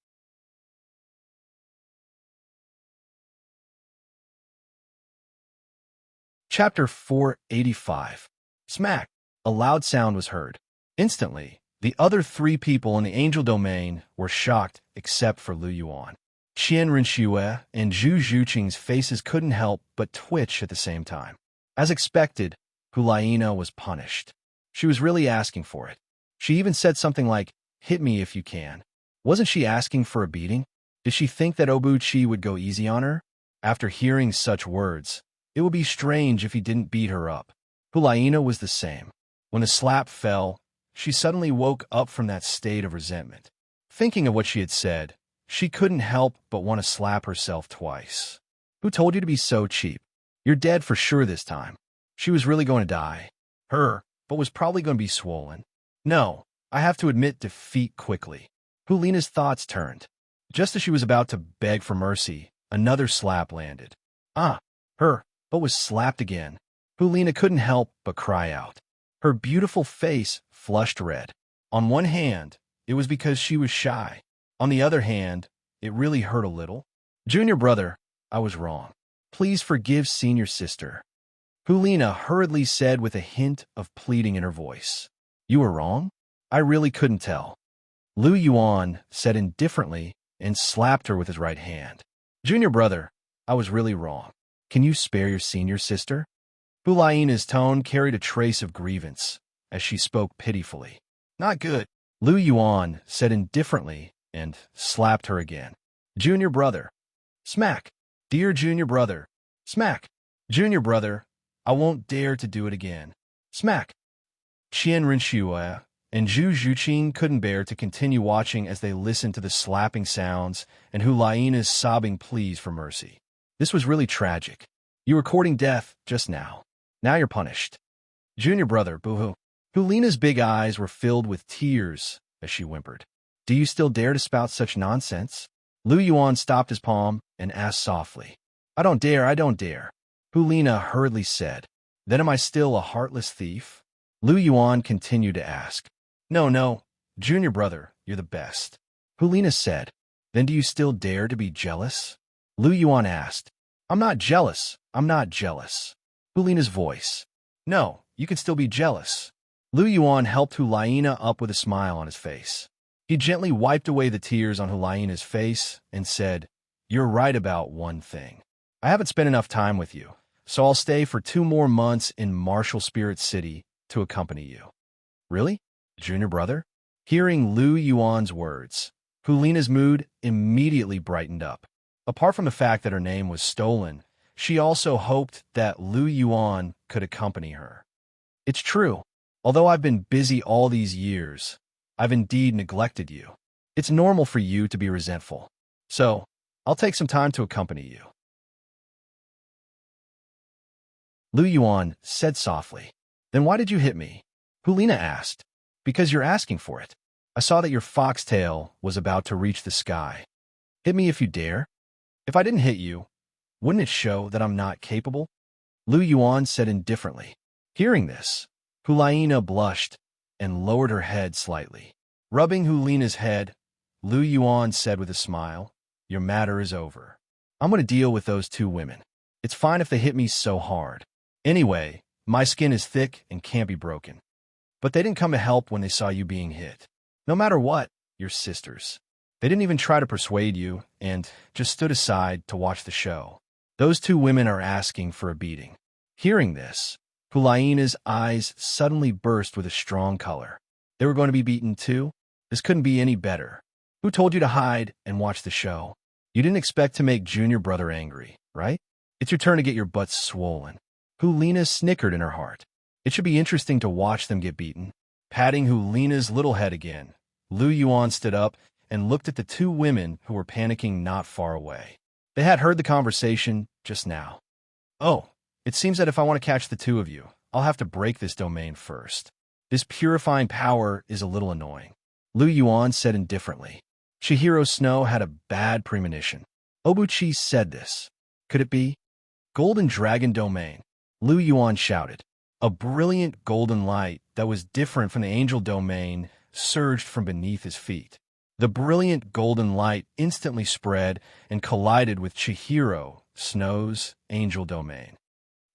Chapter 485. Smack! A loud sound was heard. Instantly, the other 3 people in the angel domain were shocked except for Lu Yuan. Qian Renxue and Zhu Zhuqing's faces couldn't help but twitch at the same time. As expected, Hulina was punished. She was really asking for it. She even said something like, "Hit me if you can." Wasn't she asking for a beating? Did she think that Obuchi would go easy on her? After hearing such words, it would be strange if he didn't beat her up. Hulina was the same. When the slap fell, she suddenly woke up from that state of resentment. Thinking of what she had said, she couldn't help but want to slap herself twice. Who told you to be so cheap? You're dead for sure this time. She was really going to die. Her, but was probably going to be swollen. No, I have to admit defeat quickly. Hulina's thoughts turned. Just as she was about to beg for mercy, another slap landed. Her, but was slapped again. Hulina couldn't help but cry out. Her beautiful face flushed red. On one hand, it was because she was shy. On the other hand, it really hurt a little. Junior brother, I was wrong. Please forgive senior sister. Hulina hurriedly said with a hint of pleading in her voice. You were wrong? I really couldn't tell. Lu Yuan said indifferently and slapped her with his right hand. Junior brother, I was really wrong. Can you spare your senior sister? Hulina's tone carried a trace of grievance as she spoke pitifully. Not good. Lu Yuan said indifferently and slapped her again. Junior brother. Smack. Dear junior brother. Smack. Junior brother, I won't dare to do it again. Smack. Qian Renxue and Zhu Zhuqing couldn't bear to continue watching as they listened to the slapping sounds and Hulina's sobbing pleas for mercy. This was really tragic. You were courting death just now. Now you're punished. Junior brother, boo-hoo. Hulina's big eyes were filled with tears as she whimpered. Do you still dare to spout such nonsense? Lu Yuan stopped his palm and asked softly. I don't dare. Hulina hurriedly said. Then am I still a heartless thief? Lu Yuan continued to ask. No, junior brother, you're the best. Hulina said. Then do you still dare to be jealous? Lu Yuan asked. I'm not jealous. Hulina's voice. No, you can still be jealous. Lu Yuan helped Hulina up with a smile on his face. He gently wiped away the tears on Hulaina's face and said, "You're right about one thing. I haven't spent enough time with you, so I'll stay for 2 more months in Martial Spirit City to accompany you." "Really? Junior brother?" Hearing Lu Yuan's words, Hulina's mood immediately brightened up. Apart from the fact that her name was stolen, she also hoped that Lu Yuan could accompany her. "It's true. Although I've been busy all these years, I've indeed neglected you. It's normal for you to be resentful. So, I'll take some time to accompany you." Lu Yuan said softly. "Then why did you hit me?" Hulina asked. "Because you're asking for it. I saw that your foxtail was about to reach the sky. Hit me if you dare. If I didn't hit you, wouldn't it show that I'm not capable?" Lu Yuan said indifferently. Hearing this, Hulaina blushed and lowered her head slightly. Rubbing Hulina's head, Lu Yuan said with a smile, "Your matter is over. I'm going to deal with those 2 women. It's fine if they hit me so hard. Anyway, my skin is thick and can't be broken. But they didn't come to help when they saw you being hit. No matter what, you're sisters. They didn't even try to persuade you and just stood aside to watch the show. Those 2 women are asking for a beating." Hearing this, Hulaina's eyes suddenly burst with a strong color. They were going to be beaten too? This couldn't be any better. Who told you to hide and watch the show? You didn't expect to make junior brother angry, right? It's your turn to get your butts swollen. Hulina snickered in her heart. It should be interesting to watch them get beaten. Patting Hulina's little head again, Lu Yuan stood up and looked at the 2 women who were panicking not far away. They had heard the conversation just now. "Oh, it seems that if I want to catch the 2 of you, I'll have to break this domain first. This purifying power is a little annoying," Lu Yuan said indifferently. Chihiro Snow had a bad premonition. Obuchi said this. Could it be? Golden Dragon Domain, Lu Yuan shouted. A brilliant golden light that was different from the angel domain surged from beneath his feet. The brilliant golden light instantly spread and collided with Chihiro Snow's angel domain.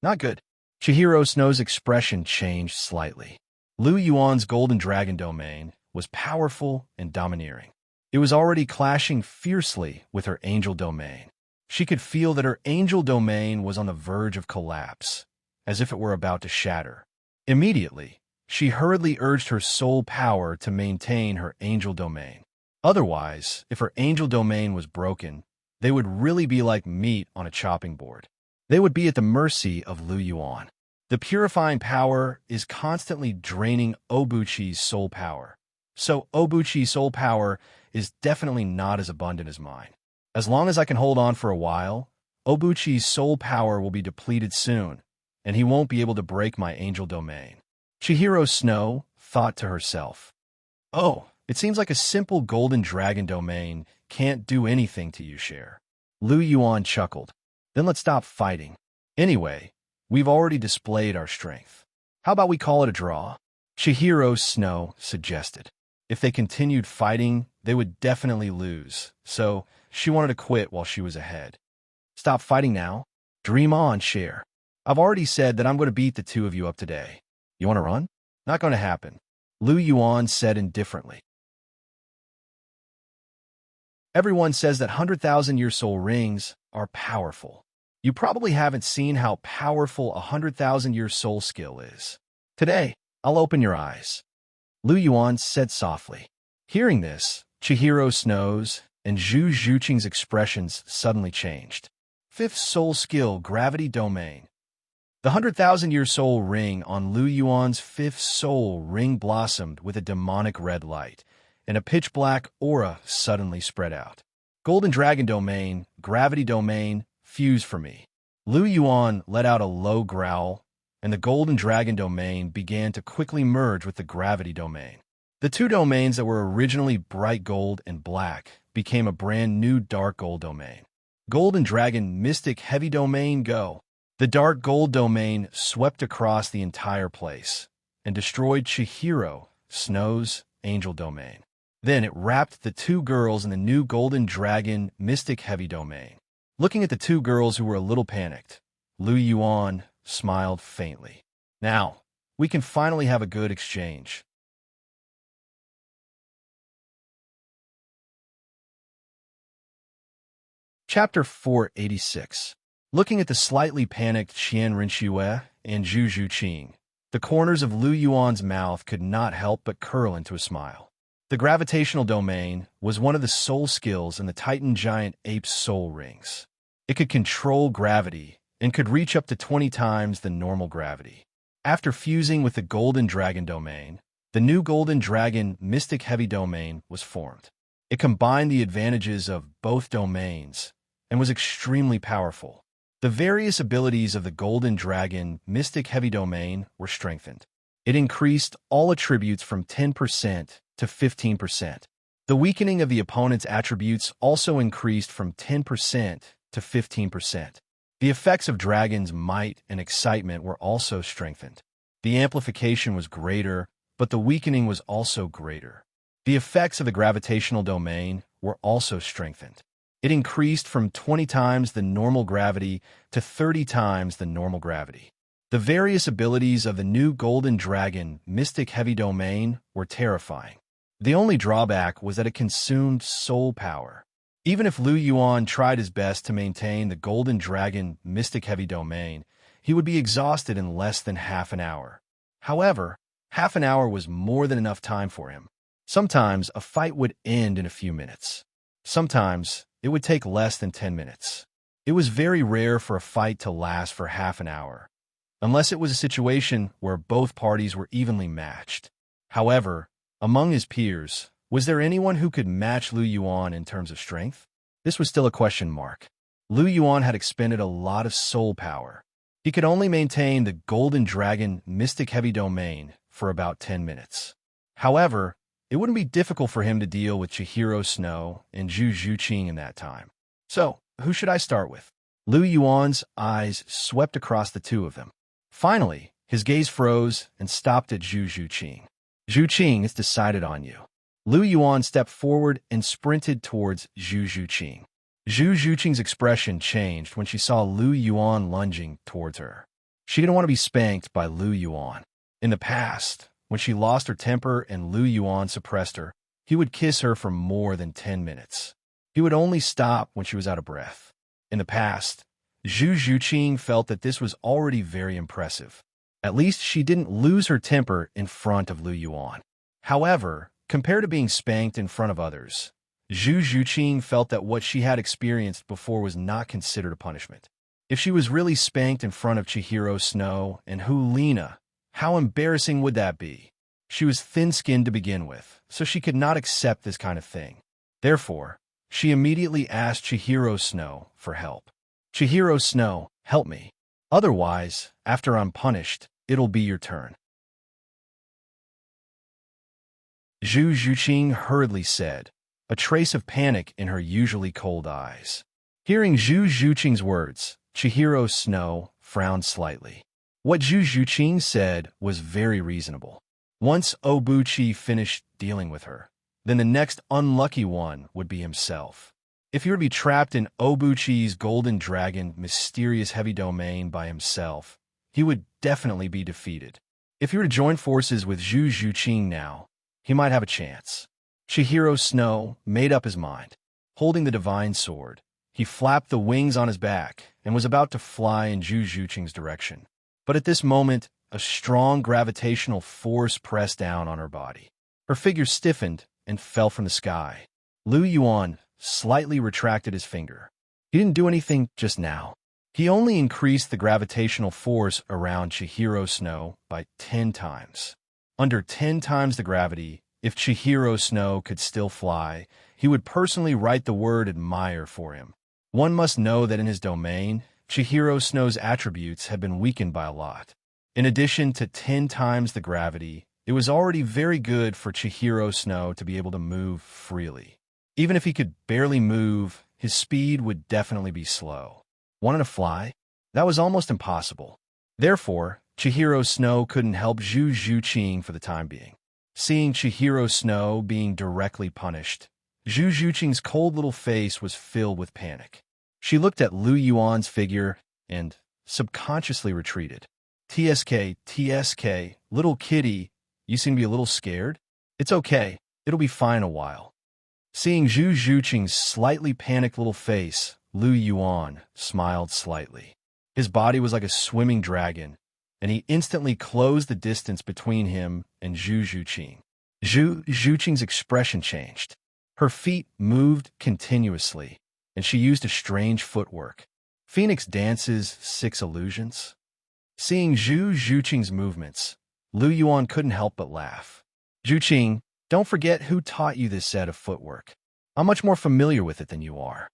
Not good. Chihiro Snow's expression changed slightly. Lu Yuan's golden dragon domain was powerful and domineering. It was already clashing fiercely with her angel domain. She could feel that her angel domain was on the verge of collapse, as if it were about to shatter. Immediately, she hurriedly urged her soul power to maintain her angel domain. Otherwise, if her angel domain was broken, they would really be like meat on a chopping board. They would be at the mercy of Lu Yuan. The purifying power is constantly draining Obuchi's soul power. So Obuchi's soul power is definitely not as abundant as mine. As long as I can hold on for a while, Obuchi's soul power will be depleted soon, and he won't be able to break my angel domain. Chihiro Snow thought to herself, "Oh, it seems like a simple golden dragon domain can't do anything to you, Cher." Lu Yuan chuckled. "Then let's stop fighting. Anyway, we've already displayed our strength. How about we call it a draw?" Chihiro Snow suggested. If they continued fighting, they would definitely lose, so she wanted to quit while she was ahead. "Stop fighting now. Dream on, Cher. I've already said that I'm going to beat the 2 of you up today. You want to run?" "Not going to happen," Lu Yuan said indifferently. Everyone says that 100,000-year soul rings are powerful. You probably haven't seen how powerful a 100,000-year soul skill is. Today, I'll open your eyes," Lu Yuan said softly. Hearing this, Chihiro Snow's and Zhu Zhuqing's expressions suddenly changed. Fifth soul skill, Gravity Domain. The 100,000-year soul ring on Lu Yuan's fifth soul ring blossomed with a demonic red light, and a pitch-black aura suddenly spread out. Golden Dragon Domain, Gravity Domain, fuse for me. Lu Yuan let out a low growl, and the Golden Dragon Domain began to quickly merge with the Gravity Domain. The 2 domains that were originally bright gold and black became a brand new dark gold domain. Golden Dragon Mystic Heavy Domain, go! The dark gold domain swept across the entire place and destroyed Chihiro Snow's angel domain. Then it wrapped the 2 girls in the new Golden Dragon Mystic Heavy Domain. Looking at the 2 girls who were a little panicked, Lu Yuan smiled faintly. "Now, we can finally have a good exchange." Chapter 486. Looking at the slightly panicked Qian Rinxue and Zhu Zhuqing, the corners of Lu Yuan's mouth could not help but curl into a smile. The gravitational domain was one of the soul skills in the Titan giant ape's soul rings. It could control gravity and could reach up to 20 times the normal gravity. After fusing with the Golden Dragon domain, the new Golden Dragon Mystic Heavy domain was formed. It combined the advantages of both domains and was extremely powerful. The various abilities of the Golden Dragon Mystic Heavy domain were strengthened. It increased all attributes from 10% to 15%. The weakening of the opponent's attributes also increased from 10% to 15%. The effects of Dragon's might and excitement were also strengthened. The amplification was greater, but the weakening was also greater. The effects of the gravitational domain were also strengthened. It increased from 20 times the normal gravity to 30 times the normal gravity. The various abilities of the new Golden Dragon Mystic Heavy domain were terrifying. The only drawback was that it consumed soul power. Even if Lu Yuan tried his best to maintain the Golden Dragon Mystic Heavy domain, he would be exhausted in less than half an hour. However, half an hour was more than enough time for him. Sometimes a fight would end in a few minutes. Sometimes it would take less than 10 minutes. It was very rare for a fight to last for half an hour, unless it was a situation where both parties were evenly matched. However, among his peers, was there anyone who could match Lu Yuan in terms of strength? This was still a question mark. Lu Yuan had expended a lot of soul power. He could only maintain the Golden Dragon Mystic Heavy domain for about 10 minutes. However, it wouldn't be difficult for him to deal with Chihiro Snow and Zhu Zhuqing in that time. So, who should I start with? Lu Yuan's eyes swept across the two of them. Finally, his gaze froze and stopped at Zhu Zhuqing. Zhuqing is decided on you. Lu Yuan stepped forward and sprinted towards Zhu Zhuqing. Zhu Zhuqing's expression changed when she saw Lu Yuan lunging towards her. She didn't want to be spanked by Lu Yuan. In the past, when she lost her temper and Lu Yuan suppressed her, he would kiss her for more than 10 minutes. He would only stop when she was out of breath. In the past, Zhu Zhuqing felt that this was already very impressive. At least she didn't lose her temper in front of Lu Yuan. However, compared to being spanked in front of others, Zhu Zhuqing felt that what she had experienced before was not considered a punishment. If she was really spanked in front of Chihiro Snow and Hulina, how embarrassing would that be? She was thin-skinned to begin with, so she could not accept this kind of thing. Therefore, she immediately asked Chihiro Snow for help. Chihiro Snow, help me. Otherwise, after I'm punished, it'll be your turn. Zhu Zhuqing hurriedly said, a trace of panic in her usually cold eyes. Hearing Zhu Zhuqing's words, Chihiro Snow frowned slightly. What Zhu Zhuqing said was very reasonable. Once Obuchi finished dealing with her, then the next unlucky one would be himself. If he were to be trapped in Obuchi's Golden Dragon mysterious heavy domain by himself, he would definitely be defeated. If he were to join forces with Zhu Zhuqing now, he might have a chance. Chihiro Snow made up his mind. Holding the divine sword, he flapped the wings on his back and was about to fly in Zhu Zhuqing's direction. But at this moment, a strong gravitational force pressed down on her body. Her figure stiffened and fell from the sky. Lu Yuan slightly retracted his finger. He didn't do anything just now. He only increased the gravitational force around Chihiro Snow by 10 times. Under 10 times the gravity, if Chihiro Snow could still fly, he would personally write the word admire for him. One must know that in his domain, Chihiro Snow's attributes had been weakened by a lot. In addition to 10 times the gravity, it was already very good for Chihiro Snow to be able to move freely. Even if he could barely move, his speed would definitely be slow. Wanted to fly? That was almost impossible. Therefore, Chihiro Snow couldn't help Zhu Zhuqing for the time being. Seeing Chihiro Snow being directly punished, Zhu Zhuqing's cold little face was filled with panic. She looked at Lu Yuan's figure and subconsciously retreated. TSK, little kitty, you seem to be a little scared? It's okay, it'll be fine a while. Seeing Zhu Zhuqing's slightly panicked little face Lu Yuan smiled slightly. His body was like a swimming dragon, and he instantly closed the distance between him and Zhu Zhuqing. Zhu Zhuqing's expression changed. Her feet moved continuously, and she used a strange footwork. Phoenix dances 6 illusions. Seeing Zhu Zhuqing's movements, Lu Yuan couldn't help but laugh. Zhuqing, don't forget who taught you this set of footwork. I'm much more familiar with it than you are.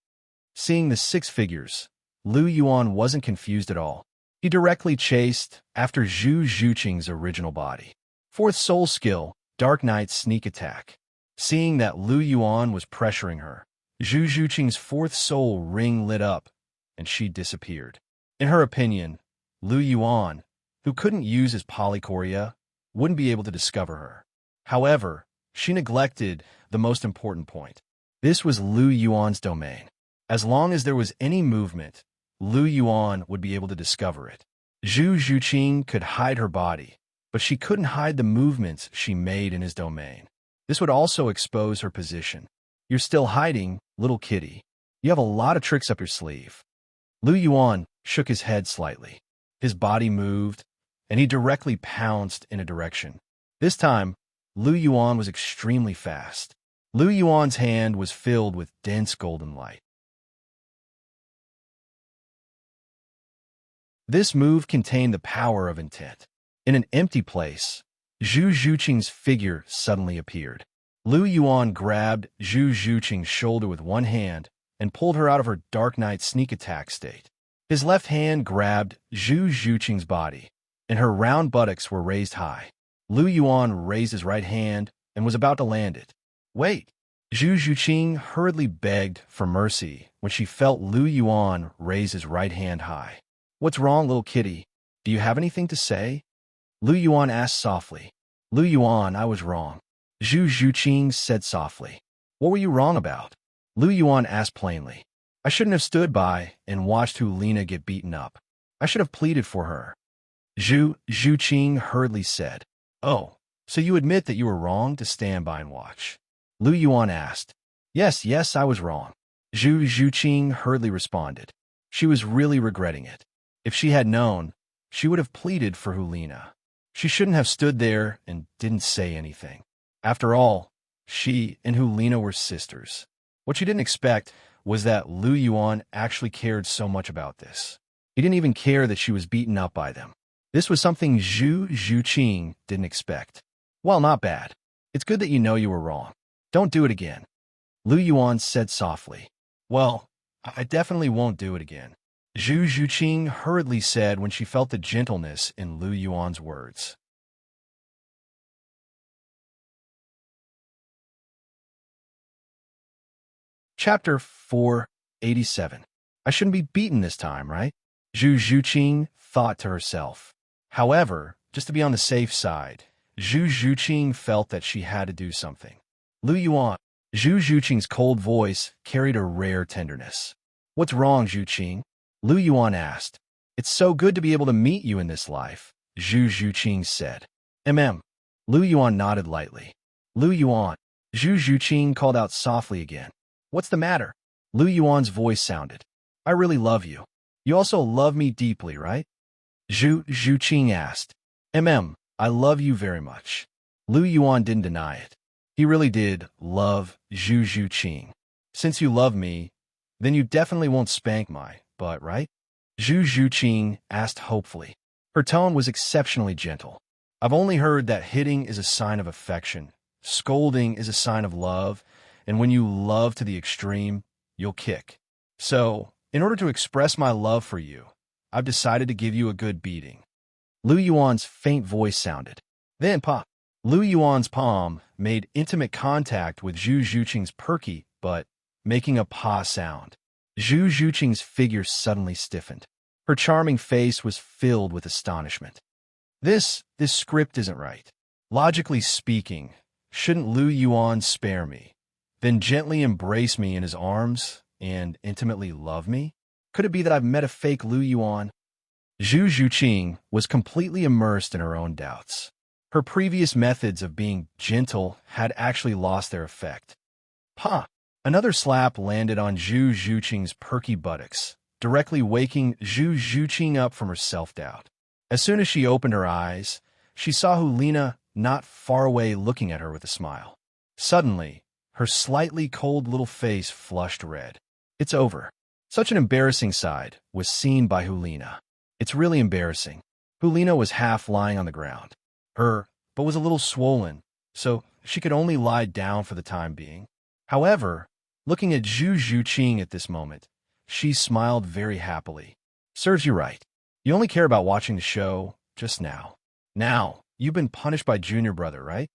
Seeing the 6 figures, Lu Yuan wasn't confused at all. He directly chased after Zhu Zhuqing's original body. 4th soul skill, Dark Knight Sneak Attack. Seeing that Lu Yuan was pressuring her, Zhu Zhuqing's 4th soul ring lit up, and she disappeared. In her opinion, Lu Yuan, who couldn't use his polychoria, wouldn't be able to discover her. However, she neglected the most important point. This was Lu Yuan's domain. As long as there was any movement, Lu Yuan would be able to discover it. Zhu Zhuqing could hide her body, but she couldn't hide the movements she made in his domain. This would also expose her position. You're still hiding, little kitty. You have a lot of tricks up your sleeve. Lu Yuan shook his head slightly. His body moved, and he directly pounced in a direction. This time, Lu Yuan was extremely fast. Lu Yuan's hand was filled with dense golden light. This move contained the power of intent. In an empty place, Zhu Zhuqing's figure suddenly appeared. Lu Yuan grabbed Zhu Zhuqing's shoulder with one hand and pulled her out of her Dark Knight Sneak Attack state. His left hand grabbed Zhu Zhuqing's body, and her round buttocks were raised high. Lu Yuan raised his right hand and was about to land it. Wait! Zhu Zhuqing hurriedly begged for mercy when she felt Lu Yuan raise his right hand high. What's wrong, little kitty? Do you have anything to say? Lu Yuan asked softly. Lu Yuan, I was wrong. Zhu Zhuqing said softly. What were you wrong about? Lu Yuan asked plainly. I shouldn't have stood by and watched Hulina get beaten up. I should have pleaded for her. Zhu Zhuqing hurriedly said. Oh, so you admit that you were wrong to stand by and watch? Lu Yuan asked. Yes, I was wrong. Zhu Zhuqing hurriedly responded. She was really regretting it. If she had known, she would have pleaded for Hulina. She shouldn't have stood there and didn't say anything. After all, she and Hulina were sisters. What she didn't expect was that Lu Yuan actually cared so much about this. He didn't even care that she was beaten up by them. This was something Zhu Zhuqing didn't expect. Well, not bad. It's good that you know you were wrong. Don't do it again. Lu Yuan said softly. Well, I definitely won't do it again. Zhu Zhuqing hurriedly said when she felt the gentleness in Lu Yuan's words. Chapter 487. I shouldn't be beaten this time, right? Zhu Zhuqing thought to herself. However, just to be on the safe side, Zhu Zhuqing felt that she had to do something. Lu Yuan. Zhu Zhuqing's cold voice carried a rare tenderness. What's wrong, Zhuqing? Lu Yuan asked. It's so good to be able to meet you in this life, Zhu Zhuqing said. Lu Yuan nodded lightly. Lu Yuan. Zhu Zhuqing called out softly again. What's the matter? Lu Yuan's voice sounded. I really love you. You also love me deeply, right? Zhu Zhuqing asked. I love you very much. Lu Yuan didn't deny it. He really did love Zhu Zhuqing. Since you love me, then you definitely won't spank my butt, right? Zhu Zhuqing asked hopefully. Her tone was exceptionally gentle. I've only heard that hitting is a sign of affection, scolding is a sign of love, and when you love to the extreme, you'll kick. So, in order to express my love for you, I've decided to give you a good beating. Lu Yuan's faint voice sounded. Then pop. Lu Yuan's palm made intimate contact with Zhu Zhuqing's perky but making a pa sound. Zhu Zhuqing's figure suddenly stiffened. Her charming face was filled with astonishment. This script isn't right. Logically speaking, shouldn't Lu Yuan spare me, then gently embrace me in his arms and intimately love me? Could it be that I've met a fake Lu Yuan? Zhu Zhuqing was completely immersed in her own doubts. Her previous methods of being gentle had actually lost their effect. Pa! Another slap landed on Zhu Zhuqing's perky buttocks, directly waking Zhu Zhuqing up from her self-doubt. As soon as she opened her eyes, she saw Hulina not far away looking at her with a smile. Suddenly, her slightly cold little face flushed red. It's over. Such an embarrassing side was seen by Hulina. It's really embarrassing. Hulina was half lying on the ground. But was a little swollen, so she could only lie down for the time being. However, looking at Zhu Zhuqing at this moment, she smiled very happily. Serves you right. You only care about watching the show just now. Now, you've been punished by Junior Brother, right?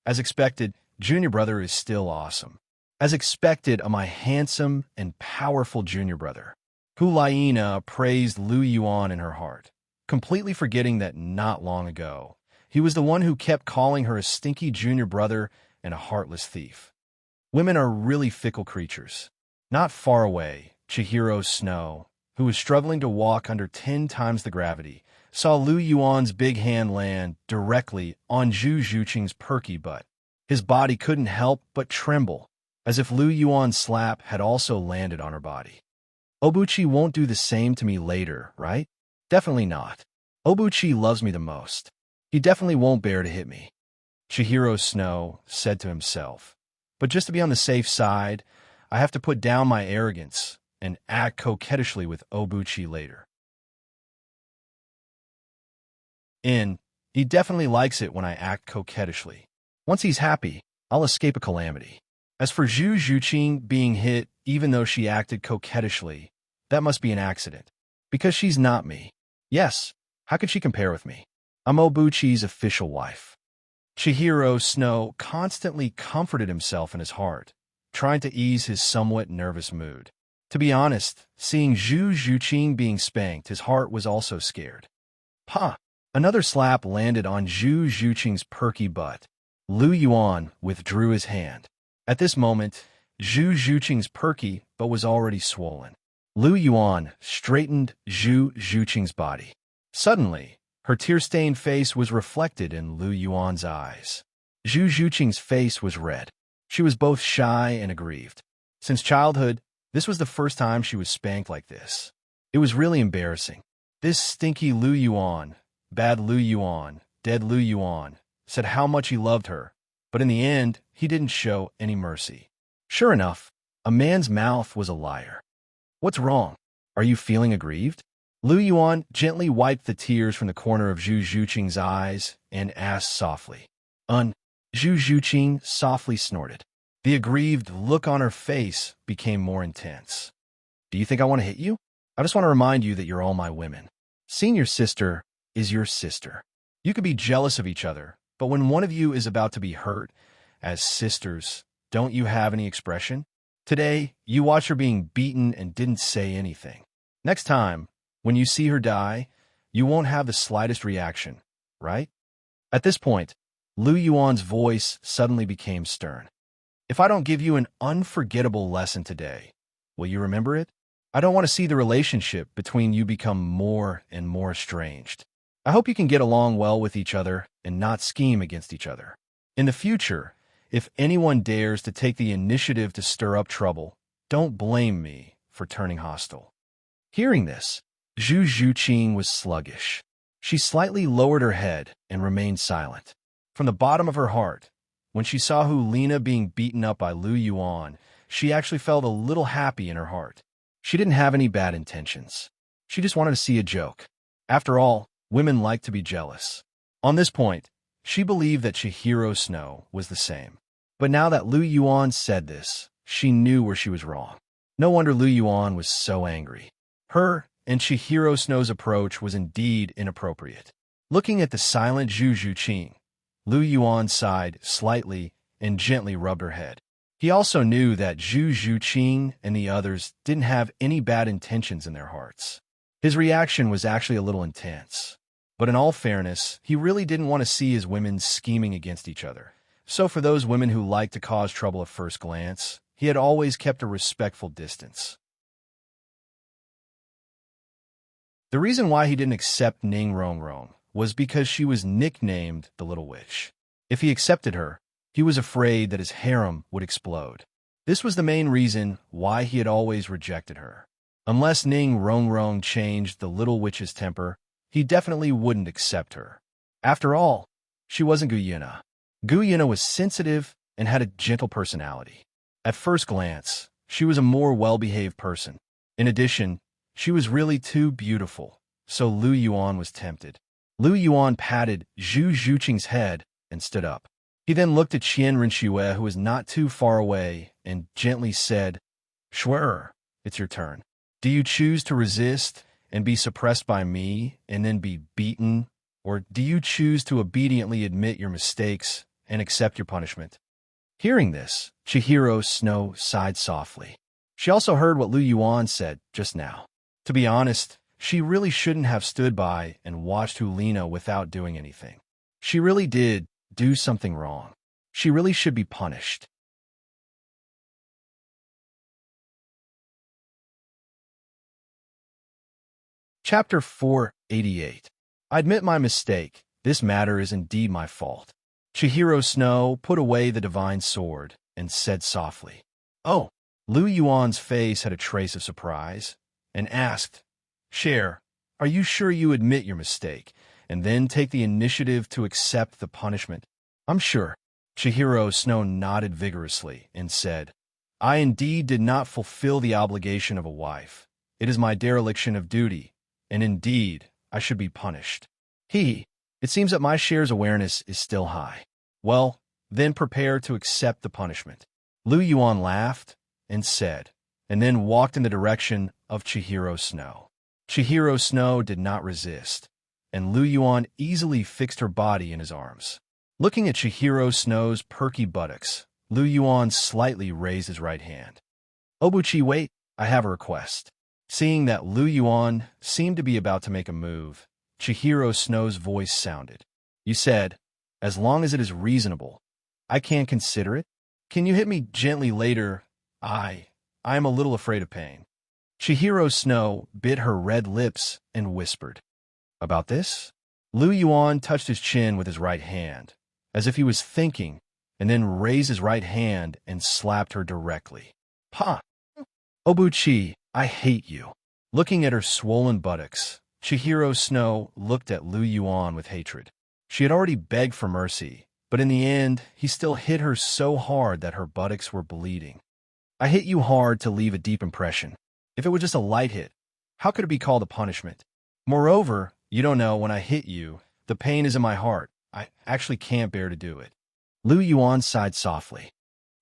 As expected, Junior Brother is still awesome. As expected, my handsome and powerful Junior Brother. Hulina praised Lu Yuan in her heart, completely forgetting that not long ago, he was the one who kept calling her a stinky Junior Brother and a heartless thief. Women are really fickle creatures. Not far away, Chihiro Snow, who was struggling to walk under 10 times the gravity, saw Lu Yuan's big hand land directly on Zhu Zhuqing's perky butt. His body couldn't help but tremble, as if Lu Yuan's slap had also landed on her body. Obuchi won't do the same to me later, right? Definitely not. Obuchi loves me the most. He definitely won't bear to hit me, Chihiro Snow said to himself. But just to be on the safe side, I have to put down my arrogance and act coquettishly with Obuchi later. He definitely likes it when I act coquettishly. Once he's happy, I'll escape a calamity. As for Zhu Zhuqing being hit even though she acted coquettishly, that must be an accident. Because she's not me. Yes, how could she compare with me? I'm Obuchi's official wife. Chihiro Snow constantly comforted himself in his heart, trying to ease his somewhat nervous mood. To be honest, seeing Zhu Zhuqing being spanked, his heart was also scared. Another slap landed on Zhu Zhuqing's perky butt. Lu Yuan withdrew his hand. At this moment, Zhu Zhuqing's perky butt was already swollen. Lu Yuan straightened Zhu Zhuqing's body. Suddenly, her tear-stained face was reflected in Lu Yuan's eyes. Zhu Zhuqing's face was red. She was both shy and aggrieved. Since childhood, this was the first time she was spanked like this. It was really embarrassing. This stinky Lu Yuan, bad Lu Yuan, dead Lu Yuan, said how much he loved her, but in the end, he didn't show any mercy. Sure enough, a man's mouth was a liar. What's wrong? Are you feeling aggrieved? Lu Yuan gently wiped the tears from the corner of Zhu Zhuqing's eyes and asked softly. Zhu Zhuqing softly snorted. The aggrieved look on her face became more intense. Do you think I want to hit you? I just want to remind you that you're all my women. Seeing your sister is your sister. You could be jealous of each other, but when one of you is about to be hurt, as sisters, don't you have any expression? Today, you watch her being beaten and didn't say anything. Next time, when you see her die, you won't have the slightest reaction, right? At this point, Lu Yuan's voice suddenly became stern. If I don't give you an unforgettable lesson today, will you remember it? I don't want to see the relationship between you become more and more estranged. I hope you can get along well with each other and not scheme against each other. In the future, if anyone dares to take the initiative to stir up trouble, don't blame me for turning hostile. Hearing this, Zhu Zhuqing was sluggish. She slightly lowered her head and remained silent. From the bottom of her heart, when she saw Hulina being beaten up by Lu Yuan, she actually felt a little happy in her heart. She didn't have any bad intentions. She just wanted to see a joke. After all, women like to be jealous. On this point, she believed that Chihiro Snow was the same. But now that Lu Yuan said this, she knew where she was wrong. No wonder Lu Yuan was so angry. Her and Chihiro Snow's approach was indeed inappropriate. Looking at the silent Zhu Zhuqing, Lu Yuan sighed slightly and gently rubbed her head. He also knew that Zhu Zhuqing and the others didn't have any bad intentions in their hearts. His reaction was actually a little intense. But in all fairness, he really didn't want to see his women scheming against each other. So for those women who like to cause trouble at first glance, he had always kept a respectful distance. The reason why he didn't accept Ning Rongrong was because she was nicknamed the Little Witch. If he accepted her, he was afraid that his harem would explode. This was the main reason why he had always rejected her. Unless Ning Rongrong changed the little witch's temper, he definitely wouldn't accept her. After all, she wasn't Guyena. Guyena was sensitive and had a gentle personality. At first glance, she was a more well-behaved person. In addition, she was really too beautiful, so Lu Yuan was tempted. Lu Yuan patted Zhu Zhuqing's head and stood up. He then looked at Qian Rinxue, who was not too far away, and gently said, "Shuer, it's your turn. Do you choose to resist and be suppressed by me and then be beaten, or do you choose to obediently admit your mistakes and accept your punishment?" Hearing this, Chihiro Snow sighed softly. She also heard what Lu Yuan said just now. To be honest, she really shouldn't have stood by and watched Hulina without doing anything. She really did do something wrong. She really should be punished. Chapter 488. I admit my mistake. This matter is indeed my fault. Chihiro Snow put away the divine sword and said softly, "Oh." Lu Yuan's face had a trace of surprise and asked, "Cher, are you sure you admit your mistake and then take the initiative to accept the punishment?" "I'm sure." Chihiro Snow nodded vigorously and said, "I indeed did not fulfill the obligation of a wife. It is my dereliction of duty, and indeed I should be punished." It seems that my Cher's awareness is still high. Well, then prepare to accept the punishment." Lu Yuan laughed and said, and then walked in the direction of Chihiro Snow. Chihiro Snow did not resist, and Lu Yuan easily fixed her body in his arms. Looking at Chihiro Snow's perky buttocks, Lu Yuan slightly raised his right hand. "Obuchi, wait, I have a request." Seeing that Lu Yuan seemed to be about to make a move, Chihiro Snow's voice sounded. "You said, as long as it is reasonable. I can consider it. Can you hit me gently later? I am a little afraid of pain." Chihiro Snow bit her red lips and whispered, "About this?" Lu Yuan touched his chin with his right hand, as if he was thinking, and then raised his right hand and slapped her directly. "Ha! Obuchi, I hate you." Looking at her swollen buttocks, Chihiro Snow looked at Lu Yuan with hatred. She had already begged for mercy, but in the end, he still hit her so hard that her buttocks were bleeding. "I hit you hard to leave a deep impression. If it was just a light hit, how could it be called a punishment? Moreover, you don't know, when I hit you, the pain is in my heart. I actually can't bear to do it." Lu Yuan sighed softly.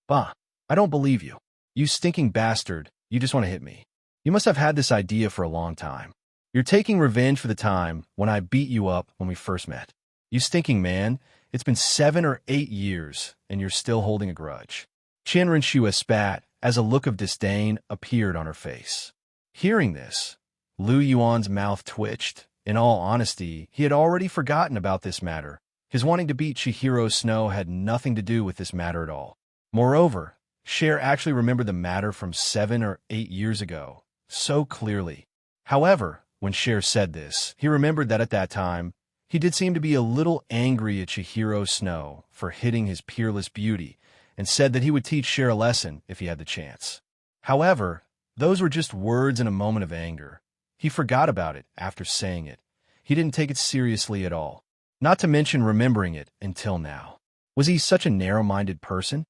"Bah, I don't believe you. You stinking bastard, you just want to hit me. You must have had this idea for a long time. You're taking revenge for the time when I beat you up when we first met. You stinking man, it's been 7 or 8 years, and you're still holding a grudge." Qian Rinxue spat as a look of disdain appeared on her face. Hearing this, Lu Yuan's mouth twitched. In all honesty, he had already forgotten about this matter. His wanting to beat Chihiro Snow had nothing to do with this matter at all. Moreover, Cher actually remembered the matter from 7 or 8 years ago so clearly. However, when Cher said this, he remembered that at that time, he did seem to be a little angry at Chihiro Snow for hitting his peerless beauty, and said that he would teach Cher a lesson if he had the chance. However, those were just words in a moment of anger. He forgot about it after saying it. He didn't take it seriously at all, not to mention remembering it until now. Was he such a narrow-minded person?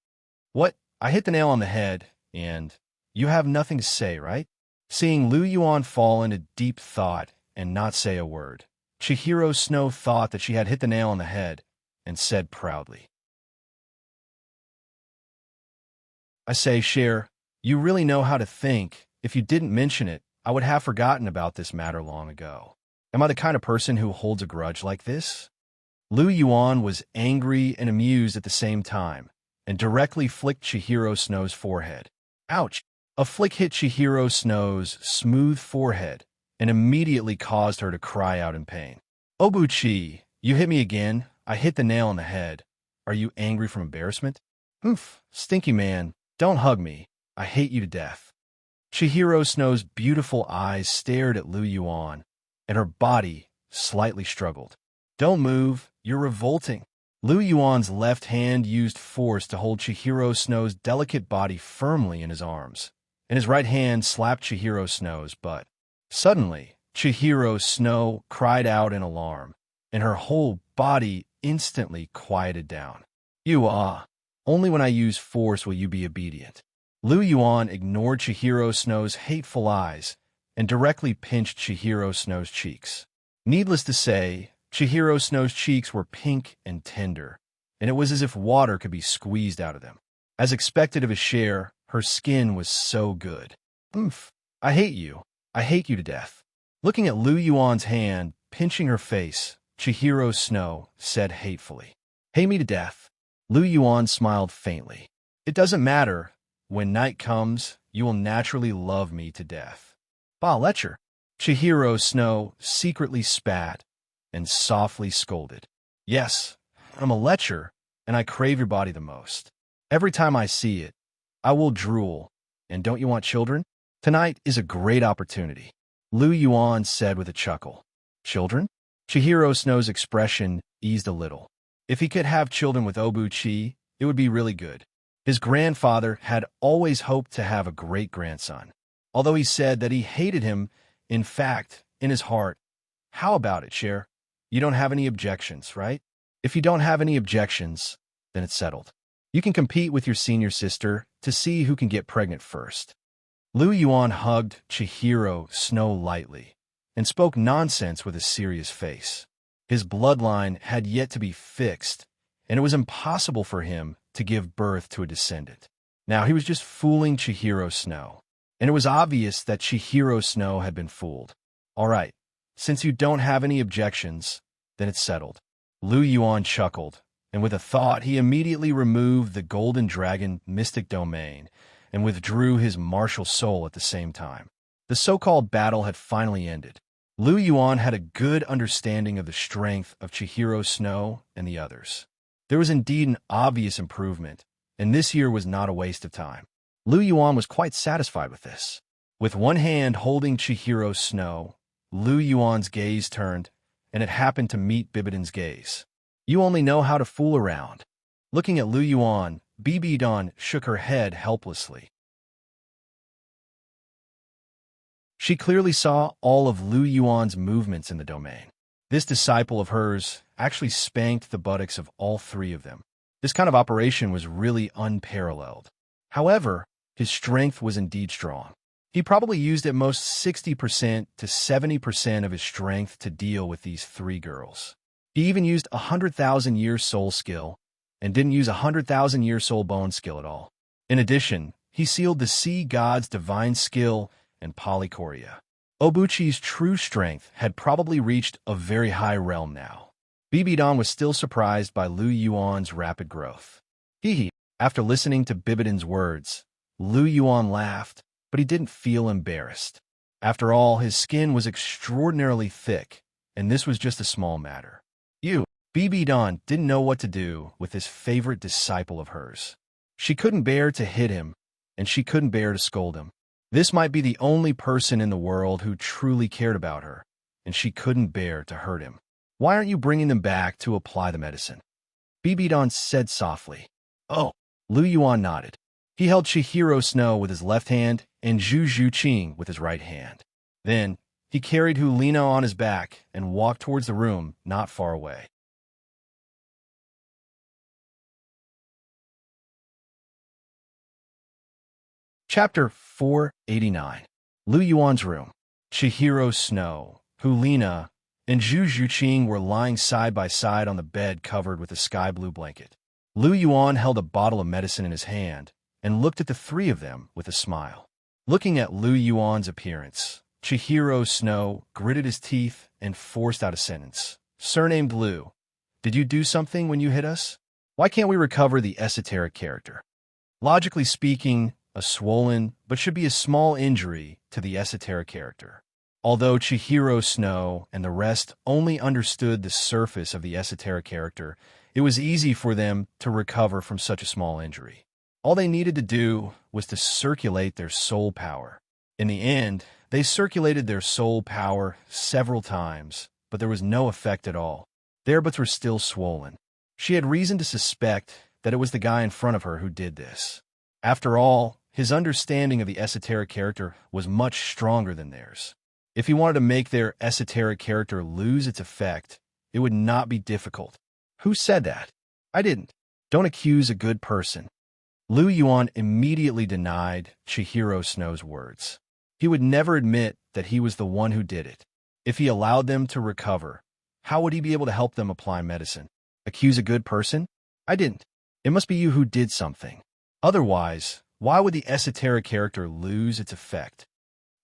"What? I hit the nail on the head, and you have nothing to say, right?" Seeing Lu Yuan fall into deep thought and not say a word, Chihiro Snow thought that she had hit the nail on the head and said proudly, "I say, Cher, you really know how to think. If you didn't mention it, I would have forgotten about this matter long ago. Am I the kind of person who holds a grudge like this?" Lu Yuan was angry and amused at the same time, and directly flicked Chihiro Snow's forehead. Ouch! A flick hit Chihiro Snow's smooth forehead and immediately caused her to cry out in pain. "Obuchi, you hit me again. I hit the nail on the head. Are you angry from embarrassment?" "Oof, stinky man, don't hug me. I hate you to death." Chihiro Snow's beautiful eyes stared at Lu Yuan, and her body slightly struggled. "Don't move, you're revolting." Lu Yuan's left hand used force to hold Chihiro Snow's delicate body firmly in his arms, and his right hand slapped Chihiro Snow's butt. Suddenly, Chihiro Snow cried out in alarm, and her whole body instantly quieted down. Only when I use force will you be obedient. Lu Yuan ignored Chihiro Snow's hateful eyes and directly pinched Chihiro Snow's cheeks. Needless to say, Chihiro Snow's cheeks were pink and tender, and it was as if water could be squeezed out of them. As expected of a share, her skin was so good. Oomph! I hate you. I hate you to death. Looking at Lu Yuan's hand, pinching her face, Chihiro Snow said hatefully, "Hate me to death." Lu Yuan smiled faintly. "It doesn't matter. When night comes, you will naturally love me to death." "Bah, lecher." Chihiro Snow secretly spat and softly scolded. "Yes, I'm a lecher, and I crave your body the most. Every time I see it, I will drool. And don't you want children? Tonight is a great opportunity," Lu Yuan said with a chuckle. "Children?" Chihiro Snow's expression eased a little. If he could have children with Obuchi, it would be really good. His grandfather had always hoped to have a great-grandson. Although he said that he hated him, in fact, in his heart. "How about it, Cher? You don't have any objections, right? If you don't have any objections, then it's settled. You can compete with your senior sister to see who can get pregnant first." Lu Yuan hugged Chihiro Snow lightly and spoke nonsense with a serious face. His bloodline had yet to be fixed, and it was impossible for him to give birth to a descendant. Now he was just fooling Chihiro Snow, and it was obvious that Chihiro Snow had been fooled. "All right, since you don't have any objections, then it's settled." Lu Yuan chuckled, and with a thought he immediately removed the golden dragon mystic domain and withdrew his martial soul at the same time. The so-called battle had finally ended. Lu Yuan had a good understanding of the strength of Chihiro Snow and the others. There was indeed an obvious improvement, and this year was not a waste of time. Lu Yuan was quite satisfied with this. With one hand holding Chihiro Snow, Lu Yuan's gaze turned, and it happened to meet Bibidon's gaze. "You only know how to fool around." Looking at Lu Yuan, Bibidon shook her head helplessly. She clearly saw all of Lu Yuan's movements in the domain. This disciple of hers actually spanked the buttocks of all three of them. This kind of operation was really unparalleled. However, his strength was indeed strong. He probably used at most 60% to 70% of his strength to deal with these three girls. He even used 100,000-year soul skill and didn't use 100,000-year soul bone skill at all. In addition, he sealed the sea god's divine skill and polychoria. Obuchi's true strength had probably reached a very high realm now. Bibidon was still surprised by Lu Yuan's rapid growth. After listening to Bibidon's words, Lu Yuan laughed, but he didn't feel embarrassed. After all, his skin was extraordinarily thick, and this was just a small matter. Bibidon didn't know what to do with this favorite disciple of hers. She couldn't bear to hit him, and she couldn't bear to scold him. This might be the only person in the world who truly cared about her, and she couldn't bear to hurt him. "Why aren't you bringing them back to apply the medicine?" Bibidon said softly. "Oh." Lu Yuan nodded. He held Chihiro Snow with his left hand and Zhu Zhuqing with his right hand. Then, he carried Hulina on his back and walked towards the room not far away. Chapter 489. Lu Yuan's room. Chihiro Snow, Hulina, and Zhu Zhuqing were lying side by side on the bed covered with a sky-blue blanket. Lu Yuan held a bottle of medicine in his hand and looked at the three of them with a smile. Looking at Lu Yuan's appearance, Chihiro Snow gritted his teeth and forced out a sentence. "Surnamed Lu, did you do something when you hit us? Why can't we recover the esoteric character?" Logically speaking, a swollen but should be a small injury to the esoteric character. Although Chihiro Snow and the rest only understood the surface of the esoteric character, it was easy for them to recover from such a small injury. All they needed to do was to circulate their soul power. In the end, they circulated their soul power several times, but there was no effect at all. Their butts were still swollen. She had reason to suspect that it was the guy in front of her who did this. After all, his understanding of the esoteric character was much stronger than theirs. If he wanted to make their esoteric character lose its effect, it would not be difficult. Who said that? I didn't. Don't accuse a good person. Lu Yuan immediately denied Chihiro Snow's words. He would never admit that he was the one who did it. If he allowed them to recover, how would he be able to help them apply medicine? Accuse a good person? I didn't. It must be you who did something. Otherwise, why would the esoteric character lose its effect?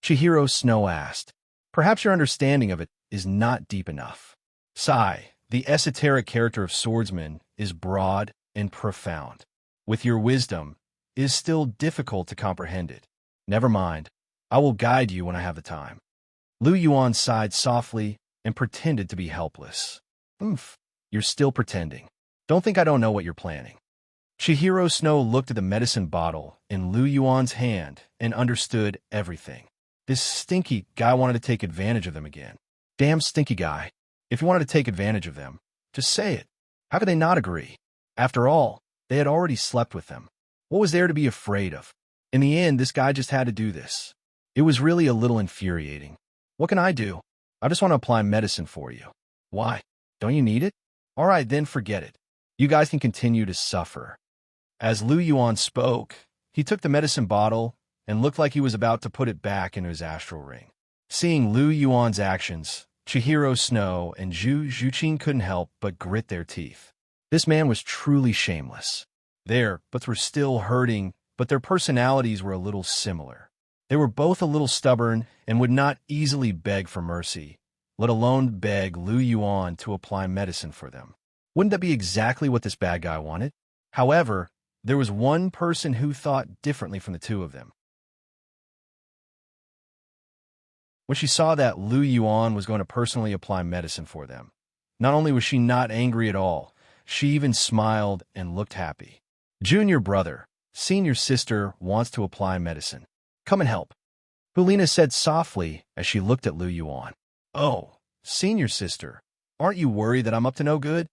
Chihiro Snow asked. Perhaps your understanding of it is not deep enough. Sigh, the esoteric character of swordsman is broad and profound. With your wisdom, it is still difficult to comprehend it. Never mind. I will guide you when I have the time. Lu Yuan sighed softly and pretended to be helpless. You're still pretending. Don't think I don't know what you're planning. Chihiro Snow looked at the medicine bottle in Lu Yuan's hand and understood everything. This stinky guy wanted to take advantage of them again. Damn stinky guy. If he wanted to take advantage of them, just say it. How could they not agree? After all, they had already slept with them. What was there to be afraid of? In the end, this guy just had to do this. It was really a little infuriating. What can I do? I just want to apply medicine for you. Why? Don't you need it? All right, then forget it. You guys can continue to suffer. As Lu Yuan spoke, he took the medicine bottle and looked like he was about to put it back into his astral ring. Seeing Lu Yuan's actions, Chihiro Snow and Zhu Zhuqing couldn't help but grit their teeth. This man was truly shameless. Their butts were still hurting, but their personalities were a little similar. They were both a little stubborn and would not easily beg for mercy, let alone beg Lu Yuan to apply medicine for them. Wouldn't that be exactly what this bad guy wanted? However, there was one person who thought differently from the two of them. When she saw that Lu Yuan was going to personally apply medicine for them, not only was she not angry at all, she even smiled and looked happy. Junior brother, senior sister wants to apply medicine. Come and help. Hulina said softly as she looked at Lu Yuan. Oh, senior sister, aren't you worried that I'm up to no good?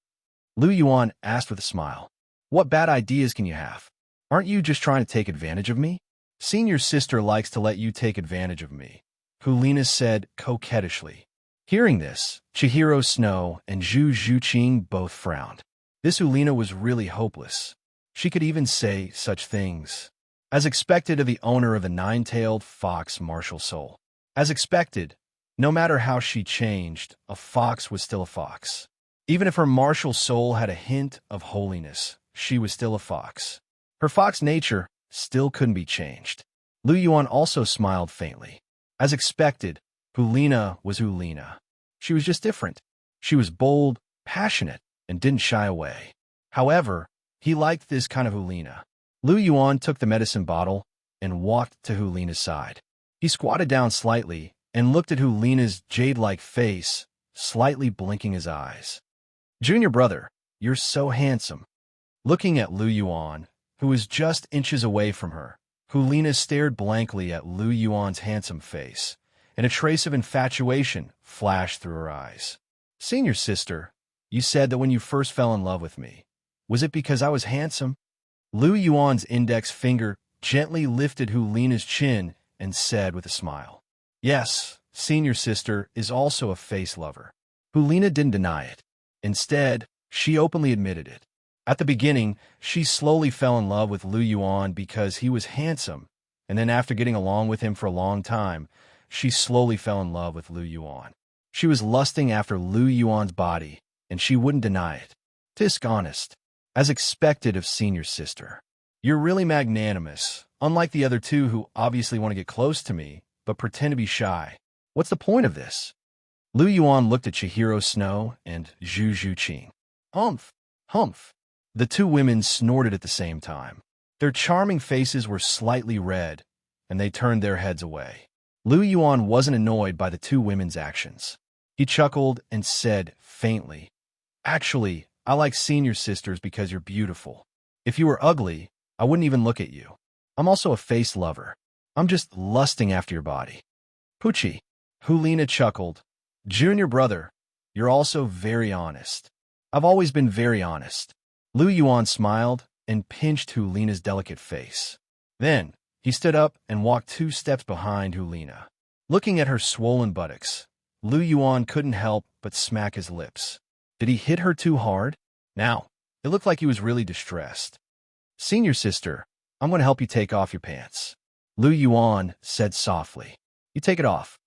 Lu Yuan asked with a smile. What bad ideas can you have? Aren't you just trying to take advantage of me? Senior sister likes to let you take advantage of me, Hulina said coquettishly. Hearing this, Chihiro Snow and Zhu Zhuqing both frowned. This Hulina was really hopeless. She could even say such things. As expected of the owner of the nine-tailed fox martial soul. As expected, no matter how she changed, a fox was still a fox. Even if her martial soul had a hint of holiness, she was still a fox. Her fox nature still couldn't be changed. Lu Yuan also smiled faintly. As expected, Hulina was Hulina. She was just different. She was bold, passionate, and didn't shy away. However, he liked this kind of Hulina. Lu Yuan took the medicine bottle and walked to Hulina's side. He squatted down slightly and looked at Hulina's jade-like face, slightly blinking his eyes. Junior brother, you're so handsome. Looking at Lu Yuan, who was just inches away from her, Hulina stared blankly at Lu Yuan's handsome face, and a trace of infatuation flashed through her eyes. Senior sister, you said that when you first fell in love with me, was it because I was handsome? Lu Yuan's index finger gently lifted Hulina's chin and said with a smile. Yes, senior sister is also a face lover. Hulina didn't deny it. Instead, she openly admitted it. At the beginning, she slowly fell in love with Lu Yuan because he was handsome, and then after getting along with him for a long time, she slowly fell in love with Lu Yuan. She was lusting after Lu Yuan's body, and she wouldn't deny it. Tisk honest. As expected of senior sister. You're really magnanimous, unlike the other two who obviously want to get close to me, but pretend to be shy. What's the point of this? Lu Yuan looked at Chihiro Snow and Zhu Zhuqing. Humph, humph. The two women snorted at the same time. Their charming faces were slightly red, and they turned their heads away. Lu Yuan wasn't annoyed by the two women's actions. He chuckled and said faintly, Actually, I like senior sisters because you're beautiful. If you were ugly, I wouldn't even look at you. I'm also a face lover. I'm just lusting after your body. Poochie. Hulina chuckled. Junior brother, you're also very honest. I've always been very honest. Lu Yuan smiled and pinched Hulina's delicate face. Then, he stood up and walked 2 steps behind Hulina. Looking at her swollen buttocks, Lu Yuan couldn't help but smack his lips. Did he hit her too hard? Now, it looked like he was really distressed. Senior sister, I'm going to help you take off your pants. Lu Yuan said softly. You take it off.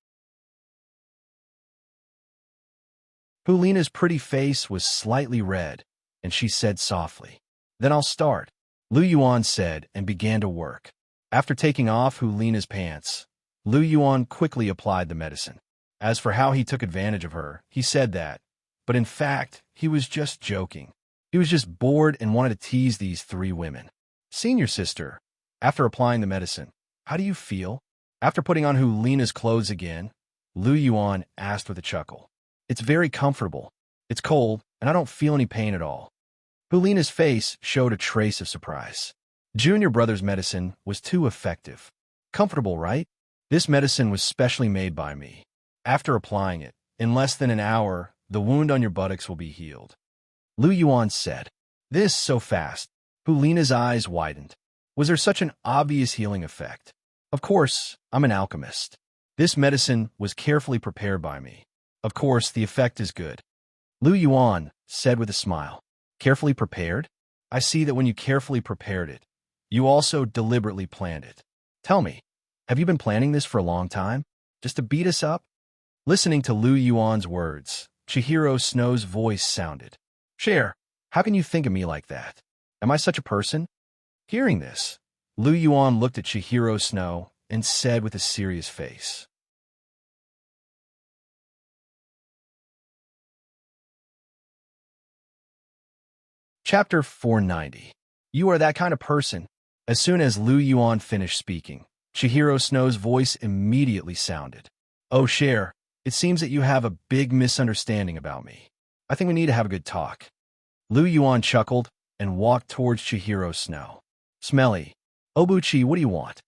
Hulina's pretty face was slightly red, and she said softly, Then I'll start, Lu Yuan said and began to work. After taking off Hulina's pants, Lu Yuan quickly applied the medicine. As for how he took advantage of her, he said that, but in fact, he was just joking. He was just bored and wanted to tease these 3 women. Senior sister, after applying the medicine, how do you feel? After putting on Hulina's clothes again, Lu Yuan asked with a chuckle. It's very comfortable. It's cold, and I don't feel any pain at all. Hulina's face showed a trace of surprise. Junior brother's medicine was too effective. Comfortable, right? This medicine was specially made by me. After applying it, in less than an hour, the wound on your buttocks will be healed. Lu Yuan said. This so fast. Hulina's eyes widened. Was there such an obvious healing effect? Of course, I'm an alchemist. This medicine was carefully prepared by me. Of course, the effect is good. Lu Yuan said with a smile. Carefully prepared? I see that when you carefully prepared it, you also deliberately planned it. Tell me, have you been planning this for a long time? Just to beat us up? Listening to Lu Yuan's words, Chihiro Snow's voice sounded. Cher, how can you think of me like that? Am I such a person? Hearing this, Lu Yuan looked at Chihiro Snow and said with a serious face. Chapter 490. You are that kind of person. As soon as Lu Yuan finished speaking, Chihiro Snow's voice immediately sounded. Oh, Cher, it seems that you have a big misunderstanding about me. I think we need to have a good talk. Lu Yuan chuckled and walked towards Chihiro Snow. Smelly. Obuchi, what do you want?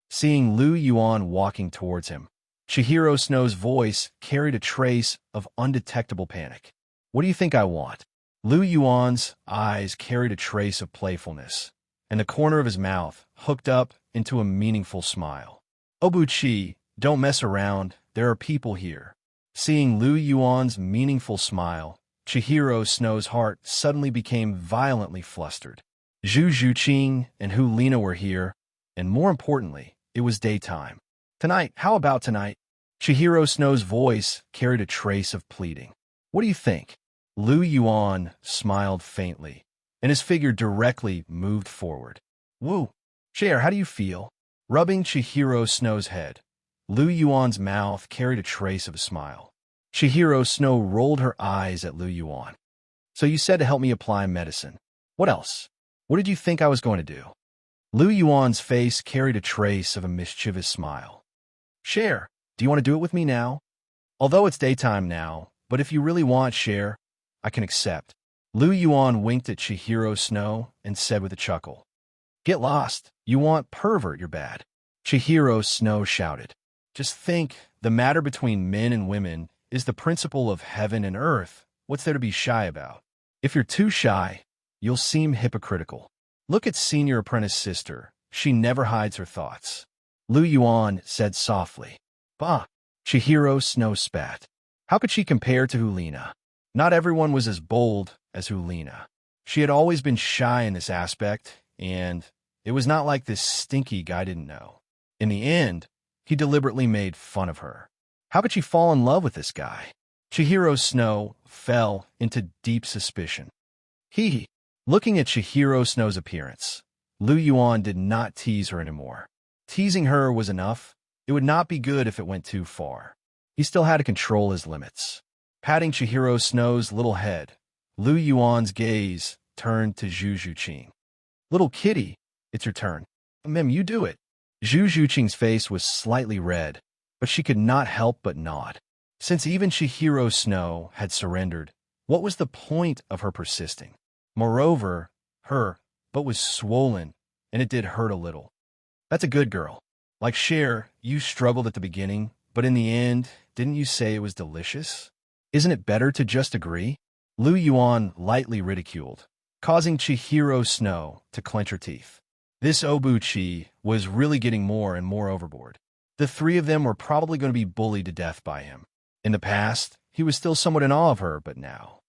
Seeing Lu Yuan walking towards him, Chihiro Snow's voice carried a trace of undetectable panic. What do you think I want? Lu Yuan's eyes carried a trace of playfulness, and the corner of his mouth hooked up into a meaningful smile. Obuchi, don't mess around, there are people here. Seeing Lu Yuan's meaningful smile, Chihiro Snow's heart suddenly became violently flustered. Zhu Zhuqing and Hulina were here, and more importantly, it was daytime. Tonight, how about tonight? Chihiro Snow's voice carried a trace of pleading. What do you think? Lu Yuan smiled faintly, and his figure directly moved forward. Woo! Cher, how do you feel? Rubbing Chihiro Snow's head, Lu Yuan's mouth carried a trace of a smile. Chihiro Snow rolled her eyes at Lu Yuan. So you said to help me apply medicine. What else? What did you think I was going to do? Lu Yuan's face carried a trace of a mischievous smile. Cher, do you want to do it with me now? Although it's daytime now, but if you really want, Cher, I can accept. Lu Yuan winked at Chihiro Snow and said with a chuckle. Get lost. You want pervert, you're bad. Chihiro Snow shouted. Just think, the matter between men and women is the principle of heaven and earth. What's there to be shy about? If you're too shy, you'll seem hypocritical. Look at senior apprentice sister. She never hides her thoughts. Lu Yuan said softly. Bah! Chihiro Snow spat. How could she compare to Hulina? Not everyone was as bold as Hulina. She had always been shy in this aspect, and it was not like this stinky guy didn't know. In the end, he deliberately made fun of her. How could she fall in love with this guy? Chihiro Snow fell into deep suspicion. Looking at Chihiro Snow's appearance, Lu Yuan did not tease her anymore. Teasing her was enough. It would not be good if it went too far. He still had to control his limits. Patting Chihiro Snow's little head, Lu Yuan's gaze turned to Zhu Zhuqing. Little kitty, it's your turn. Mem, you do it. Zhu Zhuqing's face was slightly red, but she could not help but nod. Since even Chihiro Snow had surrendered, what was the point of her persisting? Moreover, her butt was swollen, and it did hurt a little. That's a good girl. Like Cher, you struggled at the beginning, but in the end, didn't you say it was delicious? Isn't it better to just agree? Lu Yuan lightly ridiculed, causing Chihiro Snow to clench her teeth. This Obuchi was really getting more and more overboard. The three of them were probably going to be bullied to death by him. In the past, he was still somewhat in awe of her, but now.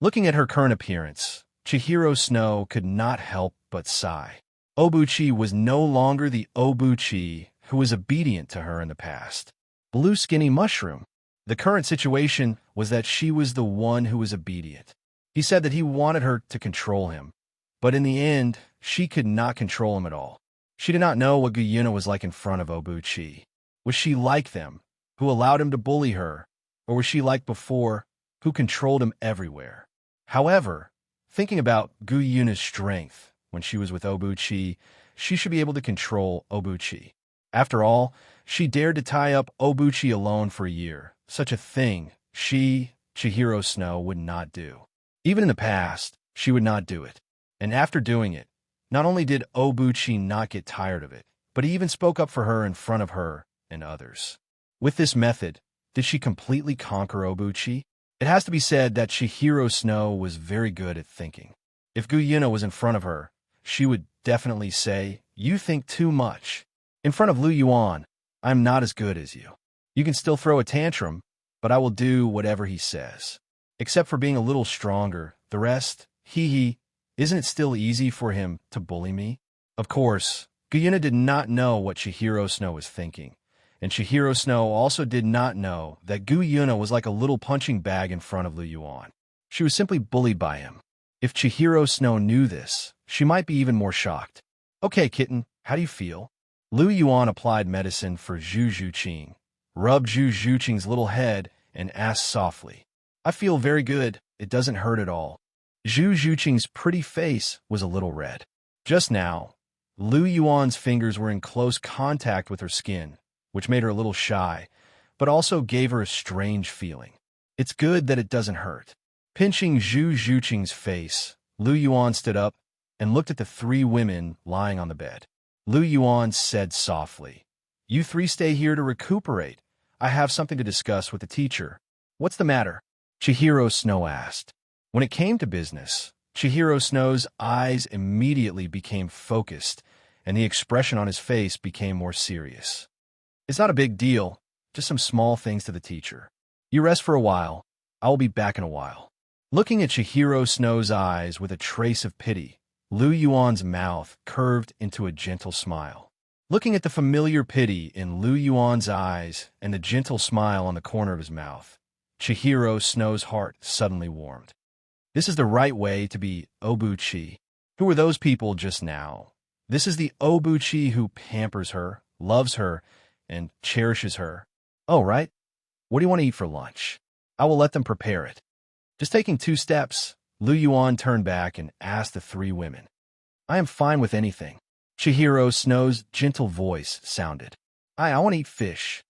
Looking at her current appearance, Chihiro Snow could not help but sigh. Obuchi was no longer the Obuchi who was obedient to her in the past. Blue Skinny Mushroom. The current situation was that she was the one who was obedient. He said that he wanted her to control him, but in the end, she could not control him at all. She did not know what Guyuna was like in front of Obuchi. Was she like them, who allowed him to bully her, or was she like before, who controlled him everywhere? However, thinking about Guyuna's strength when she was with Obuchi, she should be able to control Obuchi. After all, she dared to tie up Obuchi alone for a year. Such a thing she, Chihiro Snow, would not do. Even in the past, she would not do it. And after doing it, not only did Obuchi not get tired of it, but he even spoke up for her in front of her and others. With this method, did she completely conquer Obuchi? It has to be said that Chihiro Snow was very good at thinking. If Guyuna was in front of her, she would definitely say, "You think too much." In front of Lu Yuan, "I'm not as good as you. You can still throw a tantrum, but I will do whatever he says. Except for being a little stronger, the rest, hee, isn't it still easy for him to bully me?" Of course, Guyuna did not know what Chihiro Snow was thinking, and Chihiro Snow also did not know that Guyuna was like a little punching bag in front of Lu Yuan. She was simply bullied by him. If Chihiro Snow knew this, she might be even more shocked. "Okay, kitten, how do you feel?" Lu Yuan applied medicine for Zhu Zhuqing, rubbed Zhu Zhuqing's little head, and asked softly, "I feel very good, it doesn't hurt at all." Zhu Zhuqing's pretty face was a little red. Just now, Lu Yuan's fingers were in close contact with her skin, which made her a little shy, but also gave her a strange feeling. It's good that it doesn't hurt. Pinching Zhu Zhuqing's face, Lu Yuan stood up and looked at the three women lying on the bed. Lu Yuan said softly, "You three stay here to recuperate. I have something to discuss with the teacher." "What's the matter?" Chihiro Snow asked. When it came to business, Chihiro Snow's eyes immediately became focused, and the expression on his face became more serious. "It's not a big deal, just some small things to the teacher. You rest for a while. I will be back in a while." Looking at Chihiro Snow's eyes with a trace of pity, Lu Yuan's mouth curved into a gentle smile. Looking at the familiar pity in Lu Yuan's eyes and the gentle smile on the corner of his mouth, Chihiro Snow's heart suddenly warmed. This is the right way to be Obuchi. Who were those people just now? This is the Obuchi who pampers her, loves her, and cherishes her. "Oh, right. What do you want to eat for lunch?" "I will let them prepare it." Just taking 2 steps, Lu Yuan turned back and asked the 3 women. "I am fine with anything." Chihiro Snow's gentle voice sounded. I want to eat fish."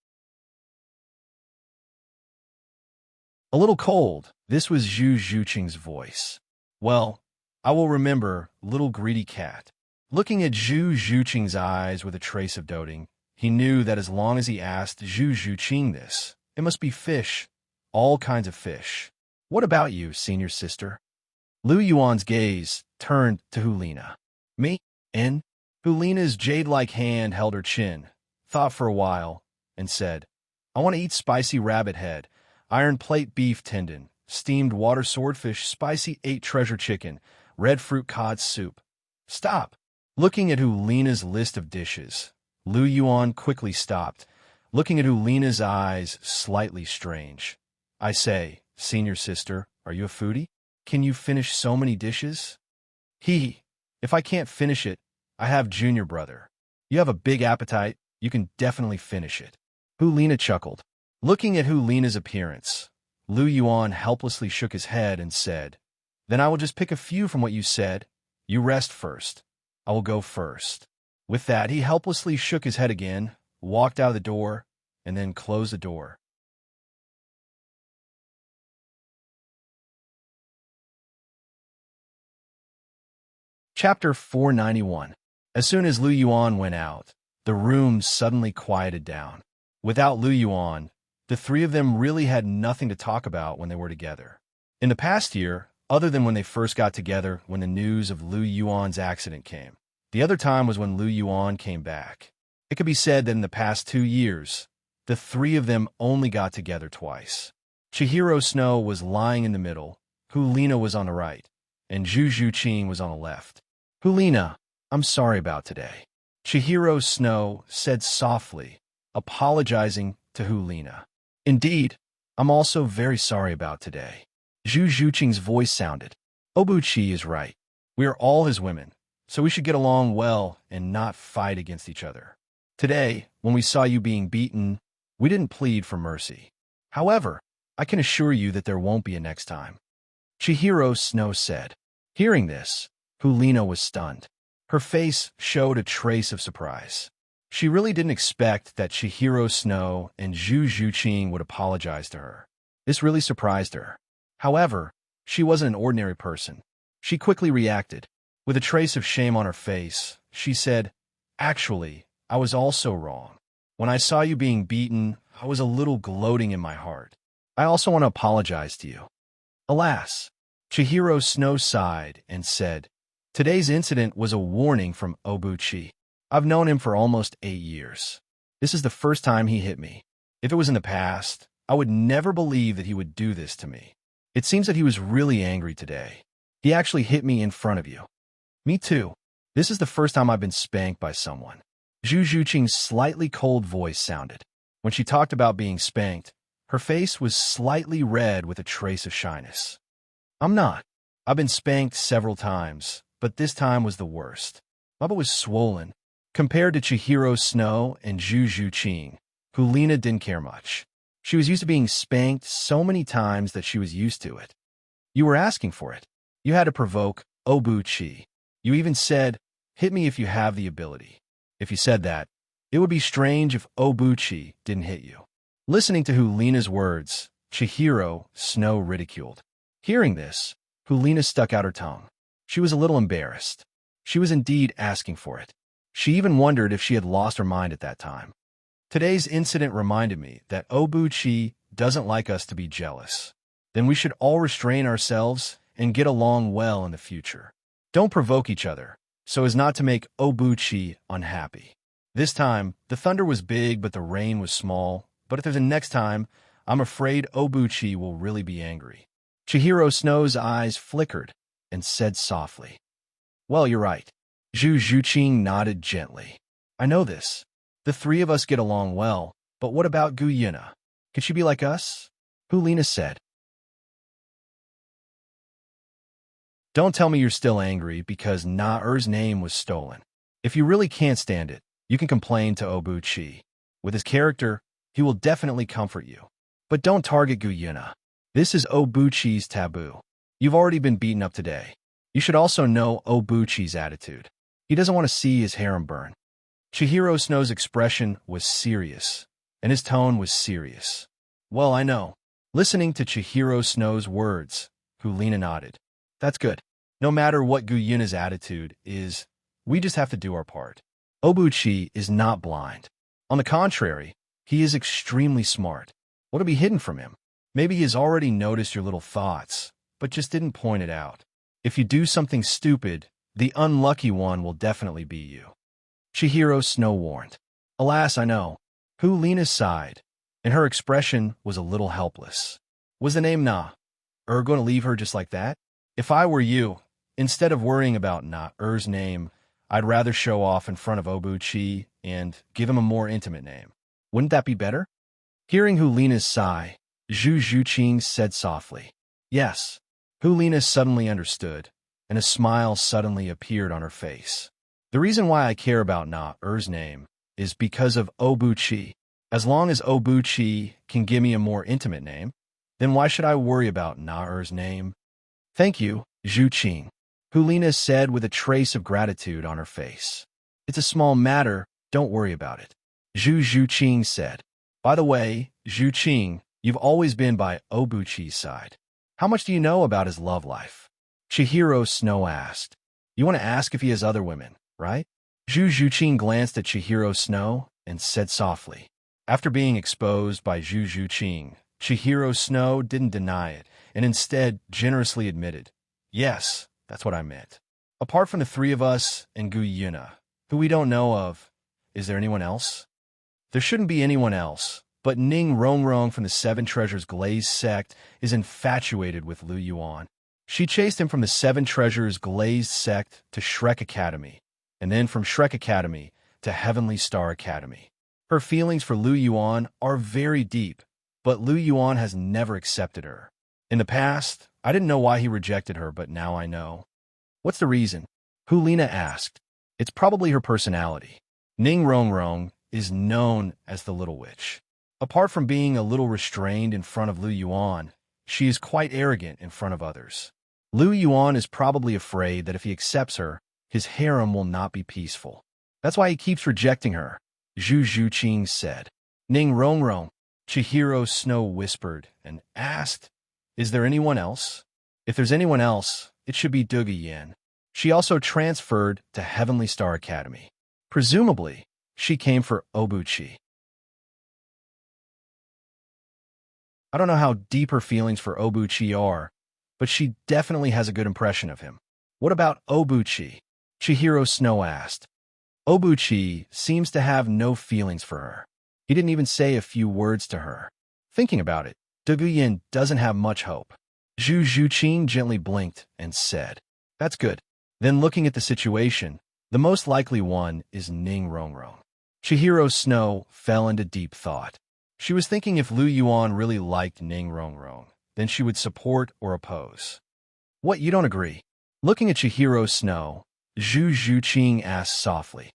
A little cold, this was Zhu Zhuqing's voice. "Well, I will remember, little greedy cat." Looking at Zhu Zhuqing's eyes with a trace of doting, he knew that as long as he asked Zhu Zhuqing this, it must be fish, all kinds of fish. "What about you, senior sister?" Lu Yuan's gaze turned to Hulina. "Me? And?" Hulina's jade-like hand held her chin, thought for a while, and said, "I want to eat spicy rabbit head, iron plate beef tendon, steamed water swordfish, spicy 8 treasure chicken, red fruit cod soup." "Stop!" Looking at Hulina's list of dishes, Lu Yuan quickly stopped, looking at Hulina's eyes slightly strange. "I say, senior sister, are you a foodie? Can you finish so many dishes?" If I can't finish it, I have junior brother. You have a big appetite, you can definitely finish it." Hulina chuckled. Looking at Hulina's appearance, Lu Yuan helplessly shook his head and said, "Then I will just pick a few from what you said. You rest first. I will go first." With that, he helplessly shook his head again, walked out of the door, and then closed the door. Chapter 491. As soon as Lu Yuan went out, the room suddenly quieted down. Without Lu Yuan, The three of them really had nothing to talk about when they were together. In the past year, other than when they first got together when the news of Lu Yuan's accident came, the other time was when Lu Yuan came back. It could be said that in the past 2 years, the three of them only got together twice. Chihiro Snow was lying in the middle, Hulina was on the right, and Zhu Zhuqing was on the left. Hulina, I'm sorry about today, Chihiro Snow said softly, apologizing to Hulina. Indeed, I'm also very sorry about today. Zhu Zhuqing's voice sounded. Obuchi is right. We are all his women, so we should get along well and not fight against each other. Today, when we saw you being beaten, we didn't plead for mercy. However, I can assure you that there won't be a next time. Chihiro Snow said. Hearing this, Hulina was stunned. Her face showed a trace of surprise. She really didn't expect that Chihiro Snow and Zhu Zhuqing would apologize to her. This really surprised her. However, she wasn't an ordinary person. She quickly reacted. With a trace of shame on her face, she said, Actually, I was also wrong. When I saw you being beaten, I was a little gloating in my heart. I also want to apologize to you. Alas, Chihiro Snow sighed and said, Today's incident was a warning from Obuchi. I've known him for almost 8 years. This is the first time he hit me. If it was in the past, I would never believe that he would do this to me. It seems that he was really angry today. He actually hit me in front of you. Me too. This is the first time I've been spanked by someone. Zhu Zhuqing's slightly cold voice sounded. When she talked about being spanked, her face was slightly red with a trace of shyness. I'm not. I've been spanked several times, but this time was the worst. My butt was swollen. Compared to Chihiro Snow and Zhu Zhuqing, Hulina didn't care much. She was used to being spanked so many times that she was used to it. You were asking for it. You had to provoke Obuchi. You even said, hit me if you have the ability. If you said that, it would be strange if Obuchi didn't hit you. Listening to Hulina's words, Chihiro Snow ridiculed. Hearing this, Hulina stuck out her tongue. She was a little embarrassed. She was indeed asking for it. She even wondered if she had lost her mind at that time. Today's incident reminded me that Obuchi doesn't like us to be jealous. Then we should all restrain ourselves and get along well in the future. Don't provoke each other, so as not to make Obuchi unhappy. This time, the thunder was big but the rain was small, but if there's a next time, I'm afraid Obuchi will really be angry. Chihiro Snow's eyes flickered and said softly, Well, you're right. Zhu Zhuqing nodded gently. I know this. The three of us get along well, but what about Gu Yuna? Could she be like us? Hulina said. Don't tell me you're still angry because Na-Er's name was stolen. If you really can't stand it, you can complain to Obuchi. With his character, he will definitely comfort you. But don't target Gu Yuna. This is Obuchi's taboo. You've already been beaten up today. You should also know Obuchi's attitude. He doesn't want to see his harem burn. Chihiro Snow's expression was serious, and his tone was serious. Well, I know. Listening to Chihiro Snow's words, Hulina nodded. That's good. No matter what Gu Yuna's attitude is, we just have to do our part. Obuchi is not blind. On the contrary, he is extremely smart. What'll be hidden from him? Maybe he has already noticed your little thoughts, but just didn't point it out. If you do something stupid, the unlucky one will definitely be you. Chihiro Snow warned. Alas, I know. Hulina sighed, and her expression was a little helpless. Was the name Na-Er going to leave her just like that? If I were you, instead of worrying about Na-Er's name, I'd rather show off in front of Obuchi and give him a more intimate name. Wouldn't that be better? Hearing Hulina's sigh, Zhu Zhuqing said softly, Yes. Hulina suddenly understood, and a smile suddenly appeared on her face. The reason why I care about Na-Er's name is because of Obuchi. As long as Obuchi can give me a more intimate name, then why should I worry about Na-Er's name? Thank you, Zhuqing, Hulina said with a trace of gratitude on her face. It's a small matter, don't worry about it. Zhu Zhuqing said. By the way, Zhuqing, you've always been by Obuchi's side. How much do you know about his love life? Chihiro Snow asked. You want to ask if he has other women, right? Zhu Zhuqing glanced at Chihiro Snow and said softly, After being exposed by Zhu Zhuqing, Chihiro Snow didn't deny it, and instead generously admitted, "Yes, that's what I meant. Apart from the three of us and Gu Yuna, who we don't know of, is there anyone else?" There shouldn't be anyone else, but Ning Rongrong from the Seven Treasures Glazed sect is infatuated with Lu Yuan. She chased him from the Seven Treasures Glazed sect to Shrek Academy, and then from Shrek Academy to Heavenly Star Academy. Her feelings for Lu Yuan are very deep, but Lu Yuan has never accepted her. In the past, I didn't know why he rejected her, but now I know. What's the reason? Hulina asked. It's probably her personality. Ning Rongrong is known as the Little Witch. Apart from being a little restrained in front of Lu Yuan, she is quite arrogant in front of others. Lu Yuan is probably afraid that if he accepts her, his harem will not be peaceful. That's why he keeps rejecting her, Zhu Zhuqing said. Ning Rongrong, Chihiro Snow whispered and asked, "Is there anyone else? If there's anyone else, it should be Dugu Yin." She also transferred to Heavenly Star Academy. Presumably, she came for Obuchi. I don't know how deep her feelings for Obuchi are, but she definitely has a good impression of him. What about Obuchi? Chihiro Snow asked. Obuchi seems to have no feelings for her. He didn't even say a few words to her. Thinking about it, Dugu Yin doesn't have much hope. Zhu Zhuqing gently blinked and said, "That's good." Then looking at the situation, the most likely one is Ning Rongrong. Chihiro Snow fell into deep thought. She was thinking if Lu Yuan really liked Ning Rongrong, then she would support or oppose. "What, you don't agree?" Looking at Chihiro Snow, Zhu Zhuqing asked softly.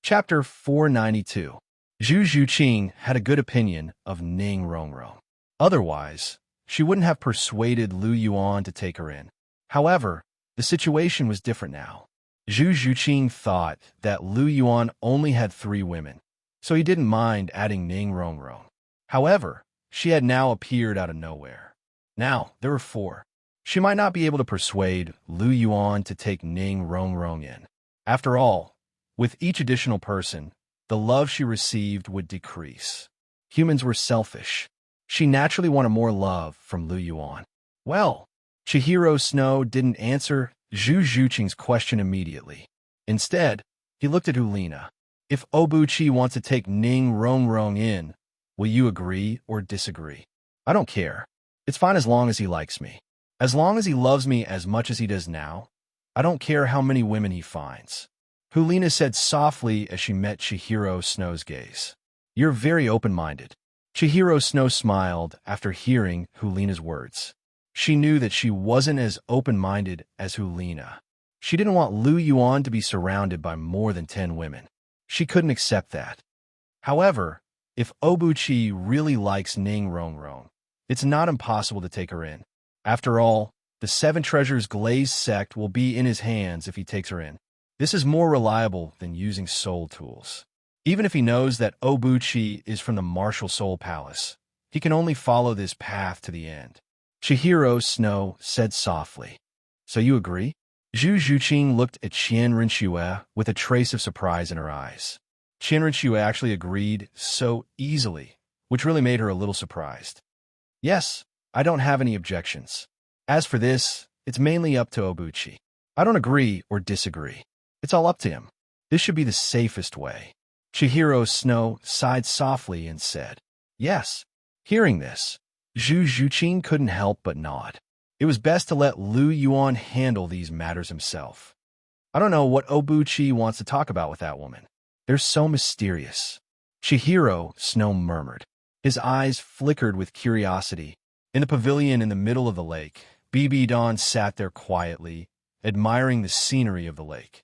Chapter 492. Zhu Zhuqing had a good opinion of Ning Rongrong. Otherwise, she wouldn't have persuaded Lu Yuan to take her in. However, the situation was different now. Zhu Zhuqing thought that Lu Yuan only had 3 women, so he didn't mind adding Ning Rongrong. However, she had now appeared out of nowhere. Now, there were 4. She might not be able to persuade Lu Yuan to take Ning Rongrong in. After all, with each additional person, the love she received would decrease. Humans were selfish. She naturally wanted more love from Lu Yuan. Well, Chihiro Snow didn't answer Zhu Zhuqing's question immediately. Instead, he looked at Hulina. "If Obuchi wants to take Ning Rongrong in, will you agree or disagree?" "I don't care. It's fine as long as he likes me. As long as he loves me as much as he does now, I don't care how many women he finds," Hulina said softly as she met Chihiro Snow's gaze. "You're very open-minded." Chihiro Snow smiled after hearing Hulina's words. She knew that she wasn't as open-minded as Hulina. She didn't want Lu Yuan to be surrounded by more than 10 women. She couldn't accept that. However, if Obuchi really likes Ning Rongrong, it's not impossible to take her in. After all, the Seven Treasures Glazed sect will be in his hands if he takes her in. This is more reliable than using soul tools. Even if he knows that Obuchi is from the Martial Soul Palace, he can only follow this path to the end. Chihiro Snow said softly, "So you agree?" Zhu Zhuqing looked at Qian Rinxue with a trace of surprise in her eyes. Qian Rinxue actually agreed so easily, which really made her a little surprised. "Yes, I don't have any objections. As for this, it's mainly up to Obuchi. I don't agree or disagree. It's all up to him. This should be the safest way." Chihiro Snow sighed softly and said, "Yes." Hearing this, Zhu Zhuqing couldn't help but nod. It was best to let Lu Yuan handle these matters himself. "I don't know what Obuchi wants to talk about with that woman. They're so mysterious," Chihiro Snow murmured. His eyes flickered with curiosity. In the pavilion in the middle of the lake, BB Dawn sat there quietly, admiring the scenery of the lake.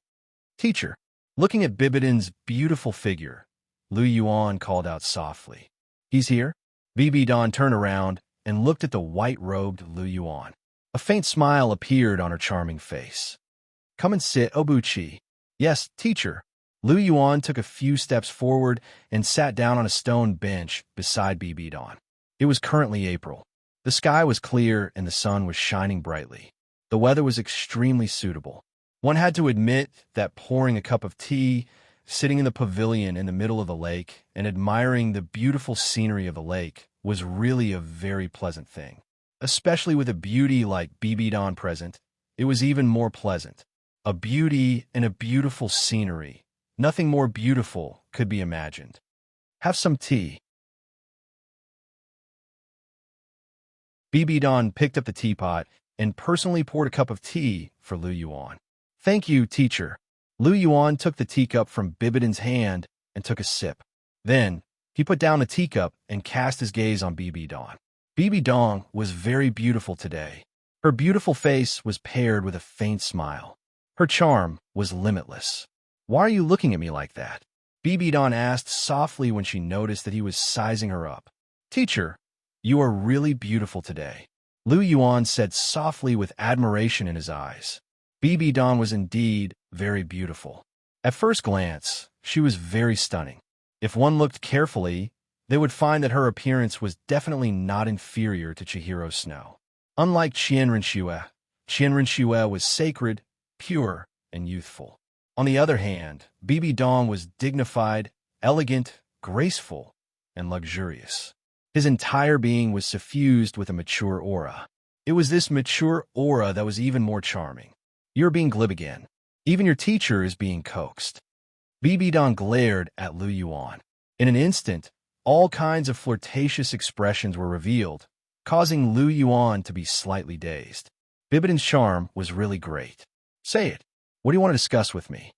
"Teacher," looking at Bibidon's beautiful figure, Lu Yuan called out softly. "He's here?" BB Dawn turned around and looked at the white-robed Lu Yuan. A faint smile appeared on her charming face. "Come and sit, Obuchi." "Yes, teacher." Lu Yuan took a few steps forward and sat down on a stone bench beside BB Dawn. It was currently April. The sky was clear and the sun was shining brightly. The weather was extremely suitable. One had to admit that pouring a cup of tea, sitting in the pavilion in the middle of the lake, and admiring the beautiful scenery of the lake was really a very pleasant thing. Especially with a beauty like BB Dawn present, it was even more pleasant. A beauty and a beautiful scenery. Nothing more beautiful could be imagined. Have some tea. BB Dawn picked up the teapot and personally poured a cup of tea for Lu Yuan. Thank you, teacher. Lu Yuan took the teacup from Bibidan's hand and took a sip. Then, he put down the teacup and cast his gaze on BB Dawn. BB Dawn was very beautiful today. Her beautiful face was paired with a faint smile. Her charm was limitless. Why are you looking at me like that? BB Dawn asked softly when she noticed that he was sizing her up. Teacher, you are really beautiful today. Lu Yuan said softly with admiration in his eyes. BB Dawn was indeed very beautiful. At first glance, she was very stunning. If one looked carefully, they would find that her appearance was definitely not inferior to Chihiro Snow. Unlike Qianren was sacred, pure, and youthful. On the other hand, BB Dawn was dignified, elegant, graceful, and luxurious. His entire being was suffused with a mature aura. It was this mature aura that was even more charming. You're being glib again. Even your teacher is being coaxed. BB Dawn glared at Lu Yuan. In an instant, all kinds of flirtatious expressions were revealed, causing Lu Yuan to be slightly dazed. Bibidan's charm was really great. Say it. What do you want to discuss with me?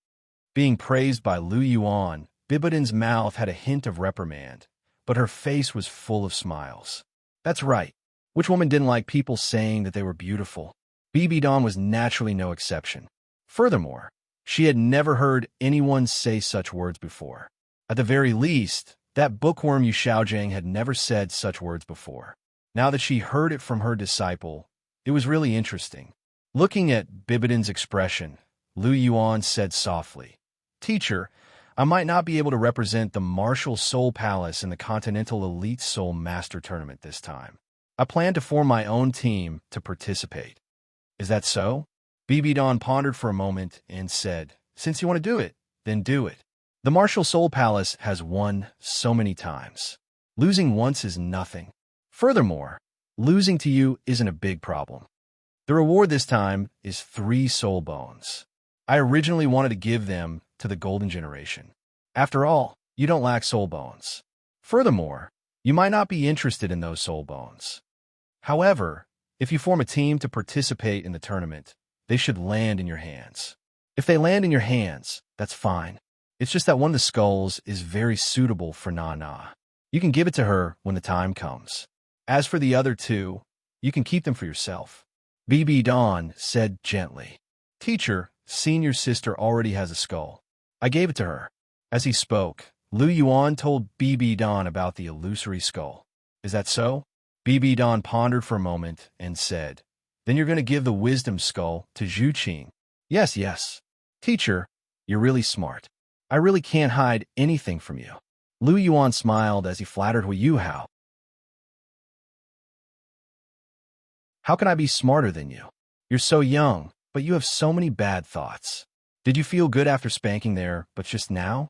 Being praised by Lu Yuan, Bibidan's mouth had a hint of reprimand, but her face was full of smiles. That's right. Which woman didn't like people saying that they were beautiful? BB Dawn was naturally no exception. Furthermore, she had never heard anyone say such words before. At the very least, that bookworm Yu Xiaojiang had never said such words before. Now that she heard it from her disciple, it was really interesting. Looking at Bibidan's expression, Lu Yuan said softly, Teacher, I might not be able to represent the Martial Soul Palace in the Continental Elite Soul Master Tournament this time. I plan to form my own team to participate. Is that so? BB Dawn pondered for a moment and said, Since you want to do it, then do it. The Martial Soul Palace has won so many times. Losing once is nothing. Furthermore, losing to you isn't a big problem. The reward this time is 3 soul bones. I originally wanted to give them to the Golden Generation. After all, you don't lack soul bones. Furthermore, you might not be interested in those soul bones. However, if you form a team to participate in the tournament, they should land in your hands. If they land in your hands, that's fine. It's just that one of the skulls is very suitable for Nana. You can give it to her when the time comes. As for the other 2, you can keep them for yourself. BB Dawn said gently. Teacher, senior sister already has a skull. I gave it to her. As he spoke, Lu Yuan told BB Dawn about the illusory skull. Is that so? BB Dawn pondered for a moment and said, Then you're going to give the wisdom skull to Zhu Qing. Yes. Teacher, you're really smart. I really can't hide anything from you. Lu Yuan smiled as he flattered Hu Yuhao. How can I be smarter than you? You're so young, but you have so many bad thoughts. Did you feel good after spanking there, but just now?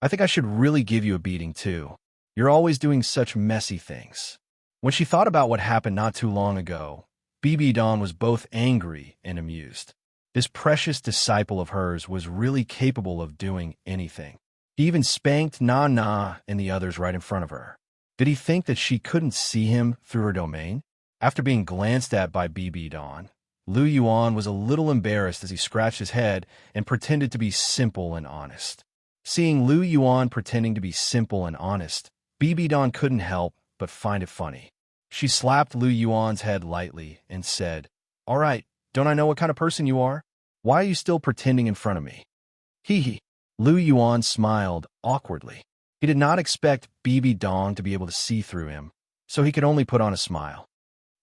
I think I should really give you a beating too. You're always doing such messy things. When she thought about what happened not too long ago, BB Dawn was both angry and amused. This precious disciple of hers was really capable of doing anything. He even spanked Nana and the others right in front of her. Did he think that she couldn't see him through her domain? After being glanced at by BB Dawn, Lu Yuan was a little embarrassed as he scratched his head and pretended to be simple and honest. Seeing Lu Yuan pretending to be simple and honest, BB Dawn couldn't help but find it funny. She slapped Lu Yuan's head lightly and said, All right, don't I know what kind of person you are? Why are you still pretending in front of me? Hee. Lu Yuan smiled awkwardly. He did not expect BB Dawn to be able to see through him, so he could only put on a smile.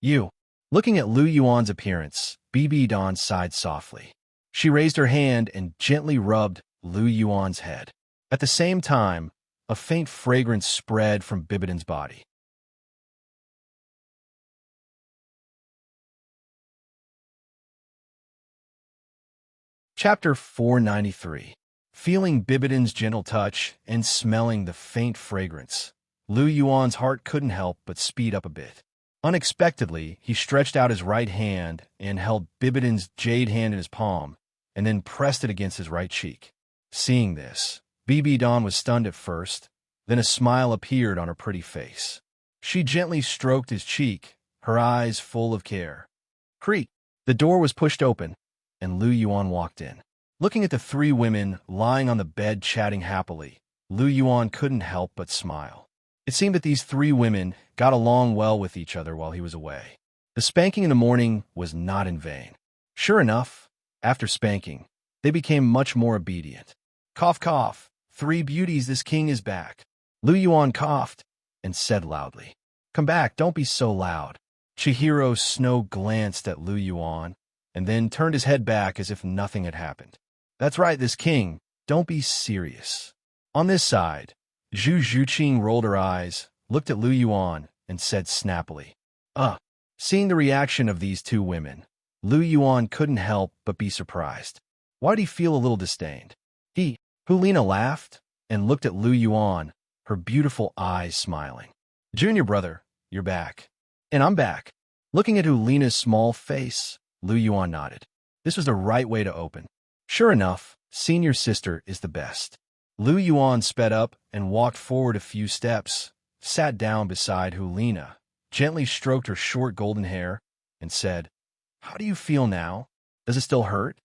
You. Looking at Lu Yuan's appearance, BB Dawn sighed softly. She raised her hand and gently rubbed Lu Yuan's head. At the same time, a faint fragrance spread from Bibidan's body. Chapter 493. Feeling Bibidon's gentle touch and smelling the faint fragrance, Lu Yuan's heart couldn't help but speed up a bit. Unexpectedly, he stretched out his right hand and held Bibidon's jade hand in his palm, and then pressed it against his right cheek. Seeing this, Bibidon was stunned at first, then a smile appeared on her pretty face. She gently stroked his cheek, her eyes full of care. Creak! The door was pushed open, and Lu Yuan walked in. Looking at the three women lying on the bed chatting happily, Lu Yuan couldn't help but smile. It seemed that these three women got along well with each other while he was away. The spanking in the morning was not in vain. Sure enough, after spanking, they became much more obedient. Cough, cough, three beauties, this king is back. Lu Yuan coughed and said loudly, "Come back, don't be so loud." Chihiro Snow glanced at Lu Yuan and then turned his head back as if nothing had happened. "That's right, this king. Don't be serious." On this side, Zhu Zhuqing rolled her eyes, looked at Lu Yuan, and said snappily, Seeing the reaction of these two women, Lu Yuan couldn't help but be surprised. Why did he feel a little disdained? Hulina laughed and looked at Lu Yuan, her beautiful eyes smiling. "Junior brother, you're back." "And I'm back." Looking at Hulina's small face, Lu Yuan nodded. This was the right way to open. Sure enough, senior sister is the best. Lu Yuan sped up and walked forward a few steps, sat down beside Hulina, gently stroked her short golden hair, and said, "How do you feel now? Does it still hurt?"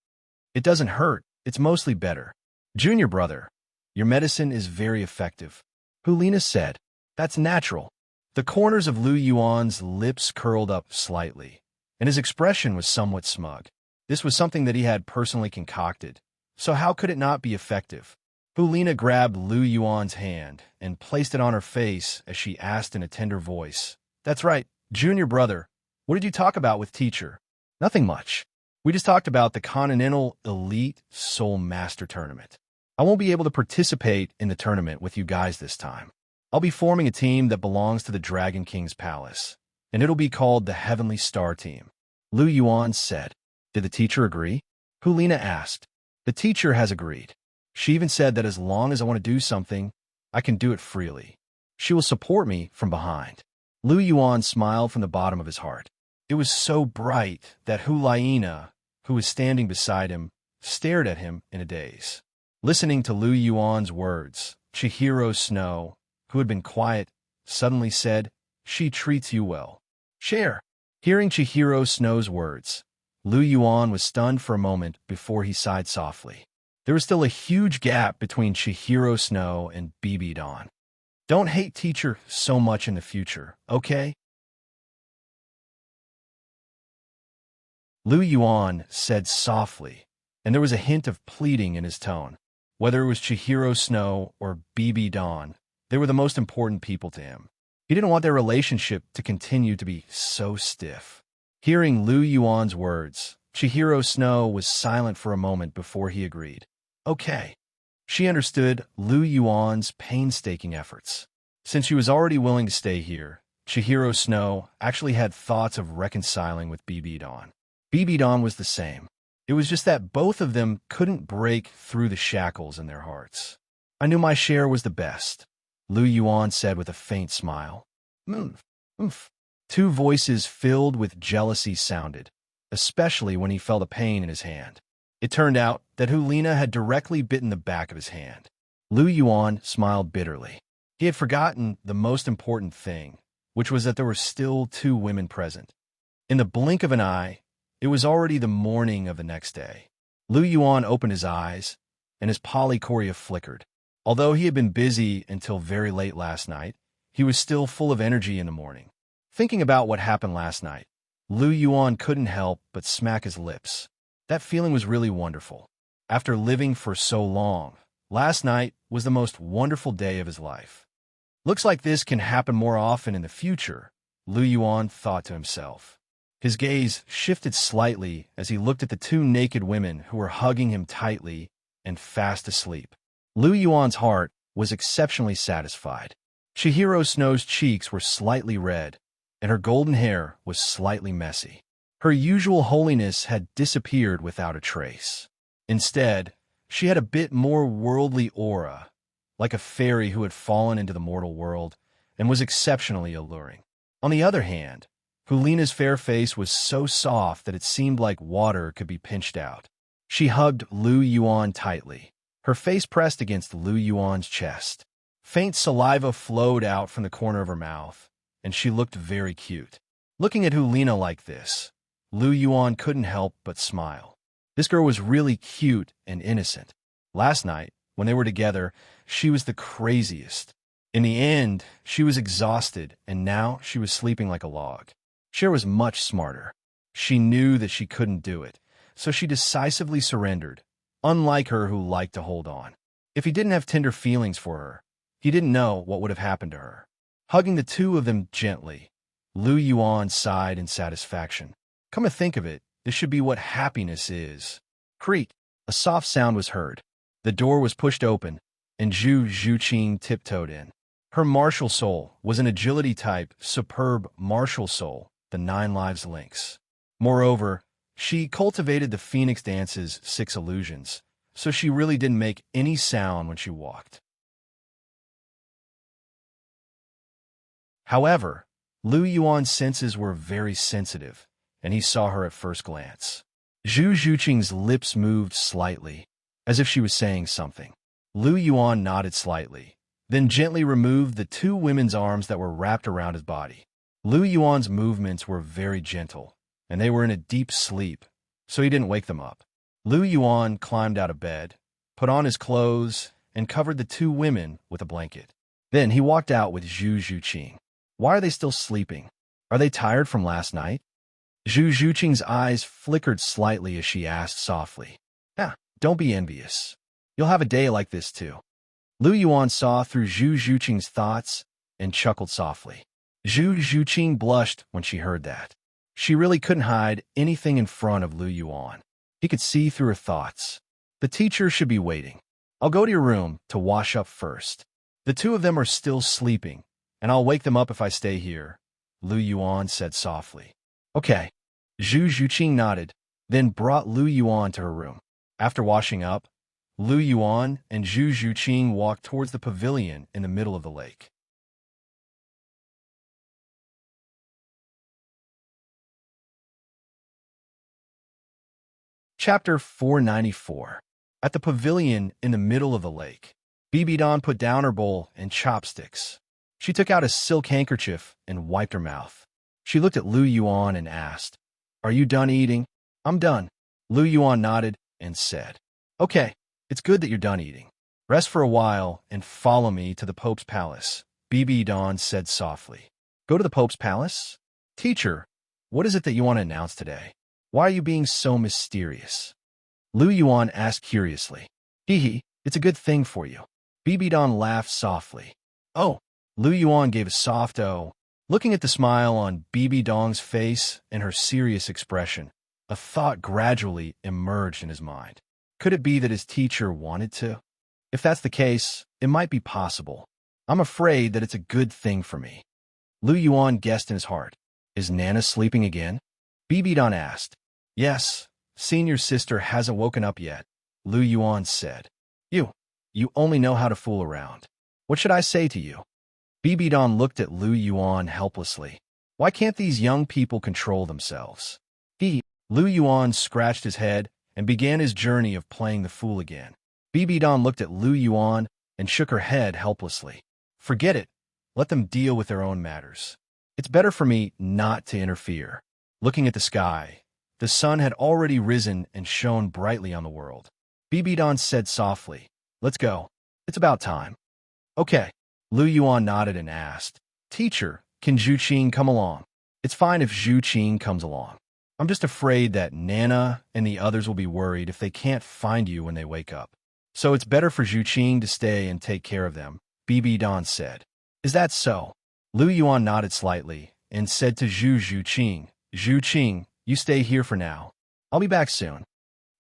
"It doesn't hurt. It's mostly better." "Junior brother, your medicine is very effective," Hulina said. "That's natural." The corners of Lu Yuan's lips curled up slightly, and his expression was somewhat smug. This was something that he had personally concocted, so how could it not be effective? Hulina grabbed Lu Yuan's hand and placed it on her face as she asked in a tender voice, "That's right, junior brother, what did you talk about with teacher?" "Nothing much. We just talked about the Continental Elite Soul Master Tournament. I won't be able to participate in the tournament with you guys this time. I'll be forming a team that belongs to the Dragon King's palace, and it'll be called the Heavenly Star Team." Lu Yuan said. "Did the teacher agree?" Hulina asked. "The teacher has agreed. She even said that as long as I want to do something, I can do it freely. She will support me from behind." Lu Yuan smiled from the bottom of his heart. It was so bright that Hulina, who was standing beside him, stared at him in a daze. Listening to Lu Yuan's words, Chihiro Snow, who had been quiet, suddenly said, "She treats you well. Share." Hearing Chihiro Snow's words, Lu Yuan was stunned for a moment before he sighed softly. There was still a huge gap between Chihiro Snow and Bibidon. "Don't hate teacher so much in the future, okay?" Lu Yuan said softly, and there was a hint of pleading in his tone. Whether it was Chihiro Snow or Bibidon, they were the most important people to him. He didn't want their relationship to continue to be so stiff. Hearing Lu Yuan's words, Chihiro Snow was silent for a moment before he agreed. Okay. She understood Lu Yuan's painstaking efforts. Since she was already willing to stay here, Chihiro Snow actually had thoughts of reconciling with Bibidon. Bibidon was the same. It was just that both of them couldn't break through the shackles in their hearts. "I knew my share was the best," Lu Yuan said with a faint smile. Oomph. Two voices filled with jealousy sounded, especially when he felt a pain in his hand. It turned out that Hulina had directly bitten the back of his hand. Lu Yuan smiled bitterly. He had forgotten the most important thing, which was that there were still two women present. In the blink of an eye, it was already the morning of the next day. Lu Yuan opened his eyes, and his polychoria flickered. Although he had been busy until very late last night, he was still full of energy in the morning. Thinking about what happened last night, Lu Yuan couldn't help but smack his lips. That feeling was really wonderful. After living for so long, last night was the most wonderful day of his life. Looks like this can happen more often in the future, Lu Yuan thought to himself. His gaze shifted slightly as he looked at the two naked women who were hugging him tightly and fast asleep. Lu Yuan's heart was exceptionally satisfied. Chihiro Snow's cheeks were slightly red, and her golden hair was slightly messy. Her usual holiness had disappeared without a trace. Instead, she had a bit more worldly aura, like a fairy who had fallen into the mortal world and was exceptionally alluring. On the other hand, Hulina's fair face was so soft that it seemed like water could be pinched out. She hugged Lu Yuan tightly, her face pressed against Lu Yuan's chest. Faint saliva flowed out from the corner of her mouth, and she looked very cute. Looking at Hulina like this, Lu Yuan couldn't help but smile. This girl was really cute and innocent. Last night, when they were together, she was the craziest. In the end, she was exhausted, and now she was sleeping like a log. Cher was much smarter. She knew that she couldn't do it, so she decisively surrendered, unlike her who liked to hold on. If he didn't have tender feelings for her, he didn't know what would have happened to her. Hugging the two of them gently, Lu Yuan sighed in satisfaction. Come to think of it, this should be what happiness is. Creak! A soft sound was heard. The door was pushed open, and Zhu Zhuqing tiptoed in. Her martial soul was an agility type, superb martial soul, the 9 lives lynx. Moreover, she cultivated the Phoenix Dance's 6 illusions, so she really didn't make any sound when she walked. However, Lu Yuan's senses were very sensitive, and he saw her at first glance. Zhu Zhuqing's lips moved slightly, as if she was saying something. Lu Yuan nodded slightly, then gently removed the 2 women's arms that were wrapped around his body. Lu Yuan's movements were very gentle, and they were in a deep sleep, so he didn't wake them up. Lu Yuan climbed out of bed, put on his clothes, and covered the 2 women with a blanket. Then he walked out with Zhu Zhuqing. Why are they still sleeping? Are they tired from last night? Zhu Zhuqing's eyes flickered slightly as she asked softly. Don't be envious. You'll have a day like this too. Lu Yuan saw through Zhu Zhuqing's thoughts and chuckled softly. Zhu Zhuqing blushed when she heard that. She really couldn't hide anything in front of Lu Yuan. He could see through her thoughts. The teacher should be waiting. I'll go to your room to wash up first. The 2 of them are still sleeping, and I'll wake them up if I stay here, Lu Yuan said softly. Okay. Zhu Zhuqing nodded, then brought Lu Yuan to her room. After washing up, Lu Yuan and Zhu Zhuqing walked towards the pavilion in the middle of the lake. Chapter 494. At the pavilion in the middle of the lake, Bibidon put down her bowl and chopsticks. She took out a silk handkerchief and wiped her mouth. She looked at Lu Yuan and asked, Are you done eating? I'm done. Lu Yuan nodded and said, Okay, it's good that you're done eating. Rest for a while and follow me to the Pope's palace, Bibidon said softly. Go to the Pope's palace? Teacher, what is it that you want to announce today? Why are you being so mysterious? Lu Yuan asked curiously. Hee, it's a good thing for you. Bibidon laughed softly. Oh, Lu Yuan gave a soft oh. Looking at the smile on Bibidong's face and her serious expression, a thought gradually emerged in his mind. Could it be that his teacher wanted to? If that's the case, it might be possible. I'm afraid that it's a good thing for me. Lu Yuan guessed in his heart. Is Nana sleeping again? Bibidon asked. Yes, senior sister hasn't woken up yet, Lu Yuan said. You only know how to fool around. What should I say to you? Bibidon looked at Lu Yuan helplessly. Why can't these young people control themselves? Lu Yuan scratched his head and began his journey of playing the fool again. Bibidon looked at Lu Yuan and shook her head helplessly. Forget it. Let them deal with their own matters. It's better for me not to interfere. Looking at the sky, the sun had already risen and shone brightly on the world. Bibidon said softly, Let's go. It's about time. Okay. Lu Yuan nodded and asked, Teacher, can Zhuqing come along? It's fine if Zhuqing comes along. I'm just afraid that Nana and the others will be worried if they can't find you when they wake up. So it's better for Zhuqing to stay and take care of them, Bibidon said. Is that so? Lu Yuan nodded slightly and said to Zhu Zhuqing, you stay here for now. I'll be back soon.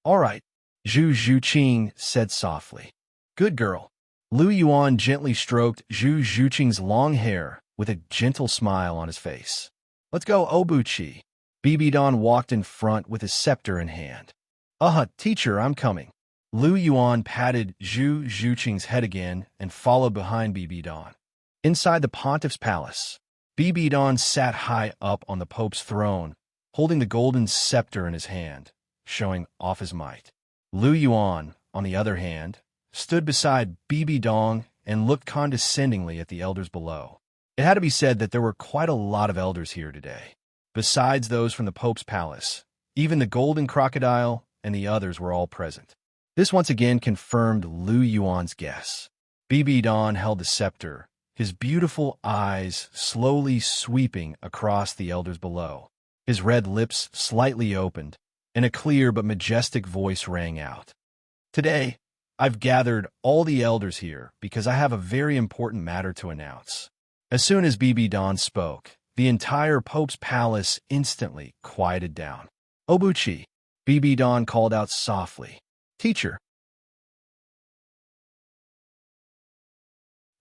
All right, Zhu Zhuqing said softly. Good girl. Lu Yuan gently stroked Zhu Zhuqing's long hair with a gentle smile on his face. Let's go, Obuchi. Bibidon walked in front with his scepter in hand. Teacher, I'm coming. Lu Yuan patted Zhu Zhuqing's head again and followed behind Bibi Dan. Inside the pontiff's palace, Bibi Dan sat high up on the Pope's throne, holding the golden scepter in his hand, showing off his might. Lu Yuan, on the other hand, stood beside Bibi Dong and looked condescendingly at the elders below. It had to be said that there were quite a lot of elders here today. Besides those from the Pope's palace, even the golden crocodile and the others were all present. This once again confirmed Lu Yuan's guess. Bibi Dan held the scepter, his beautiful eyes slowly sweeping across the elders below. His red lips slightly opened, and a clear but majestic voice rang out. Today, I've gathered all the elders here because I have a very important matter to announce. As soon as Bibi Dan spoke, the entire Pope's palace instantly quieted down. Obuchi, Bibi Dan called out softly. Teacher.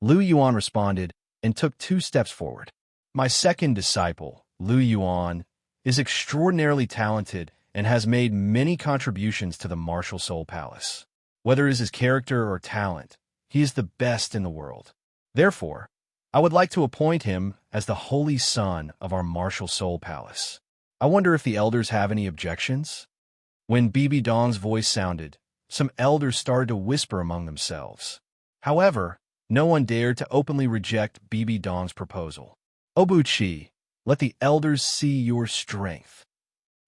Lu Yuan responded and took 2 steps forward. My second disciple, Lu Yuan, is extraordinarily talented and has made many contributions to the Martial Soul Palace. Whether it is his character or talent, he is the best in the world. Therefore, I would like to appoint him as the Holy Son of our Martial Soul Palace. I wonder if the elders have any objections? When Bibi Dong's voice sounded, some elders started to whisper among themselves. However, no one dared to openly reject Bibi Dong's proposal. Obuchi, let the elders see your strength.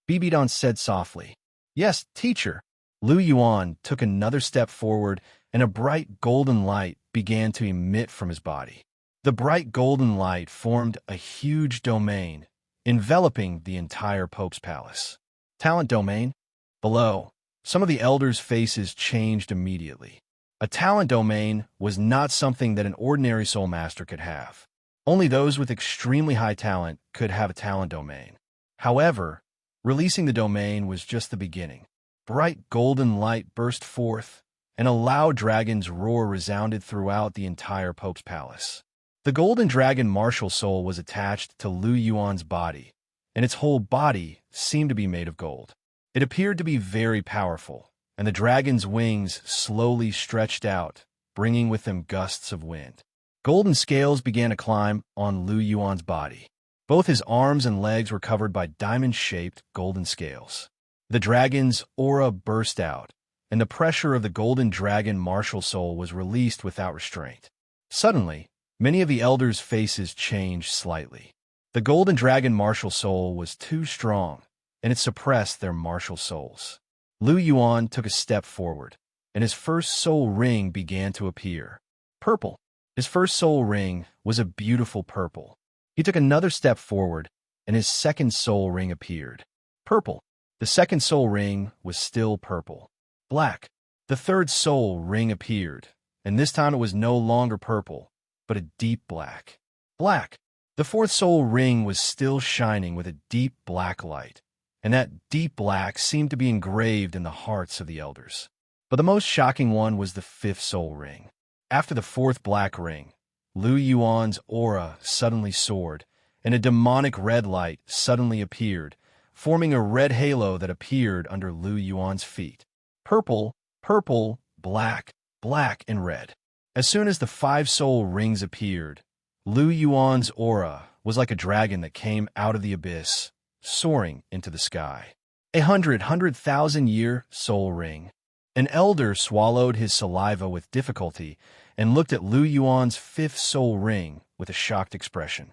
Bibi Dong said softly. Yes, teacher. Lu Yuan took another step forward, and a bright golden light began to emit from his body. The bright golden light formed a huge domain, enveloping the entire Pope's palace. Talent domain? Below, some of the elders' faces changed immediately. A talent domain was not something that an ordinary soul master could have. Only those with extremely high talent could have a talent domain. However, releasing the domain was just the beginning. Bright golden light burst forth, and a loud dragon's roar resounded throughout the entire Pope's palace. The golden dragon martial soul was attached to Lu Yuan's body, and its whole body seemed to be made of gold. It appeared to be very powerful, and the dragon's wings slowly stretched out, bringing with them gusts of wind. Golden scales began to climb on Lu Yuan's body. Both his arms and legs were covered by diamond-shaped golden scales. The dragon's aura burst out, and the pressure of the golden dragon martial soul was released without restraint. Suddenly, many of the elders' faces changed slightly. The golden dragon martial soul was too strong, and it suppressed their martial souls. Lu Yuan took a step forward, and his first soul ring began to appear. Purple. His first soul ring was a beautiful purple. He took another step forward, and his second soul ring appeared. Purple. The second soul ring was still purple. Black. The third soul ring appeared, and this time it was no longer purple, but a deep black. Black. The fourth soul ring was still shining with a deep black light, and that deep black seemed to be engraved in the hearts of the elders. But the most shocking one was the fifth soul ring. After the fourth black ring, Lu Yuan's aura suddenly soared, and a demonic red light suddenly appeared, forming a red halo that appeared under Lu Yuan's feet. Purple, purple, black, black, and red. As soon as the 5 soul rings appeared, Lu Yuan's aura was like a dragon that came out of the abyss, soaring into the sky. 100,000-year soul ring. An elder swallowed his saliva with difficulty and looked at Lu Yuan's 5th soul ring with a shocked expression.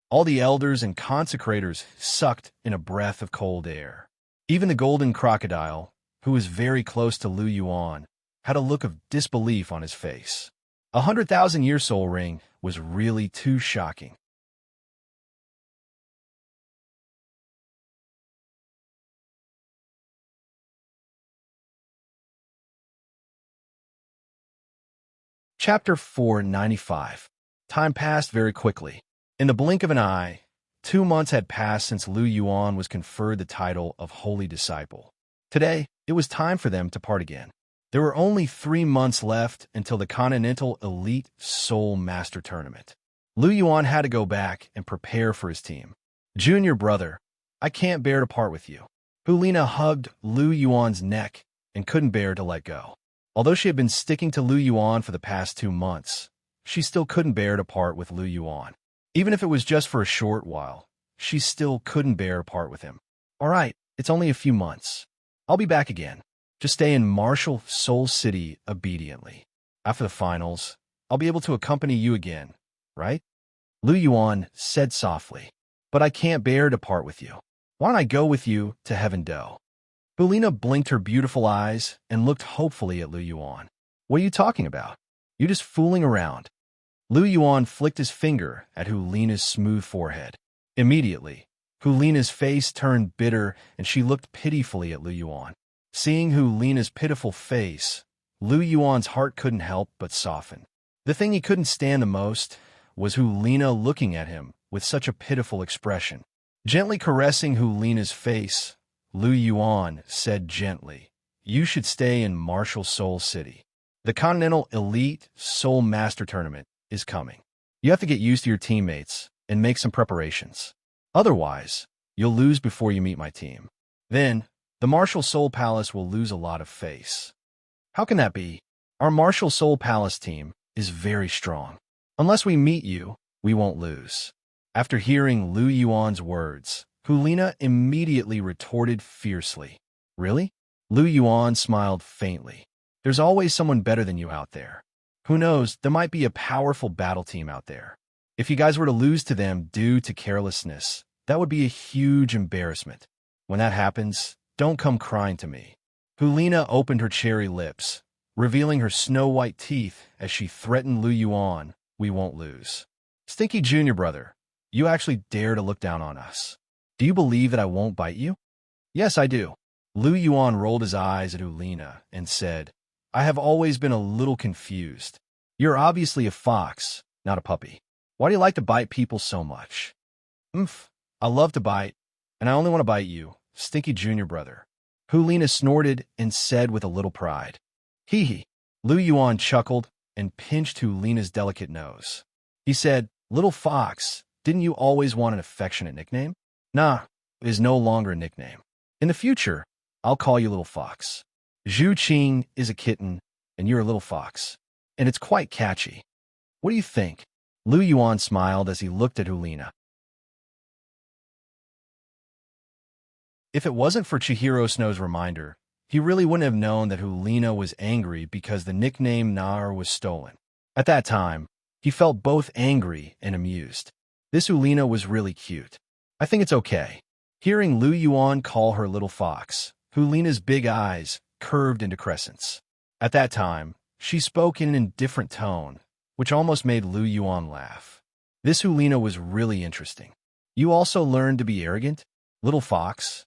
All the elders and consecrators sucked in a breath of cold air. Even the golden crocodile, who was very close to Lu Yuan, had a look of disbelief on his face. 100,000-year soul ring was really too shocking. Chapter 495. Time passed very quickly. In the blink of an eye, 2 months had passed since Lu Yuan was conferred the title of Holy Disciple. Today, it was time for them to part again. There were only 3 months left until the Continental Elite Soul Master Tournament. Lu Yuan had to go back and prepare for his team. Junior brother, I can't bear to part with you. Hulina hugged Lu Yuan's neck and couldn't bear to let go. Although she had been sticking to Lu Yuan for the past 2 months, she still couldn't bear to part with Lu Yuan. Even if it was just for a short while, she still couldn't bear to part with him. All right, it's only a few months. I'll be back again. Just stay in Martial Soul City obediently. After the finals, I'll be able to accompany you again, right? Lu Yuan said softly. But I can't bear to part with you. Why don't I go with you to Heaven Do? Hulina blinked her beautiful eyes and looked hopefully at Lu Yuan. What are you talking about? You're just fooling around. Lu Yuan flicked his finger at Hulina's smooth forehead. Immediately, Hulina's face turned bitter and she looked pitifully at Lu Yuan. Seeing Hulina's pitiful face, Lu Yuan's heart couldn't help but soften. The thing he couldn't stand the most was Hulina looking at him with such a pitiful expression. Gently caressing Hulina's face, Lu Yuan said gently, "You should stay in Martial Soul City. The Continental Elite Soul Master Tournament is coming. You have to get used to your teammates and make some preparations. Otherwise, you'll lose before you meet my team. Then, the Martial Soul Palace will lose a lot of face." "How can that be? Our Martial Soul Palace team is very strong. Unless we meet you, we won't lose." After hearing Lu Yuan's words, Hulina immediately retorted fiercely. "Really?" Lu Yuan smiled faintly. "There's always someone better than you out there. Who knows, there might be a powerful battle team out there. If you guys were to lose to them due to carelessness, that would be a huge embarrassment. When that happens, don't come crying to me." Hulina opened her cherry lips, revealing her snow-white teeth as she threatened Lu Yuan, "We won't lose. Stinky Junior brother, you actually dare to look down on us. Do you believe that I won't bite you?" "Yes, I do." Lu Yuan rolled his eyes at Hulina and said, "I have always been a little confused. You're obviously a fox, not a puppy. Why do you like to bite people so much?" "Umph, I love to bite, and I only want to bite you, Stinky Junior brother." Hulina snorted and said with a little pride. "Hee hee." Lu Yuan chuckled and pinched Hulina's delicate nose. He said, "Little fox, didn't you always want an affectionate nickname?" "Nah, it is no longer a nickname. In the future, I'll call you Little Fox. Zhu Qing is a kitten, and you're a little fox. And it's quite catchy. What do you think?" Lu Yuan smiled as he looked at Hulina. If it wasn't for Chihiro Snow's reminder, he really wouldn't have known that Hulina was angry because the nickname Nar was stolen. At that time, he felt both angry and amused. This Hulina was really cute. I think it's okay. Hearing Lu Yuan call her Little Fox, Hulina's big eyes curved into crescents. At that time, she spoke in an indifferent tone, which almost made Lu Yuan laugh. This Hulina was really interesting. "You also learned to be arrogant, Little Fox?"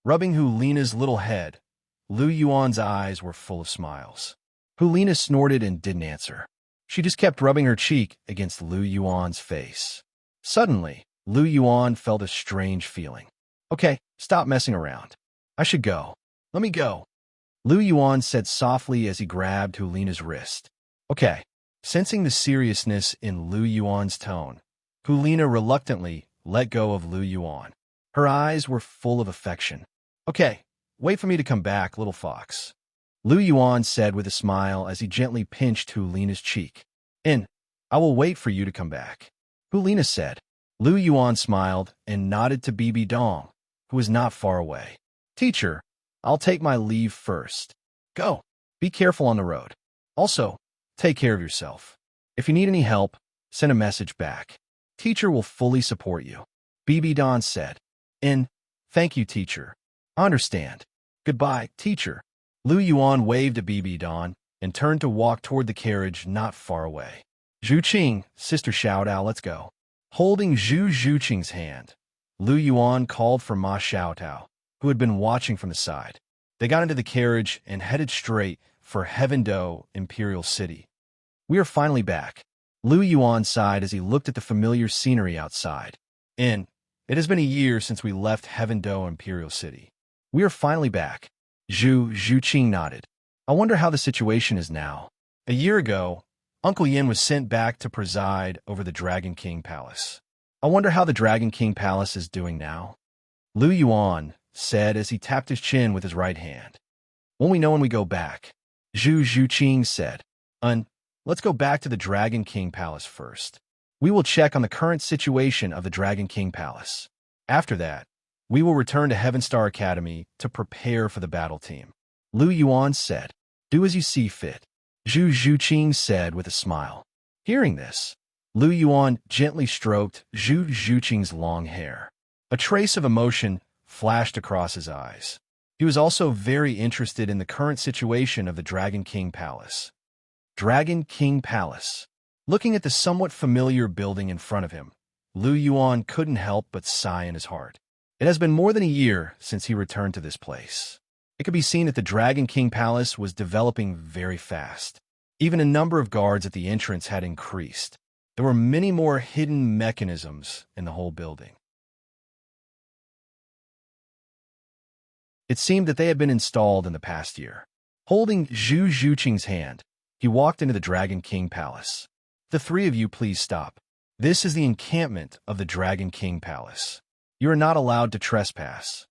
Rubbing Hulina's little head, Lu Yuan's eyes were full of smiles. Hulina snorted and didn't answer. She just kept rubbing her cheek against Lu Yuan's face. Suddenly, Lu Yuan felt a strange feeling. "Okay, stop messing around. I should go. Let me go." Lu Yuan said softly as he grabbed Hulina's wrist. "Okay." Sensing the seriousness in Lu Yuan's tone, Hulina reluctantly let go of Lu Yuan. Her eyes were full of affection. "Okay, wait for me to come back, Little Fox," Lu Yuan said with a smile as he gently pinched Hulina's cheek. "And I will wait for you to come back," Hulina said. Lu Yuan smiled and nodded to Bibi Dong, who was not far away. "Teacher, I'll take my leave first. Go. Be careful on the road. Also, take care of yourself. If you need any help, send a message back. Teacher will fully support you," Bibi Dong said. "And thank you, teacher. I understand. Goodbye, teacher." Lu Yuan waved to Bibi Dong and turned to walk toward the carriage not far away. "Zhu Qing, Sister Xiaotao, let's go." Holding Zhu Qing's hand, Lu Yuan called for Ma Xiaotao, who had been watching from the side. They got into the carriage and headed straight for Heaven Do Imperial City. "We are finally back." Lu Yuan sighed as he looked at the familiar scenery outside. "And it has been a year since we left Heaven Do Imperial City. We are finally back." Zhu Qing nodded. "I wonder how the situation is now." A year ago, Uncle Yin was sent back to preside over the Dragon King Palace. "I wonder how the Dragon King Palace is doing now," Lu Yuan said as he tapped his chin with his right hand. when we go back, Zhu Zhuqing said. Let's go back to the Dragon King Palace first. We will check on the current situation of the Dragon King Palace. After that, we will return to Heaven Star Academy to prepare for the battle team. Lu Yuan said. Do as you see fit, Zhu Zhuqing said with a smile. Hearing this, Lu Yuan gently stroked Zhu Zhuqing's long hair. A trace of emotion flashed across his eyes. He was also very interested in the current situation of the Dragon King Palace. Dragon King Palace. Looking at the somewhat familiar building in front of him, Lu Yuan couldn't help but sigh in his heart. It has been more than a year since he returned to this place. It could be seen that the Dragon King Palace was developing very fast. Even a number of guards at the entrance had increased. There were many more hidden mechanisms in the whole building. It seemed that they had been installed in the past year. Holding Zhu Zhuqing's hand, he walked into the Dragon King Palace. The three of you please stop. This is the encampment of the Dragon King Palace. You are not allowed to trespass.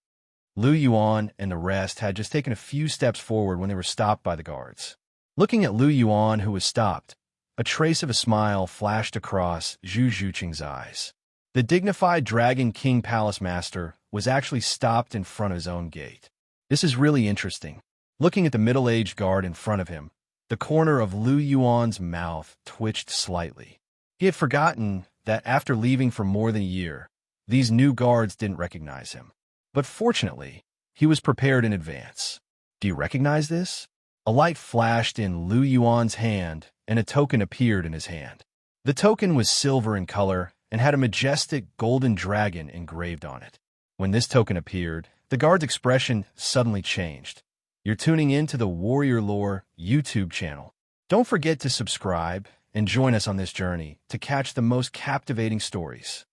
Lu Yuan and the rest had just taken a few steps forward when they were stopped by the guards. Looking at Lu Yuan, who was stopped, a trace of a smile flashed across Zhu Zhuqing's eyes. The dignified Dragon King Palace Master was actually stopped in front of his own gate. This is really interesting. Looking at the middle-aged guard in front of him, the corner of Lu Yuan's mouth twitched slightly. He had forgotten that after leaving for more than a year, these new guards didn't recognize him. But fortunately, he was prepared in advance. Do you recognize this? A light flashed in Lu Yuan's hand, and a token appeared in his hand. The token was silver in color and had a majestic golden dragon engraved on it. When this token appeared, the guard's expression suddenly changed. You're tuning in to the Warrior Lore YouTube channel. Don't forget to subscribe and join us on this journey to catch the most captivating stories.